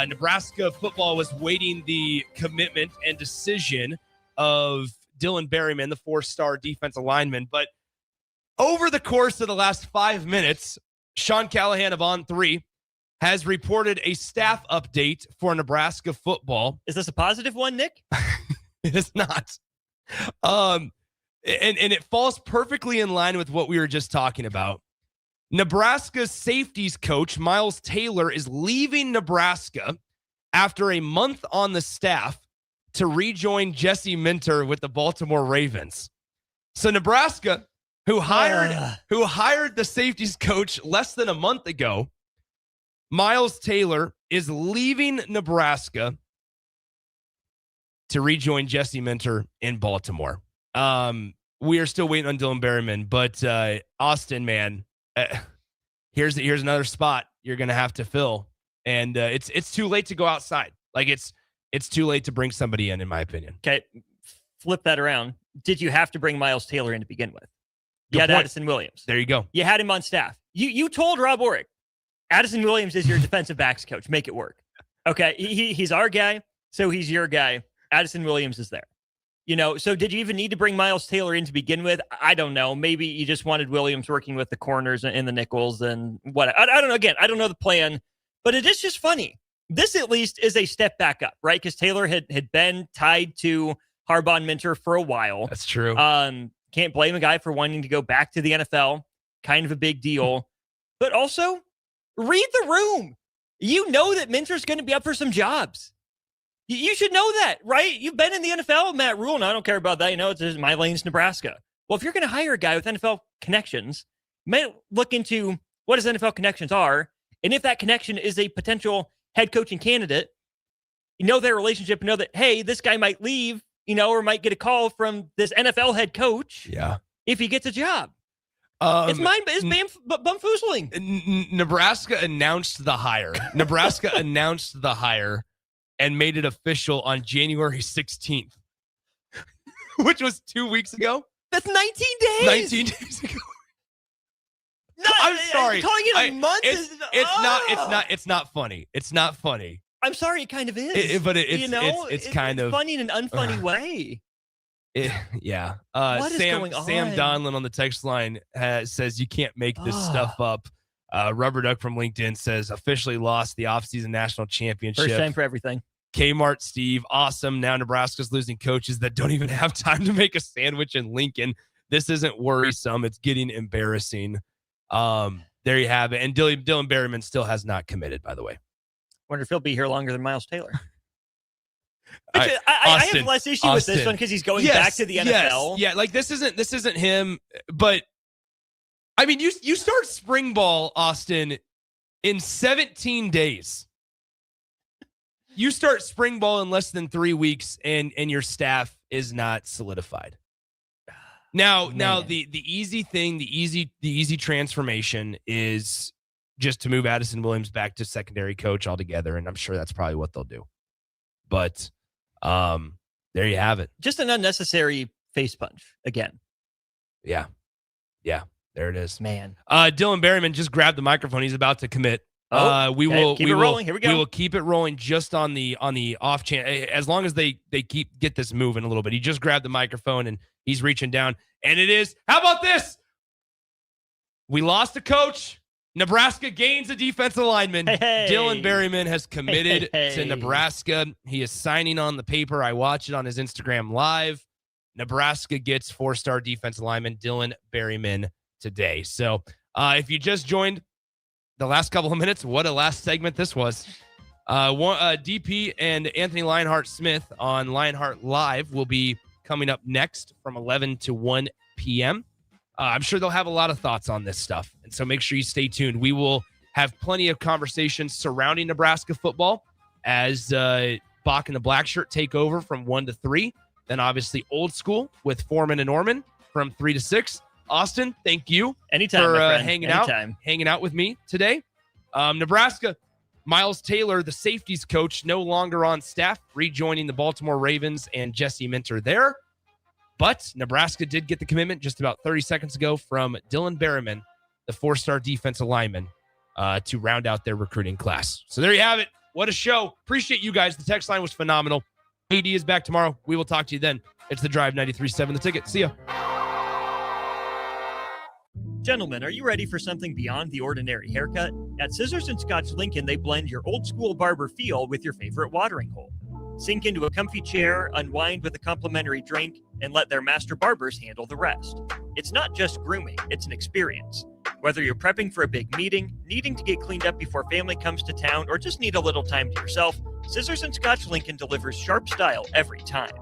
Nebraska football was waiting the commitment and decision of Dylan Berryman, the 4-star defensive lineman, but over the course of the last 5 minutes, Sean Callahan of On3 has reported a staff update for Nebraska football. Is this a positive one, Nick? It is not. And it falls perfectly in line with what we were just talking about. Nebraska's safeties coach, Miles Taylor, is leaving Nebraska after a month on the staff to rejoin Jesse Minter with the Baltimore Ravens. So Nebraska, who hired the safeties coach less than a month ago, Miles Taylor is leaving Nebraska to rejoin Jesse Minter in Baltimore. We are still waiting on Dylan Berryman, but Austin, man, here's another spot you're gonna have to fill, and it's too late to go outside. Like it's too late to bring somebody in my opinion. Okay, flip that around. Did you have to bring Miles Taylor in to begin with? You had Addison Williams. There you go. You had him on staff. You told Rob Orrick, Addison Williams is your defensive backs coach. Make it work. Okay, he's our guy, so he's your guy. Addison Williams is there. You know, so did you even need to bring Miles Taylor in to begin with? I don't know. Maybe you just wanted Williams working with the corners and the nickels and what. I don't know. Again, I don't know the plan, but it is just funny. This at least is a step back up, right? Because Taylor had been tied to Harbaugh and Minter for a while. That's true. Can't blame a guy for wanting to go back to the NFL. Kind of a big deal. But also, read the room. You know that Minter's going to be up for some jobs. You should know that, right? You've been in the NFL, Matt Rule, and I don't care about that. You know, it's my lane's Nebraska. Well, if you're going to hire a guy with NFL connections, you may look into what his NFL connections are. And if that connection is a potential head coaching candidate, you know their relationship, know that, hey, this guy might leave, or might get a call from this NFL head coach. Yeah. If he gets a job. It's bumfoozling. Nebraska announced the hire. Nebraska announced the hire and made it official on January 16th, which was 2 weeks ago. That's 19 days. 19 days ago. No, I'm sorry. Calling it a month It's not funny. It's not funny. I'm sorry, it kind of is. It's kind of funny in an unfunny way. Yeah. What is going on? Sam Donlin on the text line says you can't make this stuff up. Rubber Duck from LinkedIn says officially lost the offseason national championship. First time for everything. Kmart Steve, awesome. Now Nebraska's losing coaches that don't even have time to make a sandwich in Lincoln. This isn't worrisome. It's getting embarrassing. There you have it. And Dylan Berryman still has not committed, by the way. Wonder if he'll be here longer than Miles Taylor. I have less issue with this one because he's going back to the NFL. Yeah, like this isn't him, but I mean, you start spring ball, Austin, in 17 days. You start spring ball in less than 3 weeks, and your staff is not solidified. Now the easy thing, the easy transformation is just to move Addison Williams back to secondary coach altogether, and I'm sure that's probably what they'll do. But there you have it. Just an unnecessary face punch again. Yeah, there it is. Man, Dylan Berryman just grabbed the microphone. He's about to commit. We will keep it rolling. Here we go. We will keep it rolling just on the off chance, as long as they get this moving a little bit. He just grabbed the microphone and he's reaching down, and it is. How about this? We lost a coach. Nebraska gains a defensive lineman. Dylan Berryman has committed to Nebraska. He is signing on the paper. I watch it on his Instagram Live. Nebraska gets 4-star defensive lineman Dylan Berryman today. So if you just joined the last couple of minutes, what a last segment this was. DP and Anthony Lionheart-Smith on Lionheart Live will be coming up next from 11 to 1 p.m. I'm sure they'll have a lot of thoughts on this stuff. And so make sure you stay tuned. We will have plenty of conversations surrounding Nebraska football as Bach and the Black Shirt take over from 1 to 3. Then obviously Old School with Foreman and Orman from 3 to 6. Austin, thank you anytime for my friend. hanging out with me today. Nebraska, Miles Taylor, the safeties coach, no longer on staff, rejoining the Baltimore Ravens and Jesse Minter there. But Nebraska did get the commitment just about 30 seconds ago from Dylan Berryman, the 4-star defensive lineman, to round out their recruiting class. So there you have it. What a show. Appreciate you guys. The text line was phenomenal. AD is back tomorrow. We will talk to you then. It's The Drive 93.7 The Ticket. See ya. Gentlemen, are you ready for something beyond the ordinary haircut? At Scissors and Scotch Lincoln, they blend your old school barber feel with your favorite watering hole. Sink into a comfy chair, unwind with a complimentary drink, and let their master barbers handle the rest. It's not just grooming, it's an experience. Whether you're prepping for a big meeting, needing to get cleaned up before family comes to town, or just need a little time to yourself, Scissors and Scotch Lincoln delivers sharp style every time.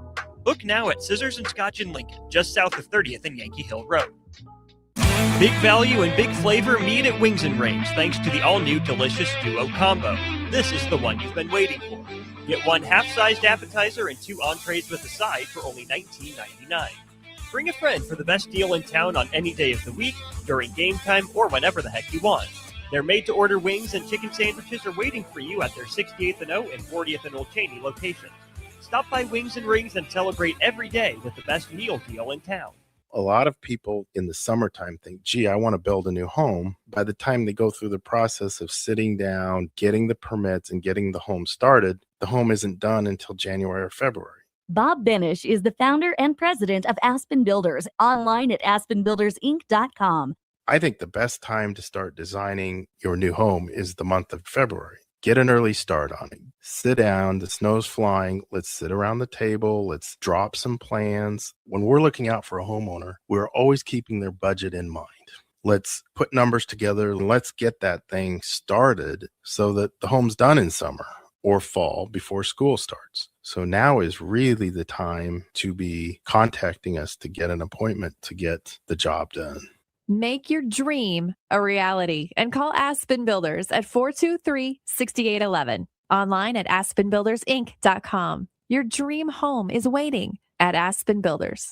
Book now at Scissors and Scotch in Lincoln, just south of 30th and Yankee Hill Road. Big value and big flavor meet at Wings and Rings thanks to the all-new delicious Duo Combo. This is the one you've been waiting for. Get one half-sized appetizer and 2 entrees with a side for only $19.99. Bring a friend for the best deal in town on any day of the week, during game time, or whenever the heck you want. Their made-to-order wings and chicken sandwiches are waiting for you at their 68th and O and 40th and Old Cheney locations. Stop by Wings and Rings and celebrate every day with the best meal deal in town. A lot of people in the summertime think, gee, I want to build a new home. By the time they go through the process of sitting down, getting the permits, and getting the home started, the home isn't done until January or February. Bob Benish is the founder and president of Aspen Builders, online at aspenbuildersinc.com. I think the best time to start designing your new home is the month of February. Get an early start on it. Sit down. The snow's flying. Let's sit around the table. Let's drop some plans. When we're looking out for a homeowner, we're always keeping their budget in mind. Let's put numbers together. Let's get that thing started so that the home's done in summer or fall before school starts. So now is really the time to be contacting us to get an appointment to get the job done. Make your dream a reality and call Aspen Builders at 423-6811. Online at aspenbuildersinc.com. Your dream home is waiting at Aspen Builders.